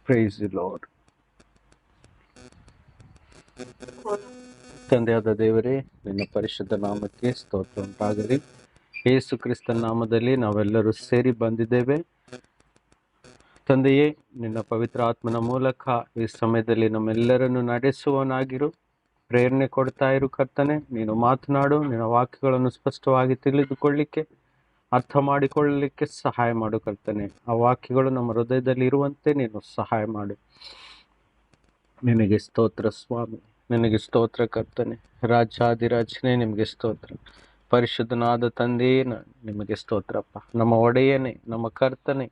Price the lord. ತಂದೆಯಾದ ದೇವರೇ, ನಿನ್ನ ಪರಿಶುದ್ಧ ನಾಮಕ್ಕೆ ಸ್ತೋತ್ರ ಉಂಟಾಗಲಿ. ಯೇಸು ಕ್ರಿಸ್ತನ ನಾಮದಲ್ಲಿ ನಾವೆಲ್ಲರೂ ಸೇರಿ ಬಂದಿದ್ದೇವೆ. ತಂದೆಯೇ, ನಿನ್ನ ಪವಿತ್ರ ಆತ್ಮನ ಮೂಲಕ ಈ ಸಮಯದಲ್ಲಿ ನಮ್ಮೆಲ್ಲರನ್ನು ನಡೆಸುವನಾಗಿರು, ಪ್ರೇರಣೆ ಕೊಡ್ತಾ ಇರು ಕರ್ತನೆ. ನೀನು ಮಾತನಾಡು, ನಿನ್ನ ವಾಕ್ಯಗಳನ್ನು ಸ್ಪಷ್ಟವಾಗಿ ತಿಳಿದುಕೊಳ್ಳಲಿಕ್ಕೆ, ಅರ್ಥ ಮಾಡಿಕೊಳ್ಳಲಿಕ್ಕೆ ಸಹಾಯ ಮಾಡು ಕರ್ತನೆ. ಆ ವಾಕ್ಯಗಳು ನಮ್ಮ ಹೃದಯದಲ್ಲಿ ಇರುವಂತೆ ನೀನು ಸಹಾಯ ಮಾಡು. ನಿನಗೆ ಸ್ತೋತ್ರ ಸ್ವಾಮಿ, ನಿನಗೆ ಸ್ತೋತ್ರ ಕರ್ತನೆ. ರಾಜಾದಿರಾಜನೇ ನಿಮಗೆ ಸ್ತೋತ್ರ. ಪರಿಶುದ್ಧನಾದ ತಂದೆಯೇ ನಿಮಗೆ ಸ್ತೋತ್ರಪ್ಪ. ನಮ್ಮ ಒಡೆಯನೇ, ನಮ್ಮ ಕರ್ತನೆ,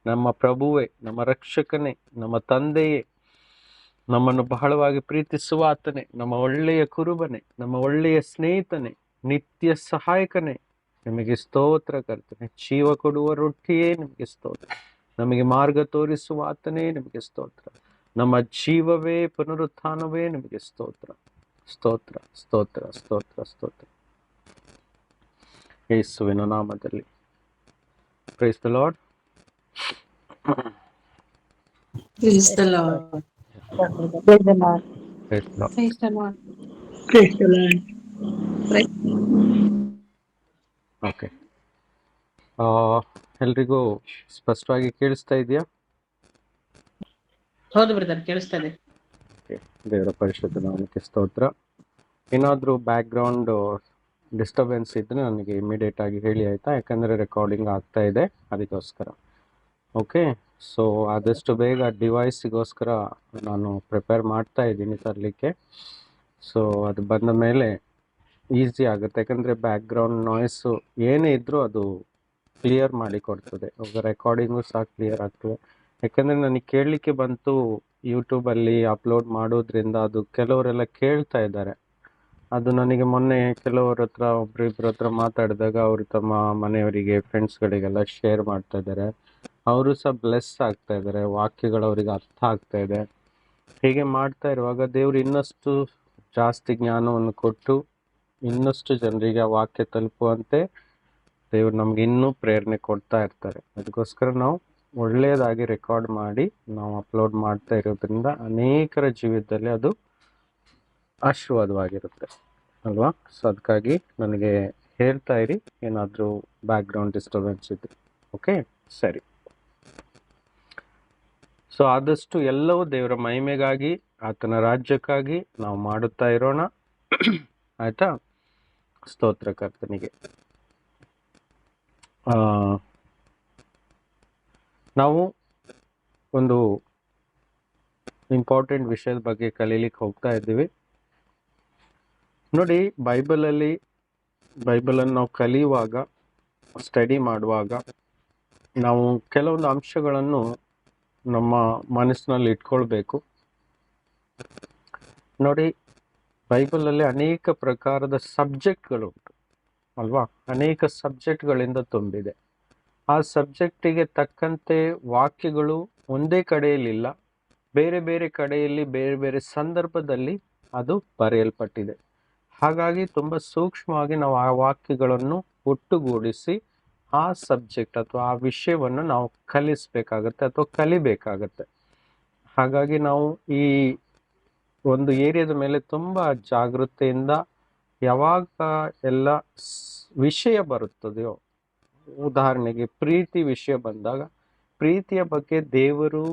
ನಮ್ಮ ಪ್ರಭುವೇ, ನಮ್ಮ ರಕ್ಷಕನೇ, ನಮ್ಮ ತಂದೆಯೇ, ನಮ್ಮನ್ನು ಬಹಳವಾಗಿ ಪ್ರೀತಿಸುವ ಆತನೇ, ನಮ್ಮ ಒಳ್ಳೆಯ ಕುರುಬನೇ, ನಮ್ಮ ಒಳ್ಳೆಯ ಸ್ನೇಹಿತನೇ, ನಿತ್ಯ ಸಹಾಯಕನೇ, ನಿಮಗೆ ಸ್ತೋತ್ರ ಕರ್ತನೆ. ಜೀವ ಕೊಡುವ ರೊಟ್ಟಿಯೇ ನಿಮಗೆ ಸ್ತೋತ್ರ. ನಮಗೆ ಮಾರ್ಗ ತೋರಿಸುವ ಆತನೇ ನಿಮಗೆ ಸ್ತೋತ್ರ. ನಮ್ಮ ಜೀವವೇ ಪುನರುತ್ಥಾನವೇ ನಿಮಗೆ ಸ್ತೋತ್ರ. ಸ್ತೋತ್ರ ಸ್ತೋತ್ರ ಸ್ತೋತ್ರ ಸ್ತೋತ್ರ ಯೇಸುವಿನ ನಾಮದಲ್ಲಿ. Praise the Lord. Praise the Lord. Praise the Lord. Praise the Lord. Praise the Lord. Praise the Lord. Okay, ಎಲ್ರಿಗೂ ಸ್ಪಷ್ಟವಾಗಿ ಕೇಳಿಸ್ತಾ ಇದೆಯಾ? ಹೌದು ಬ್ರದರ್, ಕೇಳಿಸ್ತದೆ. ದೇವರ ಪರಿಶುದ್ಧ ನಾಮಕ್ಕೆ ಸ್ತೋತ್ರ. ಏನಾದರೂ ಬ್ಯಾಕ್ಗ್ರೌಂಡ್ ಡಿಸ್ಟರ್ಬೆನ್ಸ್ ಇದ್ದರೆ ನನಗೆ ಇಮಿಡಿಯೇಟ್ ಆಗಿ ಹೇಳಿ, ಆಯಿತಾ? ಯಾಕಂದರೆ ರೆಕಾರ್ಡಿಂಗ್ ಆಗ್ತಾ ಇದೆ, ಅದಕ್ಕೋಸ್ಕರ. ಓಕೆ, ಸೊ ಆದಷ್ಟು ಬೇಗ ಡಿವೈಸಿಗೋಸ್ಕರ ನಾನು ಪ್ರಿಪೇರ್ ಮಾಡ್ತಾ ಇದ್ದೀನಿ ತರಲಿಕ್ಕೆ. ಸೊ ಅದು ಬಂದ ಮೇಲೆ ಈಸಿ ಆಗುತ್ತೆ, ಯಾಕಂದರೆ ಬ್ಯಾಕ್ಗ್ರೌಂಡ್ ನಾಯ್ಸು ಏನೇ ಇದ್ದರೂ ಅದು ಕ್ಲಿಯರ್ ಮಾಡಿ ಕೊಡ್ತದೆ. ಇವಾಗ ರೆಕಾರ್ಡಿಂಗು ಸಹ ಕ್ಲಿಯರ್ ಆಗ್ತದೆ. ಯಾಕಂದರೆ ನನಗೆ ಕೇಳಲಿಕ್ಕೆ ಬಂತು, ಯೂಟ್ಯೂಬಲ್ಲಿ ಅಪ್ಲೋಡ್ ಮಾಡೋದ್ರಿಂದ ಅದು ಕೆಲವರೆಲ್ಲ ಕೇಳ್ತಾ ಇದ್ದಾರೆ. ಅದು ನನಗೆ ಮೊನ್ನೆ ಕೆಲವ್ರ ಹತ್ರ ಒಬ್ರಿಬ್ಬರ ಹತ್ರ ಮಾತಾಡಿದಾಗ ಅವರು ತಮ್ಮ ಮನೆಯವರಿಗೆ, ಫ್ರೆಂಡ್ಸ್ಗಳಿಗೆಲ್ಲ ಶೇರ್ ಮಾಡ್ತಾ ಇದ್ದಾರೆ. ಅವರು ಸಹ ಬ್ಲೆಸ್ ಆಗ್ತಾ ಇದ್ದಾರೆ, ವಾಕ್ಯಗಳು ಅವರಿಗೆ ಅರ್ಥ ಆಗ್ತಾ ಇದೆ. ಹೀಗೆ ಮಾಡ್ತಾ ಇರುವಾಗ ದೇವರು ಇನ್ನಷ್ಟು ಜಾಸ್ತಿ ಜ್ಞಾನವನ್ನು ಕೊಟ್ಟು ಇನ್ನಷ್ಟು ಜನರಿಗೆ ಆ ವಾಕ್ಯ ತಲುಪುವಂತೆ ದೇವರು ನಮ್ಗೆ ಇನ್ನೂ ಪ್ರೇರಣೆ ಕೊಡ್ತಾ ಇರ್ತಾರೆ. ಅದಕ್ಕೋಸ್ಕರ ನಾವು ಒಳ್ಳೆಯದಾಗಿ ರೆಕಾರ್ಡ್ ಮಾಡಿ ನಾವು ಅಪ್ಲೋಡ್ ಮಾಡ್ತಾ ಇರೋದ್ರಿಂದ ಅನೇಕರ ಜೀವಿತದಲ್ಲಿ ಅದು ಆಶೀರ್ವಾದವಾಗಿರುತ್ತೆ ಅಲ್ವಾ? ಸೊ ಅದಕ್ಕಾಗಿ ನನಗೆ ಹೇಳ್ತಾ ಇರಿ ಏನಾದರೂ ಬ್ಯಾಕ್ಗ್ರೌಂಡ್ ಡಿಸ್ಟರ್ಬೆನ್ಸ್ ಇದ್ರೆ. ಓಕೆ, ಸರಿ. ಸೊ ಆದಷ್ಟು ಎಲ್ಲವೂ ದೇವರ ಮಹಿಮೆಗಾಗಿ, ಆತನ ರಾಜ್ಯಕ್ಕಾಗಿ ನಾವು ಮಾಡುತ್ತಾ ಇರೋಣ, ಆಯ್ತಾ? ಸ್ತೋತ್ರ ಕರ್ತನಿಗೆ. ನಾವು ಒಂದು ಇಂಪಾರ್ಟೆಂಟ್ ವಿಷಯದ ಬಗ್ಗೆ ಕಲೀಲಿಕ್ಕೆ ಹೋಗ್ತಾ ಇದ್ದೀವಿ. ನೋಡಿ, ಬೈಬಲನ್ನು ನಾವು ಕಲಿಯುವಾಗ, ಸ್ಟಡಿ ಮಾಡುವಾಗ ನಾವು ಕೆಲವೊಂದು ಅಂಶಗಳನ್ನು ನಮ್ಮ ಮನಸ್ಸಿನಲ್ಲಿ ಇಟ್ಕೊಳ್ಬೇಕು. ನೋಡಿ, ಬೈಬಲಲ್ಲಿ ಅನೇಕ ಪ್ರಕಾರದ ಸಬ್ಜೆಕ್ಟ್ಗಳುಂಟು ಅಲ್ವಾ? ಅನೇಕ ಸಬ್ಜೆಕ್ಟ್ಗಳಿಂದ ತುಂಬಿದೆ. ಆ ಸಬ್ಜೆಕ್ಟಿಗೆ ತಕ್ಕಂತೆ ವಾಕ್ಯಗಳು ಒಂದೇ ಕಡೆಯಲ್ಲಿಲ್ಲ, ಬೇರೆ ಬೇರೆ ಕಡೆಯಲ್ಲಿ ಬೇರೆ ಬೇರೆ ಸಂದರ್ಭದಲ್ಲಿ ಅದು ಬರೆಯಲ್ಪಟ್ಟಿದೆ. ಹಾಗಾಗಿ ತುಂಬ ಸೂಕ್ಷ್ಮವಾಗಿ ನಾವು ಆ ವಾಕ್ಯಗಳನ್ನು ಒಟ್ಟುಗೂಡಿಸಿ ಆ ಸಬ್ಜೆಕ್ಟ್ ಅಥವಾ ಆ ವಿಷಯವನ್ನು ನಾವು ಕಲಿಸಬೇಕಾಗತ್ತೆ ಅಥವಾ ಕಲಿಬೇಕಾಗತ್ತೆ. ಹಾಗಾಗಿ ನಾವು ಈ ಒಂದು ಏರಿಯಾದ ಮೇಲೆ ತುಂಬ ಜಾಗೃತೆಯಿಂದ ಯಾವಾಗ ಎಲ್ಲ ವಿಷಯ ಬರುತ್ತದೆಯೋ, ಉದಾಹರಣೆಗೆ ಪ್ರೀತಿ ವಿಷಯ ಬಂದಾಗ, ಪ್ರೀತಿಯ ಬಗ್ಗೆ ದೇವರು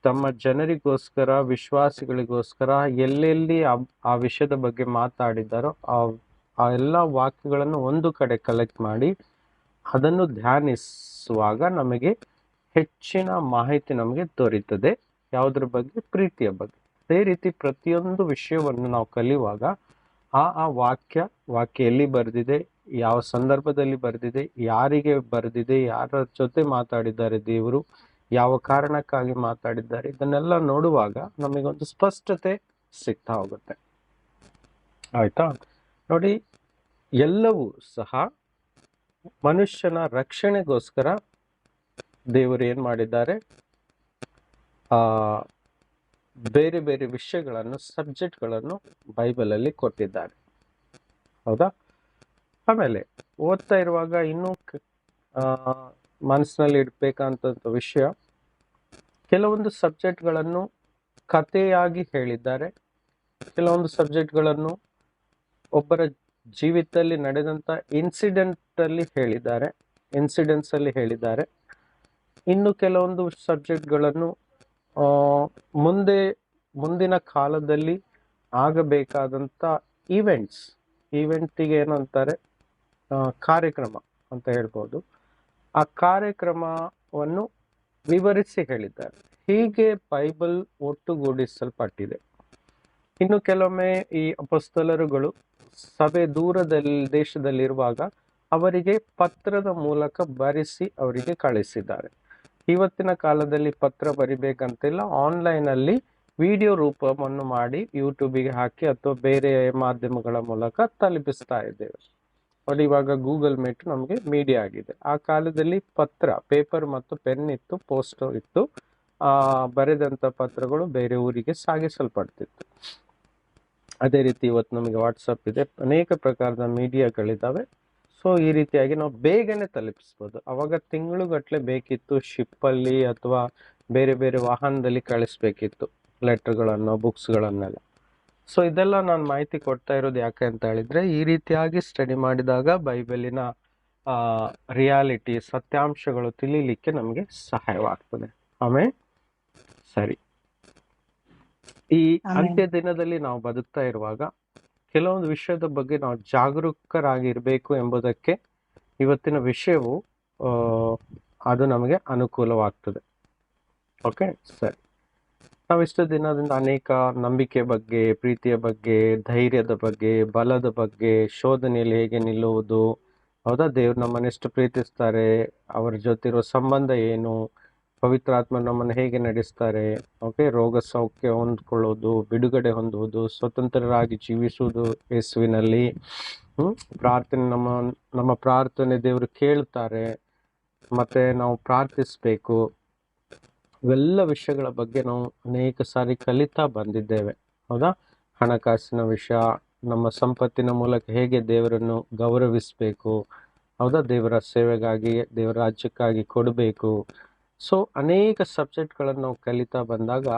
ತಮ್ಮ ಜನರಿಗೋಸ್ಕರ, ವಿಶ್ವಾಸಿಗಳಿಗೋಸ್ಕರ ಎಲ್ಲೆಲ್ಲಿ ಆ ವಿಷಯದ ಬಗ್ಗೆ ಮಾತಾಡಿದ್ದಾರೋ ಆ ಎಲ್ಲ ವಾಕ್ಯಗಳನ್ನು ಒಂದು ಕಡೆ ಕಲೆಕ್ಟ್ ಮಾಡಿ ಅದನ್ನು ಧ್ಯಾನಿಸುವಾಗ ನಮಗೆ ಹೆಚ್ಚಿನ ಮಾಹಿತಿ ನಮಗೆ ದೊರೀತದೆ. ಯಾವುದ್ರ ಬಗ್ಗೆ? ಪ್ರೀತಿಯ ಬಗ್ಗೆ. ಅದೇ ರೀತಿ ಪ್ರತಿಯೊಂದು ವಿಷಯವನ್ನು ನಾವು ಕಲಿಯುವಾಗ ಆ ವಾಕ್ಯ ಎಲ್ಲಿ ಬರೆದಿದೆ, ಯಾವ ಸಂದರ್ಭದಲ್ಲಿ ಬರೆದಿದೆ, ಯಾರಿಗೆ ಬರೆದಿದೆ, ಯಾರ ಜೊತೆ ಮಾತಾಡಿದ್ದಾರೆ ದೇವರು, ಯಾವ ಕಾರಣಕ್ಕಾಗಿ ಮಾತಾಡಿದ್ದಾರೆ, ಇದನ್ನೆಲ್ಲ ನೋಡುವಾಗ ನಮಗೊಂದು ಸ್ಪಷ್ಟತೆ ಸಿಗ್ತಾ ಹೋಗುತ್ತೆ, ಆಯ್ತಾ? ನೋಡಿ, ಎಲ್ಲವೂ ಸಹ ಮನುಷ್ಯನ ರಕ್ಷಣೆಗೋಸ್ಕರ ದೇವರು ಏನು ಮಾಡಿದ್ದಾರೆ, ಬೇರೆ ಬೇರೆ ವಿಷಯಗಳನ್ನು, ಸಬ್ಜೆಕ್ಟ್ಗಳನ್ನು ಬೈಬಲಲ್ಲಿ ಕೊಟ್ಟಿದ್ದಾರೆ, ಹೌದಾ? ಆಮೇಲೆ ಓದ್ತಾ ಇರುವಾಗ ಇನ್ನೂ ಮನಸ್ಸಿನಲ್ಲಿ ಇಡಬೇಕಂತ ವಿಷಯ, ಕೆಲವೊಂದು ಸಬ್ಜೆಕ್ಟ್ಗಳನ್ನು ಕಥೆಯಾಗಿ ಹೇಳಿದ್ದಾರೆ, ಕೆಲವೊಂದು ಸಬ್ಜೆಕ್ಟ್ಗಳನ್ನು ಒಬ್ಬರ ಜೀವಿತದಲ್ಲಿ ನಡೆದಂಥ ಇನ್ಸಿಡೆನ್ಸ್ ಅಲ್ಲಿ ಹೇಳಿದ್ದಾರೆ. ಇನ್ನು ಕೆಲವೊಂದು ಸಬ್ಜೆಕ್ಟ್ಗಳನ್ನು ಮುಂದಿನ ಕಾಲದಲ್ಲಿ ಆಗಬೇಕಾದಂಥ ಈವೆಂಟಿಗೆ ಏನಂತಾರೆ, ಕಾರ್ಯಕ್ರಮ ಅಂತ ಹೇಳ್ಬೋದು. ಆ ಕಾರ್ಯಕ್ರಮವನ್ನು ವಿವರಿಸಿ ಹೇಳಿದ್ದಾರೆ. ಹೀಗೆ ಬೈಬಲ್ ಒಟ್ಟುಗೂಡಿಸಲ್ಪಟ್ಟಿದೆ. ಇನ್ನು ಕೆಲವೊಮ್ಮೆ ಈ ಅಪೊಸ್ತಲರುಗಳು ಸಭೆ ದೇಶದಲ್ಲಿರುವಾಗ ಅವರಿಗೆ ಪತ್ರದ ಮೂಲಕ ಬರೆಸಿ ಅವರಿಗೆ ಕಳಿಸಿದ್ದಾರೆ. ಇವತ್ತಿನ ಕಾಲದಲ್ಲಿ ಪತ್ರ ಬರಿಬೇಕಂತಿಲ್ಲ, ಆನ್ಲೈನ್ ಅಲ್ಲಿ ವಿಡಿಯೋ ರೂಪವನ್ನು ಮಾಡಿ ಯೂಟ್ಯೂಬಿಗೆ ಹಾಕಿ ಅಥವಾ ಬೇರೆ ಮಾಧ್ಯಮಗಳ ಮೂಲಕ ತಲುಪಿಸ್ತಾ ಇದ್ದೇವೆ. ಬಟ್ ಇವಾಗ ಗೂಗಲ್ ಮೀಟ್ ನಮಗೆ ಮೀಡಿಯಾ ಆಗಿದೆ. ಆ ಕಾಲದಲ್ಲಿ ಪೇಪರ್ ಮತ್ತು ಪೆನ್ ಇತ್ತು, ಪೋಸ್ಟ್ ಇತ್ತು. ಬರೆದಂಥ ಪತ್ರಗಳು ಬೇರೆ ಊರಿಗೆ ಸಾಗಿಸಲ್ಪಡ್ತಿತ್ತು. ಅದೇ ರೀತಿ ಇವತ್ತು ನಮಗೆ ವಾಟ್ಸಪ್ ಇದೆ, ಅನೇಕ ಪ್ರಕಾರದ ಮೀಡಿಯಾಗಳಿದ್ದಾವೆ. ಸೊ ಈ ರೀತಿಯಾಗಿ ನಾವು ಬೇಗನೆ ತಲುಪಿಸ್ಬೋದು. ಅವಾಗ ತಿಂಗಳುಗಟ್ಟಲೆ ಬೇಕಿತ್ತು, ಶಿಪ್ಪಲ್ಲಿ ಅಥವಾ ಬೇರೆ ಬೇರೆ ವಾಹನದಲ್ಲಿ ಕಳಿಸ್ಬೇಕಿತ್ತು ಲೆಟರ್ಗಳನ್ನು, ಬುಕ್ಸ್ಗಳನ್ನೆಲ್ಲ. ಸೊ ಇದೆಲ್ಲ ನಾನು ಮಾಹಿತಿ ಕೊಡ್ತಾ ಇರೋದು ಯಾಕೆ ಅಂತ ಹೇಳಿದ್ರೆ, ಈ ರೀತಿಯಾಗಿ ಸ್ಟಡಿ ಮಾಡಿದಾಗ ಬೈಬಲಿನ ರಿಯಾಲಿಟಿ, ಸತ್ಯಾಂಶಗಳು ತಿಳಿಲಿಕ್ಕೆ ನಮಗೆ ಸಹಾಯವಾಗ್ತದೆ. ಆಮೇಲೆ ಸರಿ, ಈ ಅಂತ್ಯ ದಿನದಲ್ಲಿ ನಾವು ಬದುಕ್ತಾ ಇರುವಾಗ ಕೆಲವೊಂದು ವಿಷಯದ ಬಗ್ಗೆ ನಾವು ಜಾಗರೂಕರಾಗಿರ್ಬೇಕು ಎಂಬುದಕ್ಕೆ ಇವತ್ತಿನ ವಿಷಯವು ಅದು ನಮಗೆ ಅನುಕೂಲವಾಗ್ತದೆ. ಓಕೆ, ಸರಿ. ನಾವಿಷ್ಟು ದಿನದಿಂದ ಅನೇಕ ನಂಬಿಕೆ ಬಗ್ಗೆ, ಪ್ರೀತಿಯ ಬಗ್ಗೆ, ಧೈರ್ಯದ ಬಗ್ಗೆ, ಬಲದ ಬಗ್ಗೆ, ಶೋಧನೆಯಲ್ಲಿ ಹೇಗೆ ನಿಲ್ಲುವುದು, ಹೌದಾ, ದೇವ್ರು ನಮ್ಮನ್ನೆಷ್ಟು ಪ್ರೀತಿಸ್ತಾರೆ, ಅವರ ಜೊತೆ ಇರೋ ಸಂಬಂಧ ಏನು, ಪವಿತ್ರಾತ್ಮ ನಮ್ಮನ್ನು ಹೇಗೆ ನಡೆಸ್ತಾರೆ, ಓಕೆ, ರೋಗ ಸೌಖ್ಯ ಹೊಂದ್ಕೊಳ್ಳೋದು, ಬಿಡುಗಡೆ ಹೊಂದುವುದು, ಸ್ವತಂತ್ರರಾಗಿ ಜೀವಿಸುವುದು ಯೇಸುವಿನಲ್ಲಿ, ಪ್ರಾರ್ಥನೆ, ನಮ್ಮ ಪ್ರಾರ್ಥನೆ ದೇವರು ಕೇಳ್ತಾರೆ, ಮತ್ತೆ ನಾವು ಪ್ರಾರ್ಥಿಸ್ಬೇಕು. ಇವೆಲ್ಲ ವಿಷಯಗಳ ಬಗ್ಗೆ ನಾವು ಅನೇಕ ಸಾರಿ ಕಲಿತಾ ಬಂದಿದ್ದೇವೆ, ಹೌದಾ. ಹಣಕಾಸಿನ ವಿಷಯ, ನಮ್ಮ ಸಂಪತ್ತಿನ ಮೂಲಕ ಹೇಗೆ ದೇವರನ್ನು ಗೌರವಿಸಬೇಕು, ಹೌದಾ, ದೇವರ ಸೇವೆಗಾಗಿ, ದೇವರ ರಾಜ್ಯಕ್ಕಾಗಿ ಕೊಡಬೇಕು. ಸೊ ಅನೇಕ ಸಬ್ಜೆಕ್ಟ್ಗಳನ್ನು ನಾವು ಕಲಿತಾ ಬಂದಾಗ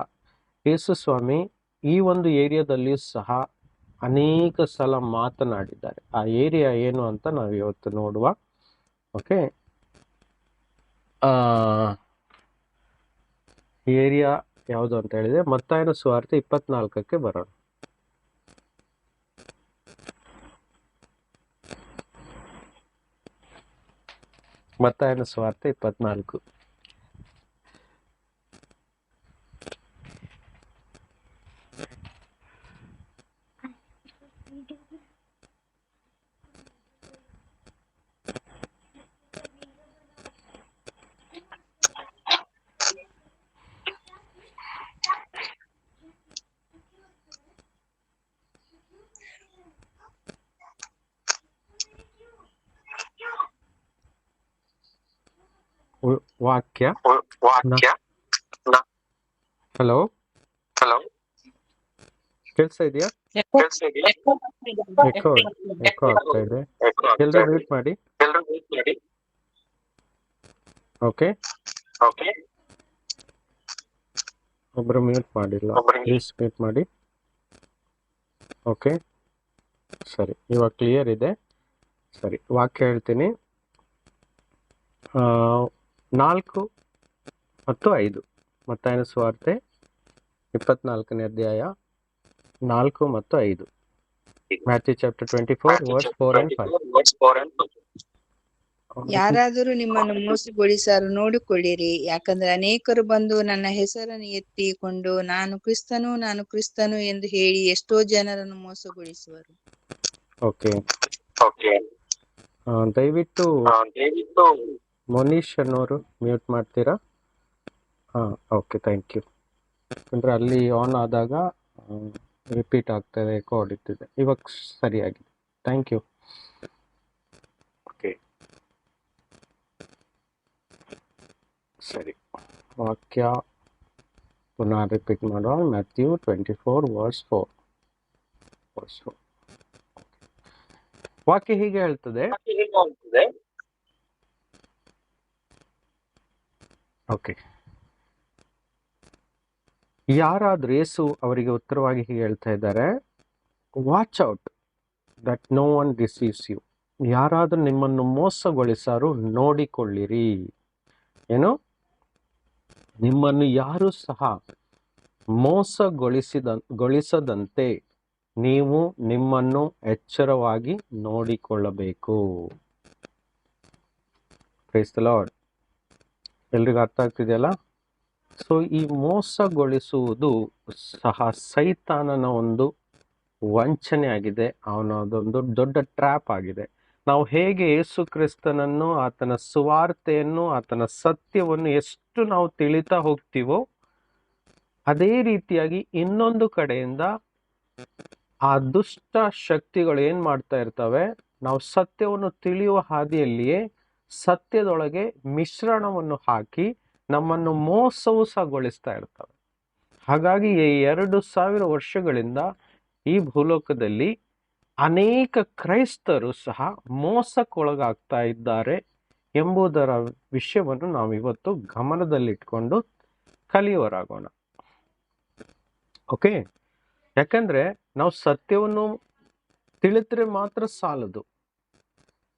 ಯೇಸು ಸ್ವಾಮಿ ಈ ಒಂದು ಏರಿಯಾದಲ್ಲಿಯೂ ಸಹ ಅನೇಕ ಸಲ ಮಾತನಾಡಿದ್ದಾರೆ. ಆ ಏರಿಯಾ ಏನು ಅಂತ ನಾವು ಇವತ್ತು ನೋಡುವ. ಓಕೆ, ಏರಿಯಾ ಯಾವುದು ಅಂತ ಹೇಳಿದ್ರೆ ಮತ್ತಾಯನ ಸುವಾರ್ತೆ 24ಕ್ಕೆ ಬರೋಣ. ಮತ್ತಾಯನ ಸುವಾರ್ತೆ 24. ವಾಕ್ಯ ಹಲೋ ಕೇಳಿಸ್ತಾ ಇದೆಯಾ? ಎಕೋ ಆಗ್ತಾ ಇದೆ. ಎಲ್ರು ಮ್ಯೂಟ್ ಮಾಡಿ. ಓಕೆ, ಒಬ್ರು ಮ್ಯೂಟ್ ಮಾಡಿಲ್ಲ, ಪ್ಲೀಸ್ ಮ್ಯೂಟ್ ಮಾಡಿ. ಓಕೆ, ಸರಿ, ಇವಾಗ ಕ್ಲಿಯರ್ ಇದೆ. ಸರಿ, ವಾಕ್ಯ ಹೇಳ್ತೀನಿ. 4 ಮತ್ತು 5 ಮತ್ತಾಯನ ಸುವಾರ್ತೆ 24ನೇ ಅಧ್ಯಾಯ 4 ಮತ್ತು 5. Matthew chapter 24 verse 4 and 5. ಯಾರಾದರೂ ನಿಮ್ಮನ್ನು ಮೋಸಗೊಳಿಸಲು ನೋಡಿಕೊಳ್ಳಿರಿ, ಯಾಕಂದ್ರೆ ಅನೇಕರು ಬಂದು ನನ್ನ ಹೆಸರನ್ನು ಎತ್ತಿಕೊಂಡು ನಾನು ಕ್ರಿಸ್ತನು ಎಂದು ಹೇಳಿ ಎಷ್ಟೋ ಜನರನ್ನು ಮೋಸಗೊಳಿಸುವರು. ಓಕೆ, ದಯವಿಟ್ಟು ಮೊನೀಶ್ ಅನ್ನೋರು ಮ್ಯೂಟ್ ಮಾಡ್ತೀರಾ? Okay, thank you. ಅಂದರೆ ಅಲ್ಲಿ ಆನ್ ಆದಾಗ ರಿಪೀಟ್ ಆಗ್ತದೆ, ಎಕೋ ಹೊಡಿತಿದೆ. ಇವಾಗ ಸರಿಯಾಗಿದೆ, ಥ್ಯಾಂಕ್ ಯು. ಓಕೆ, ಸರಿ, ವಾಕ್ಯ ಪುನಃ ರಿಪೀಟ್ ಮಾಡುವ. Matthew 24 verse 4. ವಾಕ್ಯ ಹೀಗೆ ಹೇಳ್ತದೆ. ಓಕೆ, ಯಾರಾದ್ರೂ ಯೇಸು ಅವರಿಗೆ ಉತ್ತರವಾಗಿ ಹೀಗೆ ಹೇಳ್ತಾ ಇದ್ದಾರೆ, watch out that no one deceives you. ಯಾರಾದ್ರೂ ನಿಮ್ಮನ್ನು ಮೋಸಗೊಳಿಸಾರು ನೋಡಿಕೊಳ್ಳಿರಿ. ಏನು? ನಿಮ್ಮನ್ನು ಯಾರು ಸಹ ಗೊಳಿಸದಂತೆ ನೀವು ನಿಮ್ಮನ್ನು ಎಚ್ಚರವಾಗಿ ನೋಡಿಕೊಳ್ಳಬೇಕು. Praise the Lord. ಎಲ್ರಿಗೂ ಅರ್ಥ ಆಗ್ತಿದೆಯಲ್ಲ? ಸೊ ಈ ಮೋಸಗೊಳಿಸುವುದು ಸಹ ಸೈತಾನನ ಒಂದು ವಂಚನೆ ಆಗಿದೆ, ಅವನದೊಂದು ದೊಡ್ಡ ಟ್ರ್ಯಾಪ್ ಆಗಿದೆ. ನಾವು ಹೇಗೆ ಯೇಸು ಕ್ರಿಸ್ತನನ್ನು, ಆತನ ಸುವಾರ್ತೆಯನ್ನು, ಆತನ ಸತ್ಯವನ್ನು ಎಷ್ಟು ನಾವು ತಿಳಿತಾ ಹೋಗ್ತೀವೋ, ಅದೇ ರೀತಿಯಾಗಿ ಇನ್ನೊಂದು ಕಡೆಯಿಂದ ಆ ದುಷ್ಟ ಶಕ್ತಿಗಳು ಏನ್ ಮಾಡ್ತಾ ಇರ್ತವೆ, ನಾವು ಸತ್ಯವನ್ನು ತಿಳಿಯುವ ಹಾದಿಯಲ್ಲಿಯೇ ಸತ್ಯದೊಳಗೆ ಮಿಶ್ರಣವನ್ನು ಹಾಕಿ ನಮ್ಮನ್ನು ಮೋಸವೂ ಸಹ ಗೊಳಿಸ್ತಾ ಇರ್ತವೆ. ಹಾಗಾಗಿ ಈ 2000 ವರ್ಷಗಳಿಂದ ಈ ಭೂಲೋಕದಲ್ಲಿ ಅನೇಕ ಕ್ರೈಸ್ತರು ಸಹ ಮೋಸಕ್ಕೊಳಗಾಗ್ತಾ ಇದ್ದಾರೆ ಎಂಬುದರ ವಿಷಯವನ್ನು ನಾವು ಇವತ್ತು ಗಮನದಲ್ಲಿಟ್ಕೊಂಡು ಕಲಿಯೋರಾಗೋಣ. ಓಕೆ? ಯಾಕಂದ್ರೆ ನಾವು ಸತ್ಯವನ್ನು ತಿಳಿದ್ರೆ ಮಾತ್ರ ಸಾಲದು,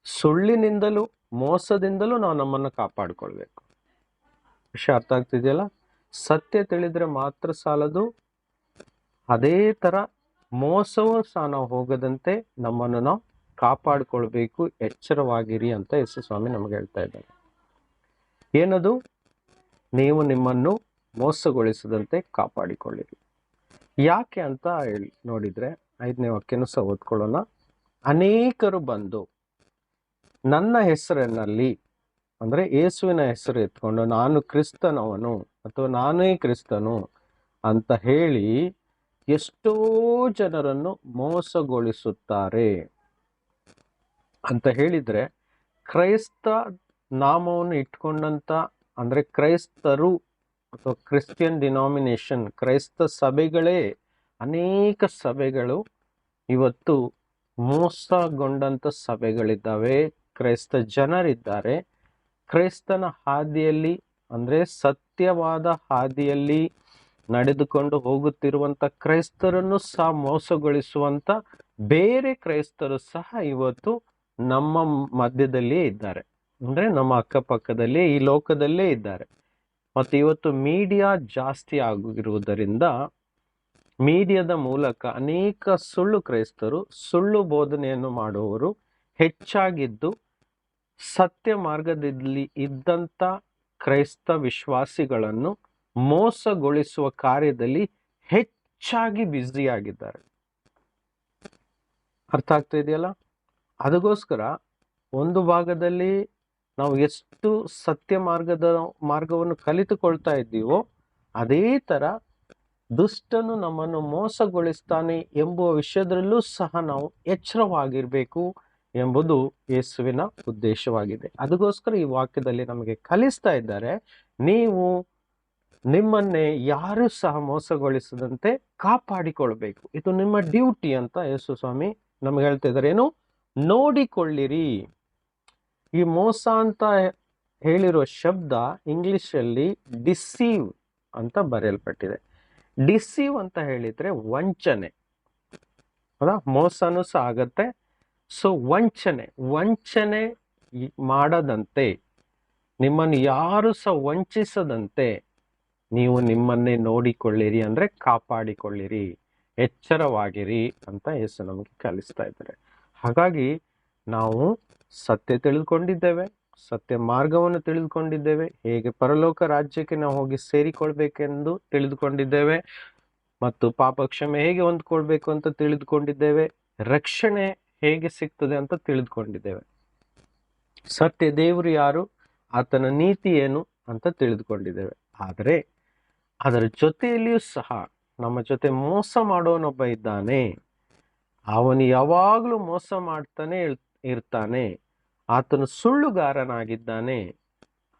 ಸುಳ್ಳಿನಿಂದಲೂ ಮೋಸದಿಂದಲೂ ನಾವು ನಮ್ಮನ್ನು ಕಾಪಾಡಿಕೊಳ್ಬೇಕು. ವಿಷಯ ಅರ್ಥ ಆಗ್ತಿದೆಯಲ್ಲ? ಸತ್ಯ ತಿಳಿದ್ರೆ ಮಾತ್ರ ಸಾಲದು, ಅದೇ ತರ ಮೋಸವೂ ಸಹ ನಾವು ಹೋಗದಂತೆ ನಮ್ಮನ್ನು ನಾವು ಕಾಪಾಡಿಕೊಳ್ಬೇಕು. ಎಚ್ಚರವಾಗಿರಿ ಅಂತ ಯೇಸು ಸ್ವಾಮಿ ನಮಗೆ ಹೇಳ್ತಾ ಇದ್ದಾರೆ. ಏನದು? ನೀವು ನಿಮ್ಮನ್ನು ಮೋಸಗೊಳಿಸದಂತೆ ಕಾಪಾಡಿಕೊಳ್ಳಿರಿ. ಯಾಕೆ ಅಂತ ನೋಡಿದ್ರೆ 5ನೇ ವಾಕ್ಯನೂ ಸಹ ಓದ್ಕೊಳ್ಳೋಣ. ಅನೇಕರು ಬಂದು ನನ್ನ ಹೆಸರಿನಲ್ಲಿ, ಅಂದ್ರೆ ಯೇಸುವಿನ ಹೆಸರು ಎತ್ಕೊಂಡು ನಾನು ಕ್ರಿಸ್ತನವನು ಅಥವಾ ನಾನೇ ಕ್ರಿಸ್ತನು ಅಂತ ಹೇಳಿ ಎಷ್ಟೋ ಜನರನ್ನು ಮೋಸಗೊಳಿಸುತ್ತಾರೆ. ಅಂತ ಹೇಳಿದ್ರೆ ಕ್ರೈಸ್ತ ನಾಮವನ್ನು ಇಟ್ಕೊಂಡಂತ, ಅಂದ್ರೆ ಕ್ರೈಸ್ತರು ಅಥವಾ ಕ್ರಿಶ್ಚಿಯನ್ ಡಿನಾಮಿನೇಷನ್, ಕ್ರೈಸ್ತ ಸಭೆಗಳೇ, ಅನೇಕ ಸಭೆಗಳು ಇವತ್ತು ಮೋಸಗೊಂಡಂತ ಸಭೆಗಳಿದ್ದಾವೆ. ಕ್ರೈಸ್ತ ಜನರಿದ್ದಾರೆ. ಕ್ರೈಸ್ತನ ಹಾದಿಯಲ್ಲಿ, ಅಂದ್ರೆ ಸತ್ಯವಾದ ಹಾದಿಯಲ್ಲಿ ನಡೆದುಕೊಂಡು ಹೋಗುತ್ತಿರುವಂತ ಕ್ರೈಸ್ತರನ್ನು ಸಹ ಮೋಸಗೊಳಿಸುವಂತ ಬೇರೆ ಕ್ರೈಸ್ತರು ಸಹ ಇವತ್ತು ನಮ್ಮ ಮಧ್ಯದಲ್ಲಿಯೇ ಇದ್ದಾರೆ. ಅಂದ್ರೆ ನಮ್ಮ ಅಕ್ಕಪಕ್ಕದಲ್ಲೇ, ಈ ಲೋಕದಲ್ಲೇ ಇದ್ದಾರೆ. ಮತ್ತು ಇವತ್ತು ಮೀಡಿಯಾ ಜಾಸ್ತಿ ಆಗಿರುವುದರಿಂದ ಮೀಡಿಯಾದ ಮೂಲಕ ಅನೇಕ ಸುಳ್ಳು ಕ್ರೈಸ್ತರು, ಸುಳ್ಳು ಬೋಧನೆಯನ್ನು ಮಾಡುವವರು ಹೆಚ್ಚಾಗಿದ್ದು, ಸತ್ಯ ಮಾರ್ಗದಲ್ಲಿ ಇದ್ದಂತ ಕ್ರೈಸ್ತ ವಿಶ್ವಾಸಿಗಳನ್ನು ಮೋಸಗೊಳಿಸುವ ಕಾರ್ಯದಲ್ಲಿ ಹೆಚ್ಚಾಗಿ ಬ್ಯುಸಿಯಾಗಿದ್ದಾರೆ. ಅರ್ಥ ಆಗ್ತಾ ಇದೆಯಲ್ಲ? ಅದಕ್ಕೋಸ್ಕರ ಒಂದು ಭಾಗದಲ್ಲಿ ನಾವು ಎಷ್ಟು ಸತ್ಯ ಮಾರ್ಗವನ್ನು ಕಲಿತುಕೊಳ್ತಾ ಇದ್ದೀವೋ, ಅದೇ ತರ ದುಷ್ಟನು ನಮ್ಮನ್ನು ಮೋಸಗೊಳಿಸ್ತಾನೆ ಎಂಬುವ ವಿಷಯದಲ್ಲೂ ಸಹ ನಾವು ಎಚ್ಚರವಾಗಿರ್ಬೇಕು ಎಂಬುದು ಯೇಸುವಿನ ಉದ್ದೇಶವಾಗಿದೆ. ಅದಕ್ಕೋಸ್ಕರ ಈ ವಾಕ್ಯದಲ್ಲಿ ನಮಗೆ ಕಲಿಸ್ತಾ ಇದ್ದಾರೆ, ನೀವು ನಿಮ್ಮನ್ನೇ ಯಾರು ಸಹ ಮೋಸಗೊಳಿಸದಂತೆ ಕಾಪಾಡಿಕೊಳ್ಬೇಕು. ಇದು ನಿಮ್ಮ ಡ್ಯೂಟಿ ಅಂತ ಯೇಸು ಸ್ವಾಮಿ ನಮ್ಗೆ ಹೇಳ್ತಾ ಇದ್ದಾರೆ. ಏನು? ನೋಡಿಕೊಳ್ಳಿರಿ. ಈ ಮೋಸ ಅಂತ ಹೇಳಿರೋ ಶಬ್ದ ಇಂಗ್ಲಿಷಲ್ಲಿ ಡಿಸೀವ್ ಅಂತ ಬರೆಯಲ್ಪಟ್ಟಿದೆ. ಡಿಸೀವ್ ಅಂತ ಹೇಳಿದ್ರೆ ವಂಚನೆ, ಹೌದಾ? ಮೋಸನೂ ಸಹ ಆಗತ್ತೆ. ಸೊ ವಂಚನೆ ಮಾಡದಂತೆ, ನಿಮ್ಮನ್ನು ಯಾರು ಸಹ ವಂಚಿಸದಂತೆ ನೀವು ನಿಮ್ಮನ್ನೇ ನೋಡಿಕೊಳ್ಳಿರಿ, ಅಂದ್ರೆ ಕಾಪಾಡಿಕೊಳ್ಳಿರಿ, ಎಚ್ಚರವಾಗಿರಿ ಅಂತ ಯೇಸು ನಮಗೆ ಕಲಿಸ್ತಾ ಇದ್ದಾರೆ. ಹಾಗಾಗಿ ನಾವು ಸತ್ಯ ತಿಳಿದುಕೊಂಡಿದ್ದೇವೆ, ಸತ್ಯ ಮಾರ್ಗವನ್ನು ತಿಳಿದುಕೊಂಡಿದ್ದೇವೆ, ಹೇಗೆ ಪರಲೋಕ ರಾಜ್ಯಕ್ಕೆ ನಾವು ಹೋಗಿ ಸೇರಿಕೊಳ್ಬೇಕೆಂದು ತಿಳಿದುಕೊಂಡಿದ್ದೇವೆ, ಮತ್ತು ಪಾಪ ಕ್ಷಮೆ ಹೇಗೆ ಹೊಂದ್ಕೊಳ್ಬೇಕು ಅಂತ ತಿಳಿದುಕೊಂಡಿದ್ದೇವೆ, ರಕ್ಷಣೆ ಹೇಗೆ ಸಿಗ್ತದೆ ಅಂತ ತಿಳಿದುಕೊಂಡಿದ್ದೇವೆ, ಸತ್ಯ ದೇವರು ಯಾರು, ಆತನ ನೀತಿ ಏನು ಅಂತ ತಿಳಿದುಕೊಂಡಿದ್ದೇವೆ. ಆದರೆ ಅದರ ಜೊತೆಯಲ್ಲಿಯೂ ಸಹ ನಮ್ಮ ಜೊತೆ ಮೋಸ ಮಾಡೋನೊಬ್ಬ ಇದ್ದಾನೆ. ಅವನು ಯಾವಾಗಲೂ ಮೋಸ ಮಾಡ್ತಾನೆ ಇರ್ತಾನೆ. ಆತನು ಸುಳ್ಳುಗಾರನಾಗಿದ್ದಾನೆ,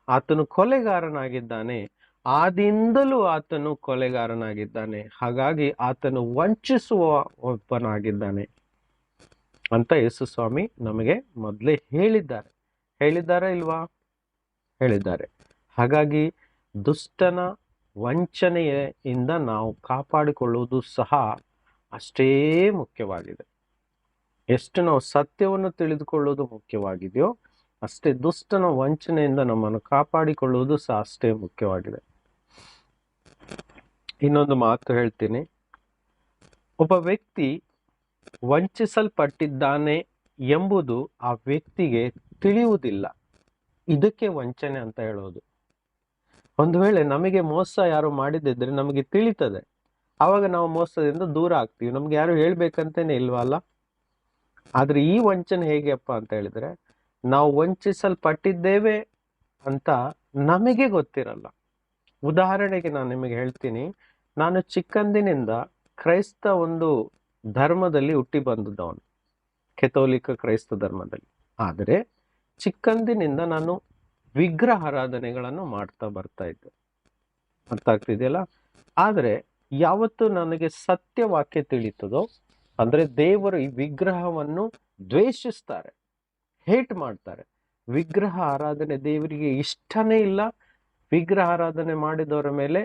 ಆತನು ಕೊಲೆಗಾರನಾಗಿದ್ದಾನೆ, ಆದಿಂದಲೂ ಆತನು ಕೊಲೆಗಾರನಾಗಿದ್ದಾನೆ. ಹಾಗಾಗಿ ಆತನು ವಂಚಿಸುವ ಒಬ್ಬನಾಗಿದ್ದಾನೆ ಅಂತ ಯೇಸು ಸ್ವಾಮಿ ನಮಗೆ ಮೊದಲೇ ಹೇಳಿದ್ದಾರೆ ಇಲ್ವಾ? ಹೇಳಿದ್ದಾರೆ. ಹಾಗಾಗಿ ದುಷ್ಟನ ವಂಚನೆಯಿಂದ ನಾವು ಕಾಪಾಡಿಕೊಳ್ಳುವುದು ಸಹ ಅಷ್ಟೇ ಮುಖ್ಯವಾಗಿದೆ. ಎಷ್ಟು ನಾವು ಸತ್ಯವನ್ನು ತಿಳಿದುಕೊಳ್ಳುವುದು ಮುಖ್ಯವಾಗಿದೆಯೋ ಅಷ್ಟೇ ದುಷ್ಟನ ವಂಚನೆಯಿಂದ ನಮ್ಮನ್ನು ಕಾಪಾಡಿಕೊಳ್ಳುವುದು ಸಹ ಅಷ್ಟೇ ಮುಖ್ಯವಾಗಿದೆ. ಇನ್ನೊಂದು ಮಾತು ಹೇಳ್ತೀನಿ. ಒಬ್ಬ ವ್ಯಕ್ತಿ ವಂಚಿಸಲ್ಪಟ್ಟಿದ್ದಾನೆ ಎಂಬುದು ಆ ವ್ಯಕ್ತಿಗೆ ತಿಳಿಯುವುದಿಲ್ಲ. ಇದಕ್ಕೆ ವಂಚನೆ ಅಂತ ಹೇಳೋದು. ಒಂದು ವೇಳೆ ನಮಗೆ ಮೋಸ ಯಾರು ಮಾಡಿದಿದ್ರೆ ನಮಗೆ ತಿಳಿತದೆ, ಆವಾಗ ನಾವು ಮೋಸದಿಂದ ದೂರ ಆಗ್ತೀವಿ. ನಮ್ಗೆ ಯಾರು ಹೇಳ್ಬೇಕಂತೇನೆ ಇಲ್ವಲ್ಲ. ಆದ್ರೆ ಈ ವಂಚನೆ ಹೇಗೆಪ್ಪ ಅಂತ ಹೇಳಿದ್ರೆ, ನಾವು ವಂಚಿಸಲ್ಪಟ್ಟಿದ್ದೇವೆ ಅಂತ ನಮಗೆ ಗೊತ್ತಿರಲ್ಲ. ಉದಾಹರಣೆಗೆ ನಾನು ನಿಮಗೆ ಹೇಳ್ತೀನಿ. ನಾನು ಚಿಕ್ಕಂದಿನಿಂದ ಕ್ರೈಸ್ತ ಒಂದು ಧರ್ಮದಲ್ಲಿ ಹುಟ್ಟಿ ಬಂದದವನು, ಕೆಥೋಲಿಕ ಕ್ರೈಸ್ತ ಧರ್ಮದಲ್ಲಿ. ಆದರೆ ಚಿಕ್ಕಂದಿನಿಂದ ನಾನು ವಿಗ್ರಹ ಆರಾಧನೆಗಳನ್ನು ಮಾಡ್ತಾ ಬರ್ತಾ ಇದ್ದೆ. ಅರ್ಥ ಆಗ್ತಿದೆಯಲ್ಲ. ಆದರೆ ಯಾವತ್ತು ನನಗೆ ಸತ್ಯವಾಕ್ಯ ತಿಳಿತದೋ, ಅಂದ್ರೆ ದೇವರು ಈ ವಿಗ್ರಹವನ್ನು ದ್ವೇಷಿಸ್ತಾರೆ, ಹೇಟ್ ಮಾಡ್ತಾರೆ. ವಿಗ್ರಹ ಆರಾಧನೆ ದೇವರಿಗೆ ಇಷ್ಟನೇ ಇಲ್ಲ. ವಿಗ್ರಹ ಆರಾಧನೆ ಮಾಡಿದವರ ಮೇಲೆ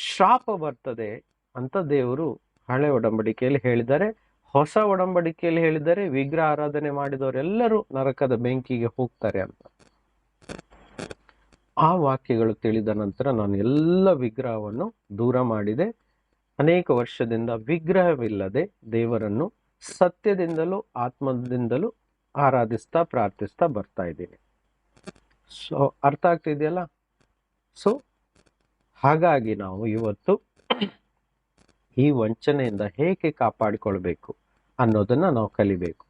ಶಾಪ ಬರ್ತದೆ ಅಂತ ದೇವರು ಹಳೆ ಒಡಂಬಡಿಕೆಯಲ್ಲಿ ಹೇಳಿದ್ದಾರೆ. ಹೊಸ ಒಡಂಬಡಿಕೆಯಲ್ಲಿ ಹೇಳಿದ್ದಾರೆ ವಿಗ್ರಹ ಆರಾಧನೆ ಮಾಡಿದವರೆಲ್ಲರೂ ನರಕದ ಬೆಂಕಿಗೆ ಹೋಗ್ತಾರೆ ಅಂತ. ಆ ವಾಕ್ಯಗಳು ತಿಳಿದ ನಂತರ ನಾನು ಎಲ್ಲ ವಿಗ್ರಹವನ್ನು ದೂರ ಮಾಡಿದೆ. ಅನೇಕ ವರ್ಷದಿಂದ ವಿಗ್ರಹವಿಲ್ಲದೆ ದೇವರನ್ನು ಸತ್ಯದಿಂದಲೂ ಆತ್ಮದಿಂದಲೂ ಆರಾಧಿಸ್ತಾ ಪ್ರಾರ್ಥಿಸ್ತಾ ಬರ್ತಾ ಇದ್ದೀನಿ. ಸೊ ಅರ್ಥ ಆಗ್ತಿದೆಯಲ್ಲ. ಸೊ ಹಾಗಾಗಿ ನಾವು ಇವತ್ತು ಈ ವಂಚನೆಯಿಂದ ಹೇಗೆ ಕಾಪಾಡಿಕೊಳ್ಬೇಕು ಅನ್ನೋದನ್ನ ನಾವು ಕಲಿಬೇಕು.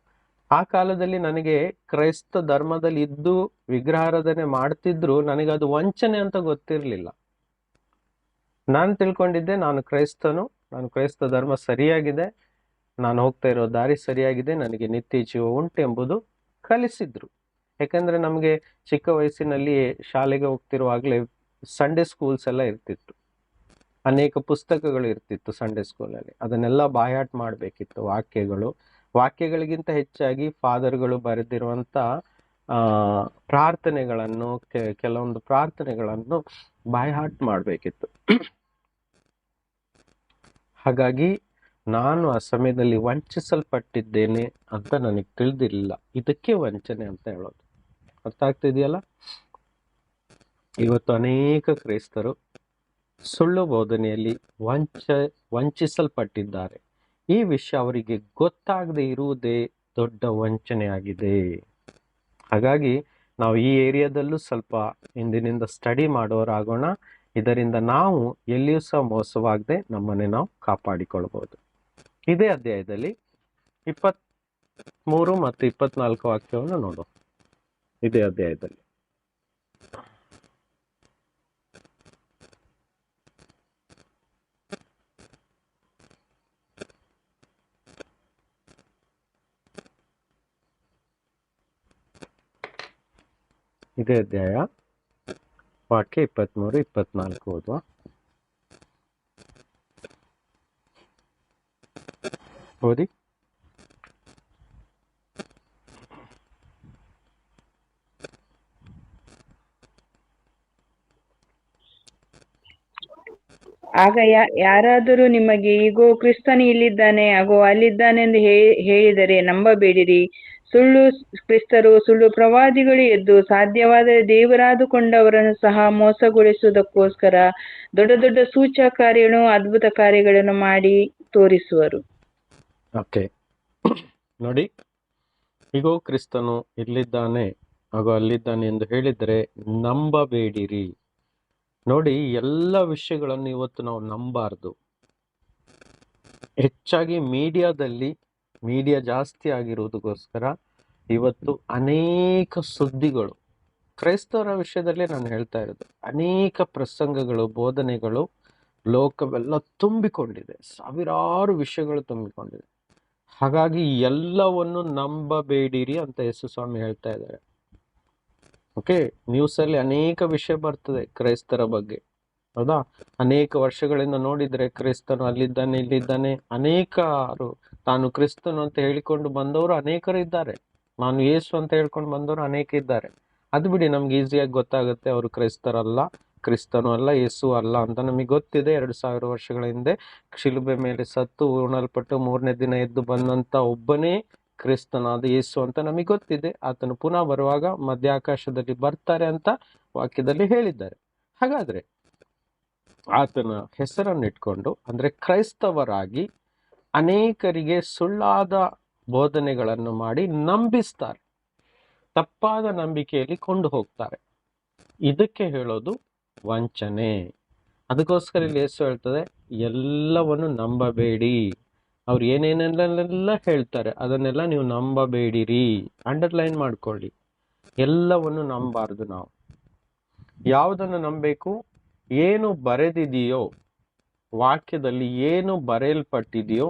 ಆ ಕಾಲದಲ್ಲಿ ನನಗೆ ಕ್ರೈಸ್ತ ಧರ್ಮದಲ್ಲಿ ಇದ್ದು ವಿಗ್ರಹಾರಾಧನೆ ಮಾಡ್ತಿದ್ರು ನನಗೆ ಅದು ವಂಚನೆ ಅಂತ ಗೊತ್ತಿರಲಿಲ್ಲ. ನಾನು ತಿಳ್ಕೊಂಡಿದ್ದೆ ನಾನು ಕ್ರೈಸ್ತನು, ನಾನು ಕ್ರೈಸ್ತ ಧರ್ಮ ಸರಿಯಾಗಿದೆ, ನಾನು ಹೋಗ್ತಾ ಇರೋ ದಾರಿ ಸರಿಯಾಗಿದೆ, ನನಗೆ ನಿತ್ಯ ಜೀವ ಉಂಟು ಎಂಬುದು ಕಲಿಸಿದ್ರು. ಯಾಕಂದ್ರೆ ನಮಗೆ ಚಿಕ್ಕ ವಯಸ್ಸಿನಲ್ಲಿ ಶಾಲೆಗೆ ಹೋಗ್ತಿರುವಾಗಲೇ ಸಂಡೇ ಸ್ಕೂಲ್ಸ್ ಎಲ್ಲ ಇರ್ತಿತ್ತು. ಅನೇಕ ಪುಸ್ತಕಗಳು ಇರ್ತಿತ್ತು ಸಂಡೇ ಸ್ಕೂಲಲ್ಲಿ. ಅದನ್ನೆಲ್ಲ ಬಾಯಾಟ ಮಾಡಬೇಕಿತ್ತು. ವಾಕ್ಯಗಳಿಗಿಂತ ಹೆಚ್ಚಾಗಿ ಫಾದರ್ಗಳು ಬರೆದಿರುವಂತ ಪ್ರಾರ್ಥನೆಗಳನ್ನು, ಕೆಲವೊಂದು ಪ್ರಾರ್ಥನೆಗಳನ್ನು ಬಾಯಾಟ ಮಾಡಬೇಕಿತ್ತು. ಹಾಗಾಗಿ ನಾನು ಆ ಸಮಯದಲ್ಲಿ ವಂಚಿಸಲ್ಪಟ್ಟಿದ್ದೇನೆ ಅಂತ ನನಗೆ ತಿಳಿದಿರಲಿಲ್ಲ. ಇದಕ್ಕೆ ವಂಚನೆ ಅಂತ ಹೇಳೋದು. ಅರ್ಥ ಆಗ್ತಿದೆಯಲ್ಲ. ಇವತ್ತು ಅನೇಕ ಕ್ರೈಸ್ತರು ಸುಳ್ಳು ಬೋಧನೆಯಲ್ಲಿ ವಂಚಿಸಲ್ಪಟ್ಟಿದ್ದಾರೆ. ಈ ವಿಷಯ ಅವರಿಗೆ ಗೊತ್ತಾಗದೆ ಇರುವುದೇ ದೊಡ್ಡ ವಂಚನೆಯಾಗಿದೆ. ಹಾಗಾಗಿ ನಾವು ಈ ಏರಿಯಾದಲ್ಲೂ ಸ್ವಲ್ಪ ಇಂದಿನಿಂದ ಸ್ಟಡಿ ಮಾಡೋರಾಗೋಣ. ಇದರಿಂದ ನಾವು ಎಲ್ಲಿಯೂ ಸಹ ಮೋಸವಾಗದೆ ನಮ್ಮನ್ನೇ ನಾವು ಕಾಪಾಡಿಕೊಳ್ಬಹುದು. ಇದೇ ಅಧ್ಯಾಯದಲ್ಲಿ 23 ಮತ್ತು 24 ವಾಕ್ಯವನ್ನು ನೋಡೋಣ. ಇದೇ ಅಧ್ಯಾಯದಲ್ಲಿ ಇದೇ ಅಧ್ಯಾಯ ವಾಕ್ಯ 23, 24 ಓದುವ. ಓದಿ. ಆಗ ಯಾರಾದರೂ ನಿಮಗೆ ಈಗೋ ಕ್ರಿಸ್ತನು ಇಲ್ಲಿದ್ದಾನೆ ಆಗೋ ಅಲ್ಲಿದ್ದಾನೆಂದು ಹೇಳಿದರೆ ನಂಬಬೇಡಿರಿ. ಸುಳ್ಳು ಕ್ರಿಸ್ತರು ಸುಳ್ಳು ಪ್ರವಾದಿಗಳು ಎದ್ದು ಸಾಧ್ಯವಾದರೆ ದೇವರಾದುಕೊಂಡವರನ್ನು ಸಹ ಮೋಸಗೊಳಿಸುವುದಕ್ಕೋಸ್ಕರ ದೊಡ್ಡ ದೊಡ್ಡ ಸೂಚಕ ಕಾರ್ಯಗಳನ್ನು ಅದ್ಭುತ ಕಾರ್ಯಗಳನ್ನು ಮಾಡಿ ತೋರಿಸುವರು. ಓಕೆ, ನೋಡಿ, ಈಗೋ ಕ್ರಿಸ್ತನು ಇಲ್ಲಿದ್ದಾನೆ ಹಾಗೂ ಅಲ್ಲಿದ್ದಾನೆ ಎಂದು ಹೇಳಿದರೆ ನಂಬಬೇಡಿರಿ. ನೋಡಿ, ಎಲ್ಲ ವಿಷಯಗಳನ್ನು ಇವತ್ತು ನಾವು ನಂಬಾರ್ದು. ಹೆಚ್ಚಾಗಿ ಮೀಡಿಯಾ ಜಾಸ್ತಿ ಆಗಿರುವುದಕ್ಕೋಸ್ಕರ ಇವತ್ತು ಅನೇಕ ಸುದ್ದಿಗಳು, ಕ್ರೈಸ್ತವರ ವಿಷಯದಲ್ಲೇ ನಾನು ಹೇಳ್ತಾ ಇರೋದು, ಅನೇಕ ಪ್ರಸಂಗಗಳು, ಬೋಧನೆಗಳು ಲೋಕವೆಲ್ಲ ತುಂಬಿಕೊಂಡಿದೆ. ಸಾವಿರಾರು ವಿಷಯಗಳು ತುಂಬಿಕೊಂಡಿದೆ. ಹಾಗಾಗಿ ಎಲ್ಲವನ್ನು ನಂಬಬೇಡಿರಿ ಅಂತ ಯೇಸು ಸ್ವಾಮಿ ಹೇಳ್ತಾ ಇದ್ದಾರೆ. ಓಕೆ, ನ್ಯೂಸಲ್ಲಿ ಅನೇಕ ವಿಷಯ ಬರ್ತದೆ ಕ್ರೈಸ್ತರ ಬಗ್ಗೆ, ಹೌದಾ? ಅನೇಕ ವರ್ಷಗಳಿಂದ ನೋಡಿದ್ರೆ ಕ್ರಿಸ್ತನು ಅಲ್ಲಿದ್ದಾನೆ, ಇಲ್ಲಿದ್ದಾನೆ. ಅನೇಕರು ತಾನು ಕ್ರಿಸ್ತನು ಅಂತ ಹೇಳಿಕೊಂಡು ಬಂದವರು ಅನೇಕರು ಇದ್ದಾರೆ. ನಾನು ಯೇಸು ಅಂತ ಹೇಳ್ಕೊಂಡು ಬಂದವರು ಅನೇಕ ಇದ್ದಾರೆ. ಅದು ಬಿಡಿ, ನಮ್ಗೆ ಈಸಿಯಾಗಿ ಗೊತ್ತಾಗುತ್ತೆ ಅವರು ಕ್ರೈಸ್ತರಲ್ಲ, ಕ್ರಿಸ್ತನು ಅಲ್ಲ, ಯೇಸು ಅಲ್ಲ ಅಂತ ನಮಗೆ ಗೊತ್ತಿದೆ. 2000 ವರ್ಷಗಳ ಹಿಂದೆ ಶಿಲುಬೆ ಮೇಲೆ ಸತ್ತು ಉಣಲ್ಪಟ್ಟು 3ನೇ ದಿನ ಎದ್ದು ಬಂದಂತ ಒಬ್ಬನೇ ಕ್ರಿಸ್ತನಾದ ಯೇಸು ಅಂತ ನಮಗೆ ಗೊತ್ತಿದೆ. ಆತನು ಪುನಃ ಬರುವಾಗ ಮಧ್ಯಾಕಾಶದಲ್ಲಿ ಬರ್ತಾರೆ ಅಂತ ವಾಕ್ಯದಲ್ಲಿ ಹೇಳಿದ್ದಾರೆ. ಹಾಗಾದ್ರೆ ಆತನ ಹೆಸರನ್ನು ಇಟ್ಕೊಂಡು ಅಂದ್ರೆ ಕ್ರೈಸ್ತವರಾಗಿ ಅನೇಕರಿಗೆ ಸುಳ್ಳಾದ ಬೋಧನೆಗಳನ್ನು ಮಾಡಿ ನಂಬಿಸ್ತಾರೆ, ತಪ್ಪಾದ ನಂಬಿಕೆಯಲ್ಲಿ ಕೊಂಡು ಹೋಗ್ತಾರೆ. ಇದಕ್ಕೆ ಹೇಳೋದು ವಂಚನೆ. ಅದಕ್ಕೋಸ್ಕರ ಇಲ್ಲಿ ಯೇಸು ಹೇಳ್ತದೆ, ಎಲ್ಲವನ್ನು ನಂಬಬೇಡಿ. ಅವ್ರು ಏನೇನೆಲ್ಲ ಹೇಳ್ತಾರೆ ಅದನ್ನೆಲ್ಲ ನೀವು ನಂಬಬೇಡಿರಿ. ಅಂಡರ್ಲೈನ್ ಮಾಡ್ಕೊಳ್ಳಿ, ಎಲ್ಲವನ್ನು ನಂಬಾರ್ದು. ನಾವು ಯಾವುದನ್ನು ನಂಬಬೇಕು? ಏನು ಬರೆದಿದೆಯೋ, ವಾಕ್ಯದಲ್ಲಿ ಏನು ಬರೆಯಲ್ಪಟ್ಟಿದೆಯೋ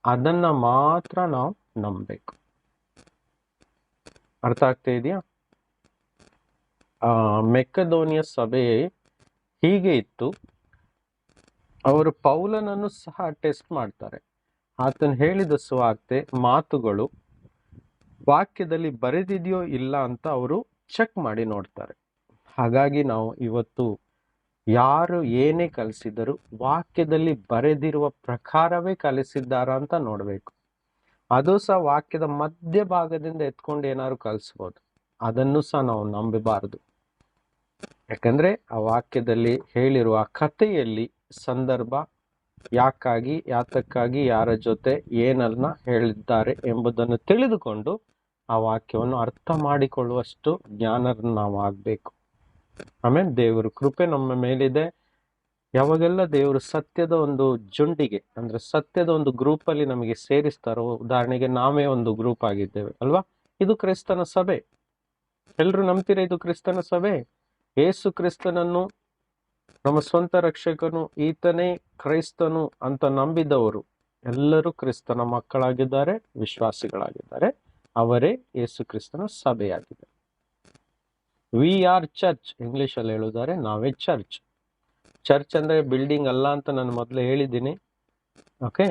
ಅದನ್ನ ಮಾತ್ರ ನಾವು ನಂಬಬೇಕು. ಅರ್ಥ ಆಗ್ತಾ ಇದೆಯಾ? ಮೆಕ್ಕದೋನಿಯ ಸಭೆ ಹೀಗೆ ಇತ್ತು. ಅವರು ಪೌಲನನ್ನು ಸಹ ಟೆಸ್ಟ್ ಮಾಡ್ತಾರೆ. ಆತನು ಹೇಳಿದ ಸುವಾರ್ತೆ ಮಾತುಗಳು ವಾಕ್ಯದಲ್ಲಿ ಬರೆದಿದೆಯೋ ಇಲ್ಲ ಅಂತ ಅವರು ಚೆಕ್ ಮಾಡಿ ನೋಡ್ತಾರೆ. ಹಾಗಾಗಿ ನಾವು ಇವತ್ತು ಯಾರು ಏನೇ ಕಲಿಸಿದರೂ ವಾಕ್ಯದಲ್ಲಿ ಬರೆದಿರುವ ಪ್ರಕಾರವೇ ಕಲಿಸಿದ್ದಾರ ಅಂತ ನೋಡ್ಬೇಕು. ಅದು ಸಹ ವಾಕ್ಯದ ಮಧ್ಯಭಾಗದಿಂದ ಎತ್ಕೊಂಡು ಏನಾದ್ರು ಕಲಿಸ್ಬೋದು, ಅದನ್ನು ಸಹ ನಾವು ನಂಬಬಾರದು. ಯಾಕಂದ್ರೆ ಆ ವಾಕ್ಯದಲ್ಲಿ ಹೇಳಿರುವ ಕಥೆಯಲ್ಲಿ ಸಂದರ್ಭ ಯಾಕಾಗಿ, ಯಾತಕ್ಕಾಗಿ, ಯಾರ ಜೊತೆ ಏನನ್ನ ಹೇಳಿದ್ದಾರೆ ಎಂಬುದನ್ನು ತಿಳಿದುಕೊಂಡು ಆ ವಾಕ್ಯವನ್ನು ಅರ್ಥ ಮಾಡಿಕೊಳ್ಳುವಷ್ಟು ಜ್ಞಾನರನ್ನು ನಾವು ಆಗ್ಬೇಕು. ಆಮೇಲೆ ದೇವರು ಕೃಪೆ ನಮ್ಮ ಮೇಲಿದೆ. ಯಾವಾಗೆಲ್ಲ ದೇವರು ಸತ್ಯದ ಒಂದು ಜುಂಡಿಗೆ ಅಂದ್ರೆ ಸತ್ಯದ ಒಂದು ಗ್ರೂಪ್ ಅಲ್ಲಿ ನಮಗೆ ಸೇರಿಸ್ತಾರೋ, ಉದಾಹರಣೆಗೆ ನಾವೇ ಒಂದು ಗ್ರೂಪ್ ಆಗಿದ್ದೇವೆ ಅಲ್ವಾ, ಇದು ಕ್ರಿಸ್ತನ ಸಭೆ. ಎಲ್ರು ನಂಬ್ತೀರಾ ಇದು ಕ್ರಿಸ್ತನ ಸಭೆ? ಯೇಸು ಕ್ರಿಸ್ತನನ್ನು ನಮ್ಮ ಸ್ವಂತ ರಕ್ಷಕನು, ಈತನೇ ಕ್ರೈಸ್ತನು ಅಂತ ನಂಬಿದವರು ಎಲ್ಲರೂ ಕ್ರಿಸ್ತನ ಮಕ್ಕಳಾಗಿದ್ದಾರೆ, ವಿಶ್ವಾಸಿಗಳಾಗಿದ್ದಾರೆ. ಅವರೇ ಯೇಸು ಕ್ರಿಸ್ತನ ಸಭೆಯಾಗಿದೆ. ವಿ ಆರ್ ಚರ್ಚ್, ಇಂಗ್ಲಿಷ್ ಅಲ್ಲಿ ಹೇಳಿದ್ದಾರೆ ನಾವೇ ಚರ್ಚ್. ಚರ್ಚ್ ಅಂದ್ರೆ ಬಿಲ್ಡಿಂಗ್ ಅಲ್ಲ ಅಂತ ನಾನು ಮೊದಲೇ ಹೇಳಿದ್ದೀನಿ. Okay,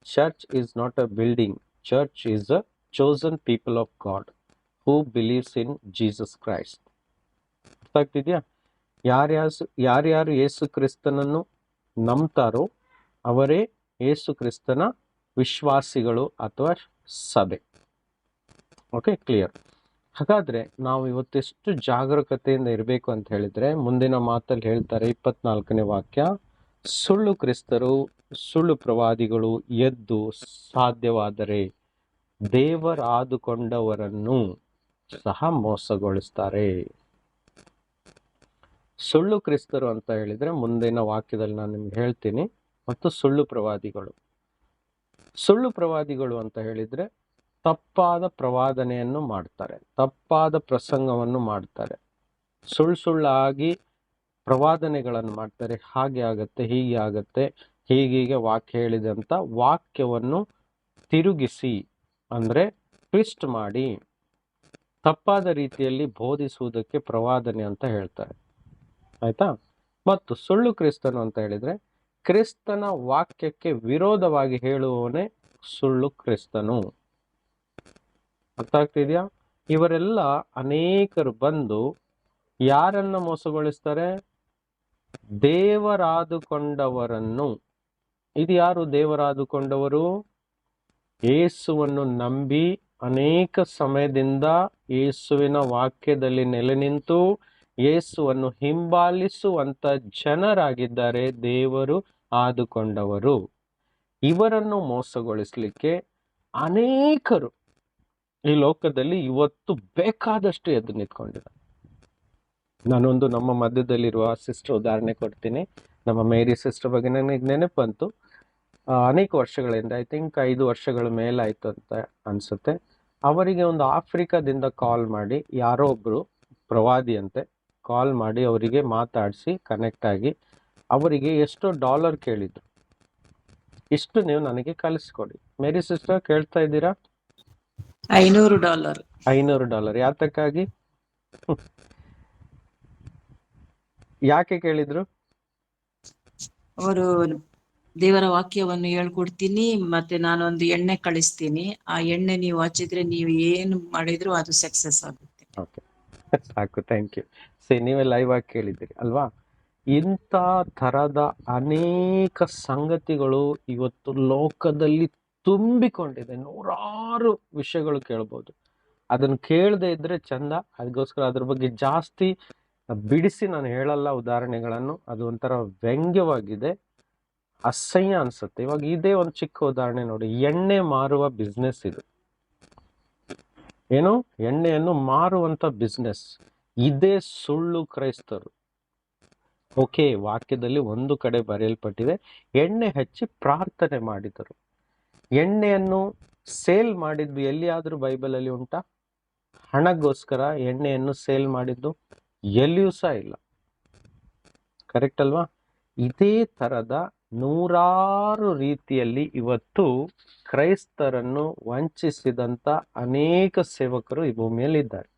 church is not a building. Church is a chosen people of God who believes in Jesus Christ. ಅರ್ಥ ಆಗ್ತಿದ್ಯಾ? ಯಾರ್ಯಾರು ಯೇಸು ಕ್ರಿಸ್ತನನ್ನು ನಂಬ್ತಾರೋ ಅವರೇ ಯೇಸು ಕ್ರಿಸ್ತನ ವಿಶ್ವಾಸಿಗಳು ಅಥವಾ ಸಭೆ. Okay, clear? ಹಾಗಾದ್ರೆ ನಾವು ಇವತ್ತೆಷ್ಟು ಜಾಗರೂಕತೆಯಿಂದ ಇರಬೇಕು ಅಂತ ಹೇಳಿದ್ರೆ, ಮುಂದಿನ ಮಾತಲ್ಲಿ ಹೇಳ್ತಾರೆ 24ನೇ ವಾಕ್ಯ, ಸುಳ್ಳು ಕ್ರಿಸ್ತರು, ಸುಳ್ಳು ಪ್ರವಾದಿಗಳು ಎದ್ದು ಸಾಧ್ಯವಾದರೆ ದೇವರಾದುಕೊಂಡವರನ್ನು ಸಹ ಮೋಸಗೊಳಿಸ್ತಾರೆ. ಸುಳ್ಳು ಕ್ರಿಸ್ತರು ಅಂತ ಹೇಳಿದ್ರೆ ಮುಂದಿನ ವಾಕ್ಯದಲ್ಲಿ ನಾನು ನಿಮ್ಗೆ ಹೇಳ್ತೀನಿ. ಮತ್ತು ಸುಳ್ಳು ಪ್ರವಾದಿಗಳು ಅಂತ ಹೇಳಿದ್ರೆ ತಪ್ಪಾದ ಪ್ರವಾದನೆಯನ್ನು ಮಾಡ್ತಾರೆ, ತಪ್ಪಾದ ಪ್ರಸಂಗವನ್ನು ಮಾಡ್ತಾರೆ, ಸುಳ್ಳಾಗಿ ಪ್ರವಾದನೆಗಳನ್ನು ಮಾಡ್ತಾರೆ. ಹಾಗೆ ಆಗತ್ತೆ, ಹೀಗೆ ಆಗತ್ತೆ, ಹೀಗೀಗೆ ವಾಕ್ಯ ಹೇಳಿದೆ ಅಂತ ವಾಕ್ಯವನ್ನು ತಿರುಗಿಸಿ ಅಂದ್ರೆ ಟ್ವಿಸ್ಟ್ ಮಾಡಿ ತಪ್ಪಾದ ರೀತಿಯಲ್ಲಿ ಬೋಧಿಸುವುದಕ್ಕೆ ಪ್ರವಾದನೆ ಅಂತ ಹೇಳ್ತಾರೆ. ಆಯ್ತಾ? ಮತ್ತು ಸುಳ್ಳು ಕ್ರಿಸ್ತನು ಅಂತ ಹೇಳಿದ್ರೆ ಕ್ರಿಸ್ತನ ವಾಕ್ಯಕ್ಕೆ ವಿರೋಧವಾಗಿ ಹೇಳುವವನೇ ಸುಳ್ಳು ಕ್ರಿಸ್ತನು. ಅರ್ಥ ಆಗ್ತಿದ್ಯಾ? ಇವರೆಲ್ಲ ಅನೇಕರು ಬಂದು ಯಾರನ್ನ ಮೋಸಗೊಳಿಸ್ತಾರೆ? ದೇವರಾದುಕೊಂಡವರನ್ನು. ಇದು ಯಾರು ದೇವರಾದುಕೊಂಡವರು? ಯೇಸುವನ್ನು ನಂಬಿ ಅನೇಕ ಸಮಯದಿಂದ ಯೇಸುವಿನ ವಾಕ್ಯದಲ್ಲಿ ನೆಲೆ ನಿಂತು ಯೇಸುವನ್ನು ಹಿಂಬಾಲಿಸುವಂತ ಜನರಾಗಿದ್ದಾರೆ ದೇವರು ಆದುಕೊಂಡವರು. ಇವರನ್ನು ಮೋಸಗೊಳಿಸ್ಲಿಕ್ಕೆ ಅನೇಕರು ಈ ಲೋಕದಲ್ಲಿ ಇವತ್ತು ಬೇಕಾದಷ್ಟು ಎದ್ದು ನಿಂತ್ಕೊಂಡಿದ್ದಾರೆ. ನಾನೊಂದು ನಮ್ಮ ಮಧ್ಯದಲ್ಲಿರುವ ಸಿಸ್ಟರ್ ಉದಾಹರಣೆ ಕೊಡ್ತೀನಿ. ನಮ್ಮ ಮೇರಿ ಸಿಸ್ಟರ್ ಬಗ್ಗೆ ನನಗೆ ನೆನಪು ಬಂತು. ಅನೇಕ ವರ್ಷಗಳಿಂದ, ಐ ಥಿಂಕ್ 5 ವರ್ಷಗಳ ಮೇಲಾಯ್ತು ಅಂತ ಅನ್ಸುತ್ತೆ. ಅವರಿಗೆ ಒಂದು ಆಫ್ರಿಕಾದಿಂದ ಕಾಲ್ ಮಾಡಿ, ಯಾರೋ ಒಬ್ರು ಪ್ರವಾದಿ ಅಂತೆ ಕಾಲ್ ಮಾಡಿ ಅವರಿಗೆ ಮಾತಾಡಿಸಿ ಕನೆಕ್ಟ್ ಆಗಿ ಅವರಿಗೆ ಎಷ್ಟೋ $1 ಕೇಳಿದ್ರು. ಇಷ್ಟು ನೀವು ನನಗೆ ಕಳಿಸ್ಕೊಡಿ. ಮೇರಿ ಸಿಸ್ಟರ್ ಕೇಳ್ತಾ ಇದ್ದೀರಾ? $500. $500 ಯಾತಕ್ಕಾಗಿ? ಯಾಕೆ ಕೇಳಿದ್ರು? ಅವರು ದೇವರ ವಾಕ್ಯವನ್ನು ಹೇಳ್ಕೊಡ್ತೀನಿ, ಮತ್ತೆ ನಾನೊಂದು ಎಣ್ಣೆ ಕಳಿಸ್ತೀನಿ, ಆ ಎಣ್ಣೆ ನೀವು ಹಚ್ಚಿದ್ರೆ ನೀವು ಏನು ಮಾಡಿದ್ರು ಅದು ಸಕ್ಸಸ್ ಆಗುತ್ತೆ. ಓಕೆ, ಸಾಕು, ಥ್ಯಾಂಕ್ ಯು. ನೀವೇ ಲೈವ್ ಆಗಿ ಕೇಳಿದ್ದೀರಿ ಅಲ್ವಾ? ಇಂಥ ಥರದ ಅನೇಕ ಸಂಗತಿಗಳು ಇವತ್ತು ಲೋಕದಲ್ಲಿ ತುಂಬಿಕೊಂಡಿದೆ. ನೂರಾರು ವಿಷಯಗಳು ಕೇಳ್ಬೋದು. ಅದನ್ನು ಕೇಳದೆ ಇದ್ರೆ ಚಂದ. ಅದಕ್ಕೋಸ್ಕರ ಅದ್ರ ಬಗ್ಗೆ ಜಾಸ್ತಿ ಬಿಡಿಸಿ ನಾನು ಹೇಳಲ್ಲ ಉದಾಹರಣೆಗಳನ್ನು. ಅದು ಒಂಥರ ವ್ಯಂಗ್ಯವಾಗಿದೆ, ಅಸಹ್ಯ ಅನ್ಸುತ್ತೆ. ಇವಾಗ ಇದೇ ಒಂದು ಚಿಕ್ಕ ಉದಾಹರಣೆ ನೋಡಿ. ಎಣ್ಣೆ ಮಾರುವ ಬಿಸ್ನೆಸ್ ಇದು. ಏನು? ಎಣ್ಣೆಯನ್ನು ಮಾರುವಂತ ಬಿಸ್ನೆಸ್. ಇದೇ ಸುಳ್ಳು ಕ್ರೈಸ್ತರು. ಓಕೆ, ವಾಕ್ಯದಲ್ಲಿ ಒಂದು ಕಡೆ ಬರೆಯಲ್ಪಟ್ಟಿದೆ, ಎಣ್ಣೆ ಹಚ್ಚಿ ಪ್ರಾರ್ಥನೆ ಮಾಡಿದರು. ಎಣ್ಣೆಯನ್ನು ಸೇಲ್ ಮಾಡಿದ್ದು ಎಲ್ಲಿಯಾದ್ರೂ ಬೈಬಲಲ್ಲಿ ಉಂಟಾ? ಹಣಗೋಸ್ಕರ ಎಣ್ಣೆಯನ್ನು ಸೇಲ್ ಮಾಡಿದ್ದು ಎಲ್ಲಿಯೂ ಸಹ ಇಲ್ಲ. ಕರೆಕ್ಟ್ ಅಲ್ವಾ? ಇದೇ ತರದ ನೂರಾರು ರೀತಿಯಲ್ಲಿ ಇವತ್ತು ಕ್ರೈಸ್ತರನ್ನು ವಂಚಿಸಿದಂತ ಅನೇಕ ಸೇವಕರು ಈ ಭೂಮಿಯಲ್ಲಿ ಇದ್ದಾರೆ.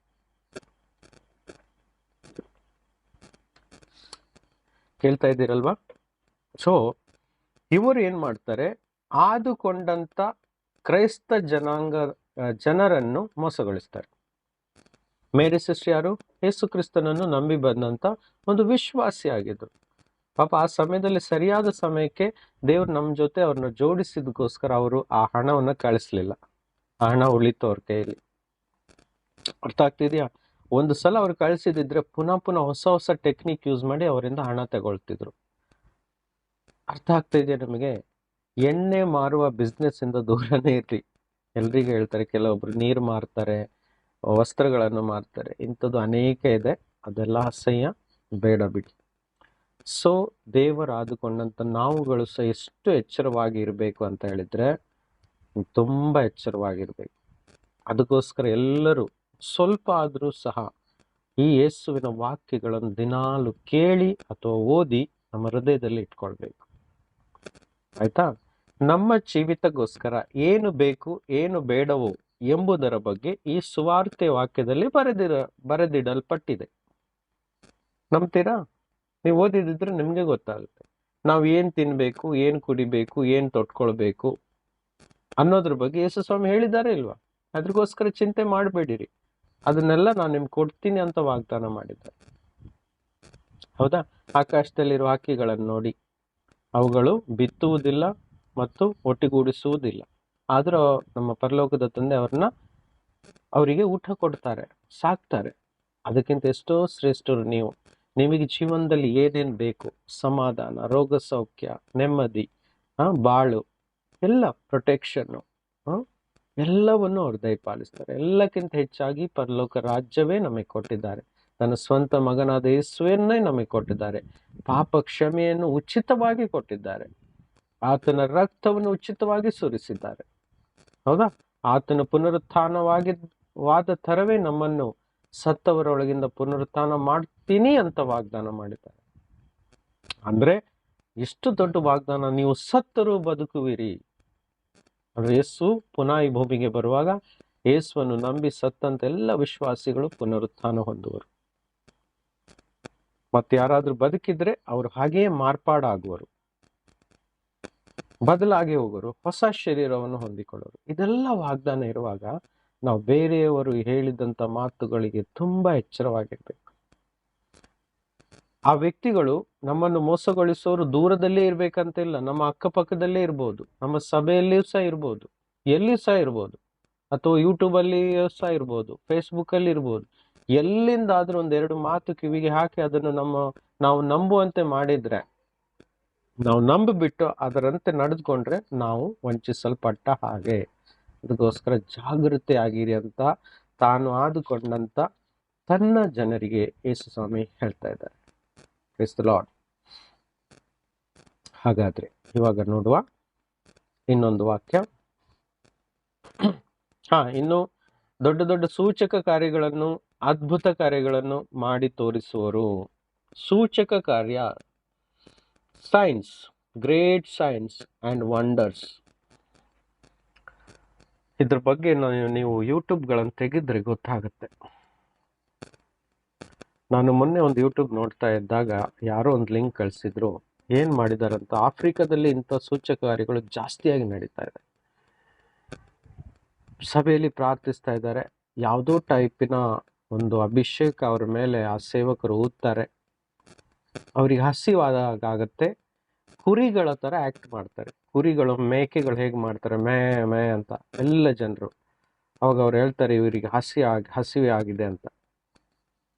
ಕೇಳ್ತಾ ಇದ್ದೀರಲ್ವಾ? ಸೊ ಇವರು ಏನ್ ಮಾಡ್ತಾರೆ? ಆದುಕೊಂಡಂತ ಕ್ರೈಸ್ತ ಜನರನ್ನು ಮೋಸಗೊಳಿಸ್ತಾರೆ. ಮೇರಿ ಸಿಸ್ಟರ್ ಯಾರು? ಯೇಸು ಕ್ರಿಸ್ತನನ್ನು ನಂಬಿ ಬಂದಂತ ಒಂದು ವಿಶ್ವಾಸಿ ಆಗಿದ್ರು. ಪಾಪ ಆ ಸಮಯದಲ್ಲಿ ಸರಿಯಾದ ಸಮಯಕ್ಕೆ ದೇವ್ರು ನಮ್ಮ ಜೊತೆ ಅವ್ರನ್ನ ಜೋಡಿಸಿದಕ್ಕೋಸ್ಕರ ಅವರು ಆ ಹಣವನ್ನ ಕಳಿಸ್ಲಿಲ್ಲ. ಆ ಹಣ ಉಳಿತು ಅವ್ರ ಕೈಯಲ್ಲಿ. ಅರ್ಥ ಆಗ್ತಿದ್ಯಾ? ಒಂದು ಸಲ ಅವ್ರು ಕಳಿಸಿದಿದ್ರೆ ಪುನಃ ಹೊಸ ಟೆಕ್ನಿಕ್ ಯೂಸ್ ಮಾಡಿ ಅವರಿಂದ ಹಣ ತಗೊಳ್ತಿದ್ರು. ಅರ್ಥ ಆಗ್ತಾ ಇದೆಯಾ ನಿಮಗೆ? ಎಣ್ಣೆ ಮಾರುವ ಬಿಸ್ನೆಸ್ ಇಂದ ದೂರನೇ ಇರ್ರಿ. ಎಲ್ರಿಗೂ ಹೇಳ್ತಾರೆ, ಕೆಲವೊಬ್ರು ನೀರು ಮಾರ್ತಾರೆ, ವಸ್ತ್ರಗಳನ್ನು ಮಾರ್ತಾರೆ, ಇಂಥದ್ದು ಅನೇಕ ಇದೆ. ಅದೆಲ್ಲ ಅಸಹ್ಯ, ಬೇಡ ಬಿಡಿ. ಸೊ ದೇವರಾದುಕೊಂಡಂತ ನಾವುಗಳು ಸಹ ಎಷ್ಟು ಎಚ್ಚರವಾಗಿ ಇರಬೇಕು ಅಂತ ಹೇಳಿದ್ರೆ ತುಂಬಾ ಎಚ್ಚರವಾಗಿರ್ಬೇಕು. ಅದಕ್ಕೋಸ್ಕರ ಎಲ್ಲರೂ ಸ್ವಲ್ಪ ಆದ್ರೂ ಸಹ ಈ ಯೇಸುವಿನ ವಾಕ್ಯಗಳನ್ನು ದಿನಾಲು ಕೇಳಿ ಅಥವಾ ಓದಿ ನಮ್ಮ ಹೃದಯದಲ್ಲಿ ಇಟ್ಕೊಳ್ಬೇಕು. ಆಯ್ತಾ? ನಮ್ಮ ಜೀವಿತಕ್ಕೋಸ್ಕರ ಏನು ಬೇಕು ಏನು ಬೇಡವೋ ಎಂಬುದರ ಬಗ್ಗೆ ಈ ಸುವಾರ್ತೆ ವಾಕ್ಯದಲ್ಲಿ ಬರೆದಿಡಲ್ಪಟ್ಟಿದೆ. ನಂಬ್ತೀರಾ? ನೀವು ಓದಿದಿದ್ರೆ ನಿಮ್ಗೆ ಗೊತ್ತಾಗುತ್ತೆ. ನಾವು ಏನ್ ತಿನ್ಬೇಕು, ಏನ್ ಕುಡಿಬೇಕು, ಏನ್ ತೊಟ್ಕೊಳ್ಬೇಕು ಅನ್ನೋದ್ರ ಬಗ್ಗೆ ಯೇಸು ಸ್ವಾಮಿ ಹೇಳಿದ್ದಾರೆ ಇಲ್ವಾ? ಅದ್ರಗೋಸ್ಕರ ಚಿಂತೆ ಮಾಡಬೇಡಿರಿ, ಅದನ್ನೆಲ್ಲ ನಾನು ನಿಮ್ಗೆ ಕೊಡ್ತೀನಿ ಅಂತ ವಾಗ್ದಾನ ಮಾಡಿದ್ದಾರೆ. ಹೌದಾ? ಆಕಾಶದಲ್ಲಿರುವ ಹಕ್ಕಿಗಳನ್ನು ನೋಡಿ, ಅವುಗಳು ಬಿತ್ತುವುದಿಲ್ಲ ಮತ್ತು ಒಟ್ಟಿಗೂಡಿಸುವುದಿಲ್ಲ, ಆದ್ರೂ ನಮ್ಮ ಪರಲೋಕದ ತಂದೆ ಅವರಿಗೆ ಊಟ ಕೊಡ್ತಾರೆ, ಸಾಕ್ತಾರೆ. ಅದಕ್ಕಿಂತ ಎಷ್ಟೋ ಶ್ರೇಷ್ಠರು ನೀವು. ನಿಮಗೆ ಜೀವನದಲ್ಲಿ ಏನೇನ್ ಬೇಕು, ಸಮಾಧಾನ, ರೋಗ ಸೌಖ್ಯ, ನೆಮ್ಮದಿ, ಬಾಳು, ಎಲ್ಲ ಪ್ರೊಟೆಕ್ಷನ್ನು, ಎಲ್ಲವನ್ನು ಅವ್ರು ದಯಪಾಲಿಸ್ತಾರೆ. ಎಲ್ಲಕ್ಕಿಂತ ಹೆಚ್ಚಾಗಿ ಪರಲೋಕ ರಾಜ್ಯವೇ ನಮಗೆ ಕೊಟ್ಟಿದ್ದಾರೆ. ತನ್ನ ಸ್ವಂತ ಮಗನಾದ ಯೇಸುವನ್ನೇ ನಮಗೆ ಕೊಟ್ಟಿದ್ದಾರೆ. ಪಾಪ ಕ್ಷಮೆಯನ್ನು ಉಚಿತವಾಗಿ ಕೊಟ್ಟಿದ್ದಾರೆ. ಆತನ ರಕ್ತವನ್ನು ಉಚಿತವಾಗಿ ಸುರಿಸಿದ್ದಾರೆ. ಹೌದಾ? ಆತನ ಪುನರುತ್ಥಾನವಾದ ತರವೇ ನಮ್ಮನ್ನು ಸತ್ತವರೊಳಗಿಂದ ಪುನರುತ್ಥಾನ ಮಾಡ್ತೀನಿ ಅಂತ ವಾಗ್ದಾನ ಮಾಡಿದ್ದಾರೆ. ಅಂದ್ರೆ ಎಷ್ಟು ದೊಡ್ಡ ವಾಗ್ದಾನ! ನೀವು ಸತ್ತರೂ ಬದುಕುವಿರಿ. ಅಂದ್ರೆ ಯೇಸು ಪುನಃ ಈ ಭೂಮಿಗೆ ಬರುವಾಗ ಯೇಸುವನ್ನು ನಂಬಿ ಸತ್ತಂತ ಎಲ್ಲ ವಿಶ್ವಾಸಿಗಳು ಪುನರುತ್ಥಾನ ಹೊಂದುವರು. ಮತ್ತೆ ಯಾರಾದ್ರೂ ಬದುಕಿದ್ರೆ ಅವರು ಹಾಗೆಯೇ ಮಾರ್ಪಾಡಾಗುವರು, ಬದಲಾಗಿ ಹೋಗೋರು, ಹೊಸ ಶರೀರವನ್ನು ಹೊಂದಿಕೊಳ್ಳೋರು. ಇದೆಲ್ಲ ವಾಗ್ದಾನ ಇರುವಾಗ ನಾವು ಬೇರೆಯವರು ಹೇಳಿದಂತ ಮಾತುಗಳಿಗೆ ತುಂಬಾ ಎಚ್ಚರವಾಗಿರ್ಬೇಕು. ಆ ವ್ಯಕ್ತಿಗಳು ನಮ್ಮನ್ನು ಮೋಸಗೊಳಿಸೋರು ದೂರದಲ್ಲೇ ಇರ್ಬೇಕಂತಿಲ್ಲ, ನಮ್ಮ ಅಕ್ಕಪಕ್ಕದಲ್ಲೇ ಇರ್ಬೋದು, ನಮ್ಮ ಸಭೆಯಲ್ಲಿಯೂ ಸಹ ಇರ್ಬೋದು, ಎಲ್ಲಿಯೂ ಸಹ ಇರ್ಬೋದು, ಅಥವಾ ಯೂಟ್ಯೂಬಲ್ಲಿ ಸಹ ಇರ್ಬೋದು, ಫೇಸ್ಬುಕ್ ಅಲ್ಲಿ ಇರ್ಬೋದು. ಎಲ್ಲಿಂದಾದ್ರೂ ಒಂದೆರಡು ಮಾತು ಕಿವಿಗೆ ಹಾಕಿ ಅದನ್ನು ನಾವು ನಂಬುವಂತೆ ಮಾಡಿದ್ರೆ, ನಾವು ನಂಬಿಬಿಟ್ಟು ಅದರಂತೆ ನಡೆದುಕೊಂಡ್ರೆ ನಾವು ವಂಚಿಸಲ್ಪಟ್ಟ ಹಾಗೆ. ಅದಕ್ಕೋಸ್ಕರ ಜಾಗೃತಿ ಆಗಿರಿ ಅಂತ ತಾನು ಆದುಕೊಂಡಂತ ತನ್ನ ಜನರಿಗೆ ಯೇಸು ಸ್ವಾಮಿ ಹೇಳ್ತಾ ಇದ್ದಾರೆ. Praise the Lord. ಹಾಗಾದ್ರೆ ಇವಾಗ ನೋಡುವ ಇನ್ನೊಂದು ವಾಕ್ಯ. ಇನ್ನು ದೊಡ್ಡ ದೊಡ್ಡ ಸೂಚಕ ಕಾರ್ಯಗಳನ್ನು, ಅದ್ಭುತ ಕಾರ್ಯಗಳನ್ನು ಮಾಡಿ ತೋರಿಸುವರು. ಸೂಚಕ ಕಾರ್ಯ, science, great science and wonders. ಇದ್ರ ಬಗ್ಗೆ ನೀವು ಯೂಟ್ಯೂಬ್ಗಳನ್ನು ತೆಗೆದ್ರೆ ಗೊತ್ತಾಗುತ್ತೆ. ನಾನು ಮೊನ್ನೆ ಒಂದು ಯೂಟ್ಯೂಬ್ ನೋಡ್ತಾ ಇದ್ದಾಗ ಯಾರೋ ಒಂದು ಲಿಂಕ್ ಕಳಿಸಿದ್ರು. ಏನ್ ಮಾಡಿದಾರಂತ, ಆಫ್ರಿಕಾದಲ್ಲಿ ಇಂಥ ಸೂಚಕ ಕಾರ್ಯಗಳು ಜಾಸ್ತಿಯಾಗಿ ನಡೀತಾ ಇದೆ. ಸಭೆಯಲ್ಲಿ ಪ್ರಾರ್ಥಿಸ್ತಾ ಇದ್ದಾರೆ, ಯಾವುದೋ ಟೈಪಿನ ಒಂದು ಅಭಿಷೇಕ ಅವ್ರ ಮೇಲೆ ಆ ಸೇವಕರು ಊದ್ತಾರೆ. ಅವ್ರಿಗೆ ಹಸಿವಾದಾಗತ್ತೆ, ಕುರಿಗಳ ಥರ ಆ್ಯಕ್ಟ್ ಮಾಡ್ತಾರೆ. ಕುರಿಗಳು, ಮೇಕೆಗಳು ಹೇಗೆ ಮಾಡ್ತಾರೆ, ಮೇ ಮೇ ಅಂತ ಎಲ್ಲ ಜನರು. ಅವಾಗ ಅವ್ರು ಹೇಳ್ತಾರೆ ಇವರಿಗೆ ಹಸಿವೆ ಆಗಿದೆ ಅಂತ.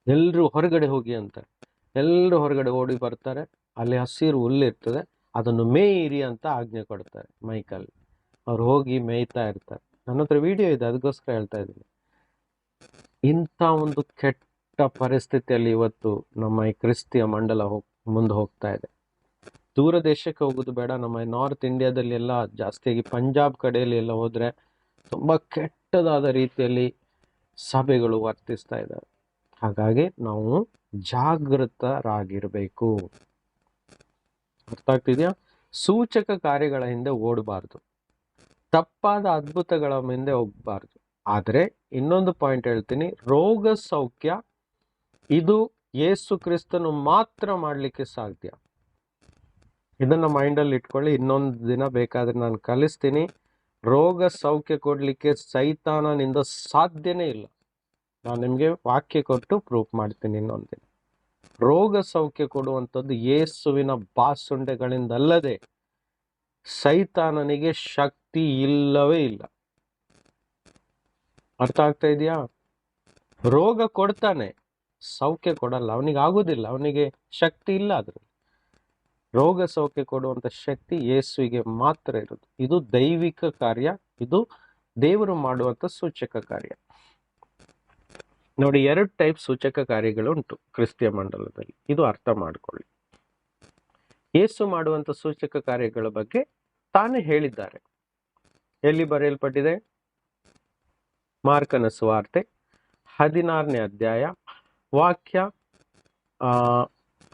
ಎಲ್ಲರೂ ಹೊರಗಡೆ ಹೋಗಿ ಅಂತಾರೆ. ಎಲ್ಲರೂ ಹೊರಗಡೆ ಓಡಿ ಬರ್ತಾರೆ. ಅಲ್ಲಿ ಹಸಿರು ಹುಲ್ಲಿರ್ತದೆ, ಅದನ್ನು ಮೇಯಿರಿ ಅಂತ ಆಜ್ಞೆ ಕೊಡ್ತಾರೆ ಮೈಕಲ್ಲಿ. ಅವ್ರು ಹೋಗಿ ಮೇಯ್ತಾ ಇರ್ತಾರೆ. ನನ್ನ ಹತ್ರ ವಿಡಿಯೋ ಇದೆ, ಅದಕ್ಕೋಸ್ಕರ ಹೇಳ್ತಾ ಇದ್ದೀನಿ. ಇಂಥ ಒಂದು ಕೆಟ್ಟ ಪರಿಸ್ಥಿತಿಯಲ್ಲಿ ಇವತ್ತು ನಮ್ಮ ಈ ಕ್ರಿಸ್ತಿಯ ಮಂಡಲ ಮುಂದೆ ಹೋಗ್ತಾ ಇದೆ. ದೂರ ದೇಶಕ್ಕೆ ಹೋಗೋದು ಬೇಡ, ನಮ್ಮ ನಾರ್ತ್ ಇಂಡಿಯಾದಲ್ಲಿ ಎಲ್ಲ ಜಾಸ್ತಿಯಾಗಿ ಪಂಜಾಬ್ ಕಡೆಯಲ್ಲಿ ಎಲ್ಲ ಹೋದ್ರೆ ತುಂಬ ಕೆಟ್ಟದಾದ ರೀತಿಯಲ್ಲಿ ಸಭೆಗಳು ವರ್ತಿಸ್ತಾ ಇದ್ದಾವೆ. ಹಾಗಾಗಿ ನಾವು ಜಾಗೃತರಾಗಿರ್ಬೇಕು. ಅರ್ಥ ಆಗ್ತಿದ್ಯಾ? ಸೂಚಕ ಕಾರ್ಯಗಳ ಹಿಂದೆ ಓಡಬಾರ್ದು, ತಪ್ಪಾದ ಅದ್ಭುತಗಳ ಹಿಂದೆ ಹೋಗ್ಬಾರ್ದು. ಆದರೆ ಇನ್ನೊಂದು ಪಾಯಿಂಟ್ ಹೇಳ್ತೀನಿ, ರೋಗ ಸೌಖ್ಯ ಇದು ಯೇಸು ಕ್ರಿಸ್ತನು ಮಾತ್ರ ಮಾಡಲಿಕ್ಕೆ ಸಾಧ್ಯ. ಇದನ್ನ ಮೈಂಡಲ್ಲಿ ಇಟ್ಕೊಳ್ಳಿ. ಇನ್ನೊಂದು ದಿನ ಬೇಕಾದ್ರೆ ನಾನು ಕಲಿಸ್ತೀನಿ. ರೋಗ ಸೌಖ್ಯ ಕೊಡ್ಲಿಕ್ಕೆ ಸೈತಾನನಿಂದ ಸಾಧ್ಯನೇ ಇಲ್ಲ. ನಾನು ನಿಮಗೆ ವಾಕ್ಯ ಕೊಟ್ಟು ಪ್ರೂಫ್ ಮಾಡ್ತೀನಿ ಇನ್ನೊಂದು ದಿನ. ರೋಗ ಸೌಖ್ಯ ಕೊಡುವಂಥದ್ದು ಯೇಸುವಿನ ಬಾಸುಂಡೆಗಳಿಂದಲ್ಲದೆ ಸೈತಾನನಿಗೆ ಶಕ್ತಿ ಇಲ್ಲವೇ ಇಲ್ಲ. ಅರ್ಥ ಆಗ್ತಾ ಇದೆಯಾ? ರೋಗ ಕೊಡ್ತಾನೆ, ಸೌಖ್ಯ ಕೊಡಲ್ಲ. ಅವನಿಗೆ ಆಗುದಿಲ್ಲ, ಅವನಿಗೆ ಶಕ್ತಿ ಇಲ್ಲ. ಅದ್ರ ರೋಗ ಸೌಖ್ಯ ಕೊಡುವಂತ ಶಕ್ತಿ ಯೇಸುವಿಗೆ ಮಾತ್ರ ಇರೋದು. ಇದು ದೈವಿಕ ಕಾರ್ಯ, ಇದು ದೇವರು ಮಾಡುವಂತ ಸೂಚಕ ಕಾರ್ಯ. ನೋಡಿ, 2 ಟೈಪ್ ಸೂಚಕ ಕಾರ್ಯಗಳು ಉಂಟು ಕ್ರಿಸ್ತಿಯ ಮಂಡಲದಲ್ಲಿ. ಇದು ಅರ್ಥ ಮಾಡ್ಕೊಳ್ಳಿ. ಯೇಸು ಮಾಡುವಂತ ಸೂಚಕ ಕಾರ್ಯಗಳ ಬಗ್ಗೆ ತಾನೇ ಹೇಳಿದ್ದಾರೆ. ಎಲ್ಲಿ ಬರೆಯಲ್ಪಟ್ಟಿದೆ? ಮಾರ್ಕನ ಸುವಾರ್ತೆ 16ನೇ ಅಧ್ಯಾಯ ವಾಕ್ಯ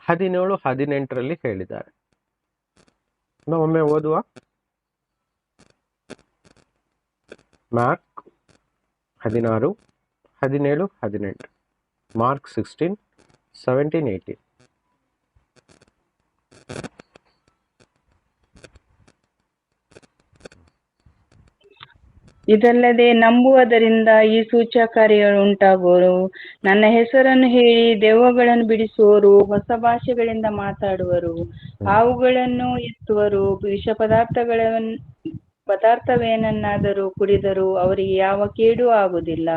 17-18 ಹೇಳಿದ್ದಾರೆ. ನಾವೊಮ್ಮೆ ಓದುವ. ಮಾರ್ಕ್ 16, 17, 18. ಮಾರ್ಕ್ 16, 17, 18. ಇದಲ್ಲದೆ ನಂಬುವುದರಿಂದ ಈ ಸೂಚಕಾರ್ಯಗಳು ಉಂಟಾಗುವರು. ನನ್ನ ಹೆಸರನ್ನು ಹೇಳಿ ದೆವ್ವಗಳನ್ನು ಬಿಡಿಸುವರು, ಹೊಸ ಭಾಷೆಗಳಿಂದ ಮಾತಾಡುವರು, ಹಾವುಗಳನ್ನು ಎತ್ತುವರು, ವಿಷ ಪದಾರ್ಥವೇನನ್ನಾದರೂ ಕುಡಿದರೂ ಅವರಿಗೆ ಯಾವ ಕೇಡೂ ಆಗುವುದಿಲ್ಲ.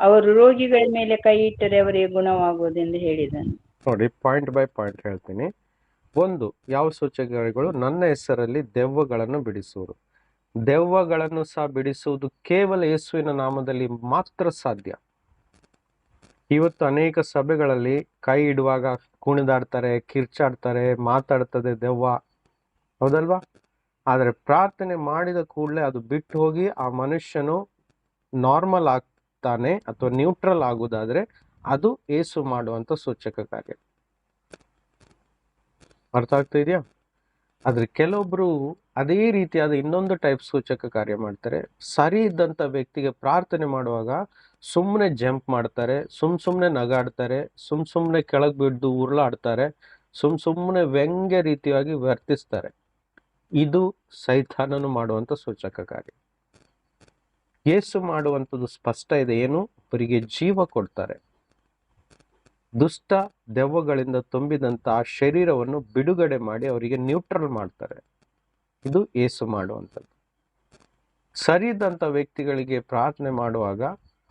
ಅವರು ರೋಗಿಗಳ ಮೇಲೆ ಕೈ ಇಟ್ಟರೆ ಅವರಿಗೆ ಗುಣವಾಗುವುದೆಂದು ಹೇಳಿದನು. ನೋಡಿ, ಪಾಯಿಂಟ್ ಬೈ ಪಾಯಿಂಟ್ ಹೇಳ್ತೀನಿ. 1, ಯಾವ ಸೂಚಕಗಳು? ನನ್ನ ಹೆಸರಲ್ಲಿ ದೆವ್ವಗಳನ್ನು ಬಿಡಿಸುವರು. ದೆವ್ವಗಳನ್ನು ಸಹ ಬಿಡಿಸುವುದು ಕೇವಲ ಯೇಸುವಿನ ನಾಮದಲ್ಲಿ ಮಾತ್ರ ಸಾಧ್ಯ. ಇವತ್ತು ಅನೇಕ ಸಭೆಗಳಲ್ಲಿ ಕೈ ಇಡುವಾಗ ಕುಣಿದಾಡ್ತಾರೆ, ಕಿರ್ಚಾಡ್ತಾರೆ, ಮಾತಾಡ್ತದೆ ದೆವ್ವ, ಹೌದಲ್ವಾ? ಆದರೆ ಪ್ರಾರ್ಥನೆ ಮಾಡಿದ ಕೂಡಲೇ ಅದು ಬಿಟ್ಟು ಹೋಗಿ ಆ ಮನುಷ್ಯನು ನಾರ್ಮಲ್ ಆಗ್ತಾನೆ ಅಥವಾ ನ್ಯೂಟ್ರಲ್ ಆಗುವುದಾದ್ರೆ ಅದು ಯೇಸು ಮಾಡುವಂತ ಸೂಚಕ ಕಾರ್ಯ. ಅರ್ಥ ಆಗ್ತಾ ಇದೆಯಾ? ಆದ್ರೆ ಕೆಲವೊಬ್ರು ಅದೇ ರೀತಿಯಾದ ಇನ್ನೊಂದು ಟೈಪ್ ಸೂಚಕ ಕಾರ್ಯ ಮಾಡ್ತಾರೆ. ಸರಿ ಇದ್ದಂತ ವ್ಯಕ್ತಿಗೆ ಪ್ರಾರ್ಥನೆ ಮಾಡುವಾಗ ಸುಮ್ಮನೆ ಜಂಪ್ ಮಾಡ್ತಾರೆ, ಸುಮ್ಮನೆ ನಗಾಡ್ತಾರೆ, ಸುಮ್ಮನೆ ಕೆಳಗೆ ಬಿದ್ದು ಉರುಳಾಡ್ತಾರೆ, ಸುಮ್ಮನೆ ವ್ಯಂಗ್ಯ ರೀತಿಯಾಗಿ ವರ್ತಿಸ್ತಾರೆ. ಇದು ಸೈತಾನನು ಮಾಡುವಂತ ಸೂಚಕ ಕಾರ್ಯ. ಯೇಸು ಮಾಡುವಂಥದ್ದು ಸ್ಪಷ್ಟ ಇದೆ. ಏನು? ಅವರಿಗೆ ಜೀವ ಕೊಡ್ತಾರೆ. ದುಷ್ಟ ದೆವ್ವಗಳಿಂದ ತುಂಬಿದಂತ ಆ ಶರೀರವನ್ನು ಬಿಡುಗಡೆ ಮಾಡಿ ಅವರಿಗೆ ನ್ಯೂಟ್ರಲ್ ಮಾಡ್ತಾರೆ. ಇದು ಯೇಸು ಮಾಡುವಂಥದ್ದು. ಸರಿದಂತ ವ್ಯಕ್ತಿಗಳಿಗೆ ಪ್ರಾರ್ಥನೆ ಮಾಡುವಾಗ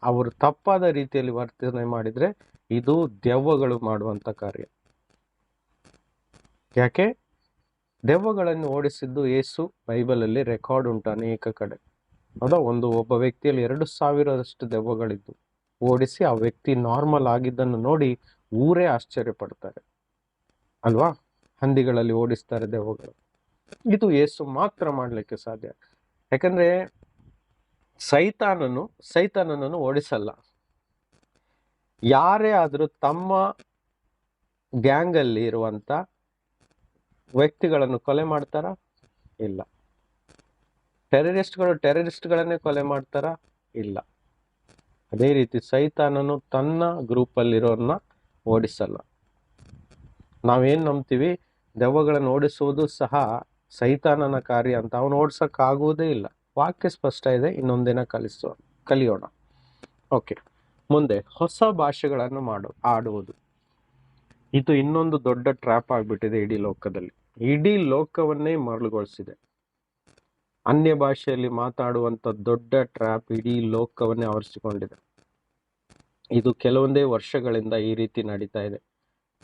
ಅವರು ತಪ್ಪಾದ ರೀತಿಯಲ್ಲಿ ವರ್ತನೆ ಮಾಡಿದ್ರೆ ಇದು ದೆವ್ವಗಳು ಮಾಡುವಂತ ಕಾರ್ಯ. ಯಾಕೆ? ದೆವ್ವಗಳನ್ನು ಓಡಿಸಿದ್ದು ಯೇಸು ಬೈಬಲಲ್ಲಿ ರೆಕಾರ್ಡ್ ಉಂಟು ಅನೇಕ ಕಡೆ. ಹೌದಾ? ಒಬ್ಬ ವ್ಯಕ್ತಿಯಲ್ಲಿ 2,000 ದೆವ್ವಗಳಿದ್ದು ಓಡಿಸಿ ಆ ವ್ಯಕ್ತಿ ನಾರ್ಮಲ್ ಆಗಿದ್ದನ್ನು ನೋಡಿ ಊರೇ ಆಶ್ಚರ್ಯ ಪಡ್ತಾರೆ ಅಲ್ವಾ? ಹಂದಿಗಳಲ್ಲಿ ಓಡಿಸ್ತಾರೆ ದೆವ್ವಗಳು. ಇದು ಯೇಸು ಮಾತ್ರ ಮಾಡ್ಲಿಕ್ಕೆ ಸಾಧ್ಯ. ಯಾಕಂದ್ರೆ ಸೈತಾನನನ್ನು ಓಡಿಸಲ್ಲ. ಯಾರೇ ಆದ್ರೂ ತಮ್ಮ ಗ್ಯಾಂಗ್ ಅಲ್ಲಿ ಇರುವಂತ ವ್ಯಕ್ತಿಗಳನ್ನು ಕೊಲೆ ಮಾಡ್ತಾರ? ಇಲ್ಲ. ಟೆರರಿಸ್ಟ್ಗಳನ್ನೇ ಕೊಲೆ ಮಾಡ್ತಾರ? ಇಲ್ಲ. ಅದೇ ರೀತಿ ಸೈತಾನನು ತನ್ನ ಗ್ರೂಪ್ ಅಲ್ಲಿರೋರ್ನ ಓಡಿಸಲ್ಲ. ನಾವೇನ್ ನಂಬ್ತೀವಿ? ದೆವ್ವಗಳನ್ನು ಓಡಿಸುವುದು ಸಹ ಸೈತಾನನ ಕಾರ್ಯ ಅಂತ. ಅವನು ಓಡಿಸಕ್ ಆಗುವುದೇ ಇಲ್ಲ. ವಾಕ್ಯ ಸ್ಪಷ್ಟ ಇದೆ. ಇನ್ನೊಂದಿನ ಕಲಿಯೋಣ. ಓಕೆ, ಮುಂದೆ ಹೊಸ ಭಾಷೆಗಳನ್ನು ಆಡುವುದು. ಇದು ಇನ್ನೊಂದು ದೊಡ್ಡ ಟ್ರ್ಯಾಪ್ ಆಗ್ಬಿಟ್ಟಿದೆ ಇಡೀ ಲೋಕದಲ್ಲಿ. ಇಡೀ ಲೋಕವನ್ನೇ ಮರಳುಗೊಳಿಸಿದೆ. ಅನ್ಯ ಭಾಷೆಯಲ್ಲಿ ಮಾತಾಡುವಂತ ದೊಡ್ಡ ಟ್ರ್ಯಾಪ್ ಇಡೀ ಲೋಕವನ್ನೇ ಆವರಿಸಿಕೊಂಡಿದೆ. ಇದು ಕೆಲವೊಂದೇ ವರ್ಷಗಳಿಂದ ಈ ರೀತಿ ನಡೀತಾ ಇದೆ.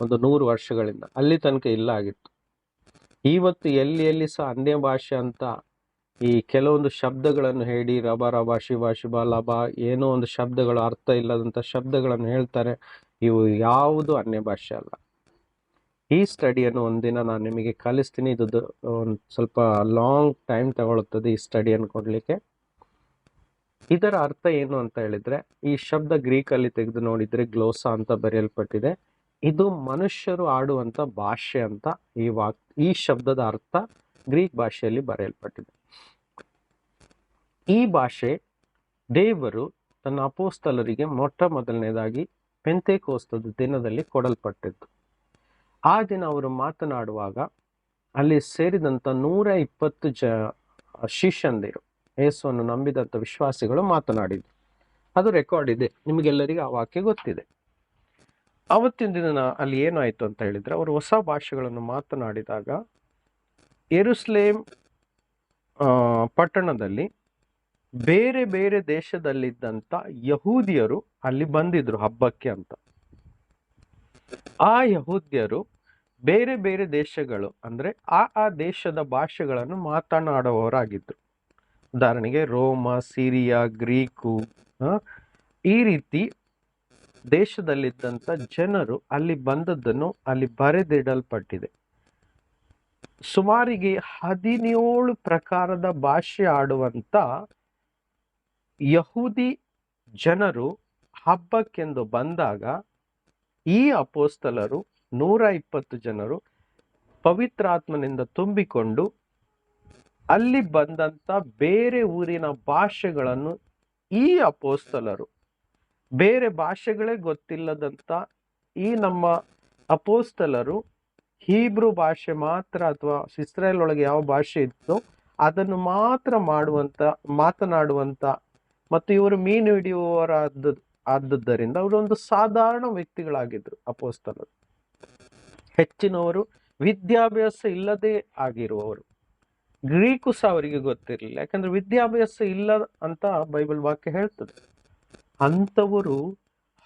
ಒಂದು 100 ವರ್ಷಗಳಿಂದ. ಅಲ್ಲಿ ತನಕ ಇಲ್ಲ ಆಗಿತ್ತು. ಇವತ್ತು ಎಲ್ಲಿ ಸಹ ಅನ್ಯ ಭಾಷೆ ಅಂತ ಈ ಕೆಲವೊಂದು ಶಬ್ದಗಳನ್ನು ಹೇಳಿ ರಬ ರಬ ಶಿವ ಶಿವ ಲಬ ಏನೋ ಒಂದು ಶಬ್ದಗಳು, ಅರ್ಥ ಇಲ್ಲದಂತ ಶಬ್ದಗಳನ್ನು ಹೇಳ್ತಾರೆ. ಇವು ಯಾವುದು ಅನ್ಯ ಭಾಷೆ ಅಲ್ಲ. ಈ ಸ್ಟಡಿಯನ್ನು ಒಂದಿನ ನಾನು ನಿಮಗೆ ಕಲಿಸ್ತೀನಿ. ಇದು ಒಂದು ಸ್ವಲ್ಪ ಲಾಂಗ್ ಟೈಮ್ ತಗೊಳ್ಳುತ್ತದೆ ಈ ಸ್ಟಡಿಯನ್ನು ಕೊಡ್ಲಿಕ್ಕೆ. ಇದರ ಅರ್ಥ ಏನು ಅಂತ ಹೇಳಿದ್ರೆ, ಈ ಶಬ್ದ ಗ್ರೀಕ್ ಅಲ್ಲಿ ತೆಗೆದು ನೋಡಿದ್ರೆ ಗ್ಲೋಸಾ ಅಂತ ಬರೆಯಲ್ಪಟ್ಟಿದೆ. ಇದು ಮನುಷ್ಯರು ಆಡುವಂತ ಭಾಷೆ ಅಂತ ಈ ಶಬ್ದದ ಅರ್ಥ ಗ್ರೀಕ್ ಭಾಷೆಯಲ್ಲಿ ಬರೆಯಲ್ಪಟ್ಟಿದೆ. ಈ ಭಾಷೆ ದೇವರು ತನ್ನ ಅಪೋಸ್ತಲರಿಗೆ ಮೊಟ್ಟ ಮೊದಲನೇದಾಗಿ ಪೆಂತೆಕೋಸ್ತದ ದಿನದಲ್ಲಿ ಕೊಡಲ್ಪಟ್ಟಿತ್ತು. ಆ ದಿನ ಅವರು ಮಾತನಾಡುವಾಗ ಅಲ್ಲಿ ಸೇರಿದಂತ 120 ಶಿಷ್ಯಂದಿರು, ಯೇಸುವನ್ನು ನಂಬಿದಂತ ವಿಶ್ವಾಸಿಗಳು ಮಾತನಾಡಿದ್ರು. ಅದು ರೆಕಾರ್ಡ್ ಇದೆ, ನಿಮಗೆಲ್ಲರಿಗೂ ಆ ವಾಕ್ಯ ಗೊತ್ತಿದೆ. ಅವತ್ತಿನ ದಿನ ಅಲ್ಲಿ ಏನಾಯ್ತು ಅಂತ ಹೇಳಿದ್ರೆ, ಅವರು ಹೊಸ ಭಾಷೆಗಳನ್ನು ಮಾತನಾಡಿದಾಗ ಯೆರೂಸಲೇಮ್ ಪಟ್ಟಣದಲ್ಲಿ ಬೇರೆ ಬೇರೆ ದೇಶದಲ್ಲಿದ್ದಂತ ಯಹೂದಿಯರು ಅಲ್ಲಿ ಬಂದಿದ್ರು ಹಬ್ಬಕ್ಕೆ ಅಂತ. ಆ ಯಹೂದ್ಯರು ಬೇರೆ ಬೇರೆ ದೇಶಗಳು ಅಂದ್ರೆ ಆ ದೇಶದ ಭಾಷೆಗಳನ್ನು ಮಾತನಾಡುವವರಾಗಿದ್ರು. ಉದಾಹರಣೆಗೆ ರೋಮ, ಸಿರಿಯಾ, ಗ್ರೀಕು, ಈ ರೀತಿ ದೇಶದಲ್ಲಿದ್ದಂತ ಜನರು ಅಲ್ಲಿ ಬಂದದ್ದನ್ನು ಅಲ್ಲಿ ಬರೆದಿಡಲ್ಪಟ್ಟಿದೆ. ಸುಮಾರಿಗೆ 17 ಪ್ರಕಾರದ ಭಾಷೆ ಆಡುವಂತ ಯಹೂದಿ ಜನರು ಹಬ್ಬಕ್ಕೆಂದು ಬಂದಾಗ ಈ ಅಪೋಸ್ತಲರು 120 ಜನರು ಪವಿತ್ರಾತ್ಮನಿಂದ ತುಂಬಿಕೊಂಡು ಅಲ್ಲಿ ಬಂದಂತ ಬೇರೆ ಊರಿನ ಭಾಷೆಗಳನ್ನು ಈ ಅಪೋಸ್ತಲರು, ಬೇರೆ ಭಾಷೆಗಳೇ ಗೊತ್ತಿಲ್ಲದಂತ ಈ ನಮ್ಮ ಅಪೋಸ್ತಲರು ಹೀಬ್ರು ಭಾಷೆ ಮಾತ್ರ ಅಥವಾ ಇಸ್ರಾಯೇಲ್ ಒಳಗೆ ಯಾವ ಭಾಷೆ ಇತ್ತೋ ಅದನ್ನು ಮಾತ್ರ ಮಾತನಾಡುವಂತ ಮತ್ತು ಇವರು ಮೀನು ಆದದ್ದರಿಂದ ಅವರು ಒಂದು ಸಾಧಾರಣ ವ್ಯಕ್ತಿಗಳಾಗಿದ್ರು ಅಪೋಸ್ತಲರು. ಹೆಚ್ಚಿನವರು ವಿದ್ಯಾಭ್ಯಾಸ ಇಲ್ಲದೆ ಆಗಿರುವವರು. ಗ್ರೀಕು ಸಹ ಅವರಿಗೆ ಗೊತ್ತಿರಲಿಲ್ಲ, ಯಾಕಂದ್ರೆ ವಿದ್ಯಾಭ್ಯಾಸ ಇಲ್ಲ ಅಂತ ಬೈಬಲ್ ವಾಕ್ಯ ಹೇಳ್ತದೆ. ಅಂಥವರು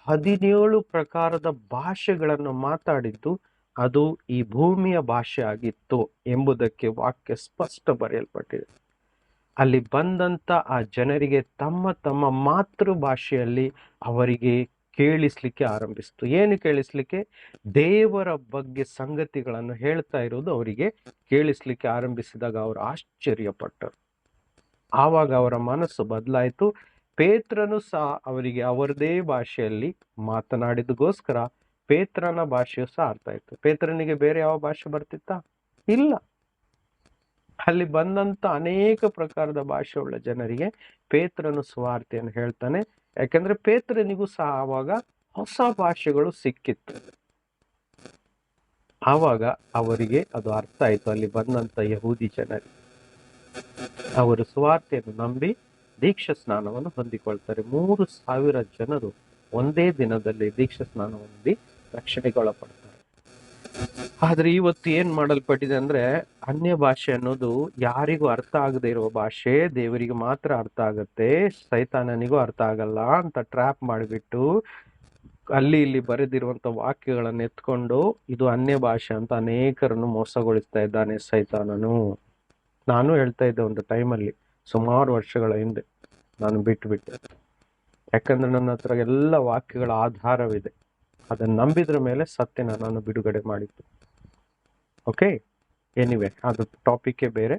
17 ಪ್ರಕಾರದ ಭಾಷೆಗಳನ್ನು ಮಾತಾಡಿದ್ದು ಅದು ಈ ಭೂಮಿಯ ಭಾಷೆ ಆಗಿತ್ತು ಎಂಬುದಕ್ಕೆ ವಾಕ್ಯ ಸ್ಪಷ್ಟ ಬರೆಯಲ್ಪಟ್ಟಿದೆ. ಅಲ್ಲಿ ಬಂದಂತ ಆ ಜನರಿಗೆ ತಮ್ಮ ತಮ್ಮ ಮಾತೃ ಭಾಷೆಯಲ್ಲಿ ಅವರಿಗೆ ಕೇಳಿಸ್ಲಿಕ್ಕೆ ಆರಂಭಿಸ್ತು. ಏನು ಕೇಳಿಸ್ಲಿಕ್ಕೆ? ದೇವರ ಬಗ್ಗೆ ಸಂಗತಿಗಳನ್ನು ಹೇಳ್ತಾ ಇರೋದು ಅವರಿಗೆ ಕೇಳಿಸ್ಲಿಕ್ಕೆ ಆರಂಭಿಸಿದಾಗ ಅವರು ಆಶ್ಚರ್ಯಪಟ್ಟರು. ಆವಾಗ ಅವರ ಮನಸ್ಸು ಬದಲಾಯಿತು. ಪೇತ್ರನು ಸಹ ಅವರಿಗೆ ಅವರದೇ ಭಾಷೆಯಲ್ಲಿ ಮಾತನಾಡಿದಗೋಸ್ಕರ ಪೇತ್ರನ ಭಾಷೆಯು ಸಹ ಅರ್ಥ ಆಯ್ತು. ಪೇತ್ರನಿಗೆ ಬೇರೆ ಯಾವ ಭಾಷೆ ಬರ್ತಿತ್ತಾ? ಇಲ್ಲ. ಅಲ್ಲಿ ಬಂದಂತ ಅನೇಕ ಪ್ರಕಾರದ ಭಾಷೆ ಉಳ್ಳ ಜನರಿಗೆ ಪೇತ್ರನು ಸುವಾರ್ತೆಯನ್ನು ಹೇಳ್ತಾನೆ. ಯಾಕಂದ್ರೆ ಪೇತ್ರನಿಗೂ ಸಹ ಆವಾಗ ಹೊಸ ಭಾಷೆಗಳು ಸಿಕ್ಕಿತ್ತು. ಆವಾಗ ಅವರಿಗೆ ಅದು ಅರ್ಥ ಆಯ್ತು. ಅಲ್ಲಿ ಬಂದಂತ ಯಹೂದಿ ಜನರಿಗೆ ಅವರು ಸುವಾರ್ತೆಯನ್ನು ನಂಬಿ ದೀಕ್ಷಾ ಸ್ನಾನವನ್ನು ಹೊಂದಿಕೊಳ್ತಾರೆ. 3,000 ಜನರು ಒಂದೇ ದಿನದಲ್ಲಿ ದೀಕ್ಷಾ ಸ್ನಾನ ಹೊಂದಿ ರಕ್ಷಣೆಗೊಳಪಡ್ತಾರೆ. ಆದ್ರೆ ಇವತ್ತು ಏನ್ ಮಾಡಲ್ಪಟ್ಟಿದೆ ಅಂದ್ರೆ, ಅನ್ಯ ಭಾಷೆ ಅನ್ನೋದು ಯಾರಿಗೂ ಅರ್ಥ ಆಗದೆ ಇರುವ ಭಾಷೆ, ದೇವರಿಗೆ ಮಾತ್ರ ಅರ್ಥ ಆಗತ್ತೆ, ಸೈತಾನನಿಗೂ ಅರ್ಥ ಆಗಲ್ಲ ಅಂತ ಟ್ರ್ಯಾಪ್ ಮಾಡಿಬಿಟ್ಟು ಅಲ್ಲಿ ಇಲ್ಲಿ ಬರೆದಿರುವಂತ ವಾಕ್ಯಗಳನ್ನು ಎತ್ಕೊಂಡು ಇದು ಅನ್ಯ ಭಾಷೆ ಅಂತ ಅನೇಕರನ್ನು ಮೋಸಗೊಳಿಸ್ತಾ ಇದ್ದಾನೆ ಸೈತಾನನು. ನಾನು ಹೇಳ್ತಾ ಇದ್ದೆ ಒಂದು ಟೈಮಲ್ಲಿ, ಸುಮಾರು ವರ್ಷಗಳ ಹಿಂದೆ ನಾನು ಬಿಟ್ಟುಬಿಟ್ಟೆ. ಯಾಕಂದ್ರೆ ನನ್ನ ಹತ್ರ ಎಲ್ಲ ವಾಕ್ಯಗಳ ಆಧಾರವಿದೆ. ಅದನ್ನು ನಂಬಿದ್ರ ಮೇಲೆ ಸತ್ಯ ನಾನು ಬಿಡುಗಡೆ ಮಾಡಿದ್ದು. ಓಕೆ, ಎನಿವೆ, ಅದು ಟಾಪಿಕ್ಕೇ ಬೇರೆ.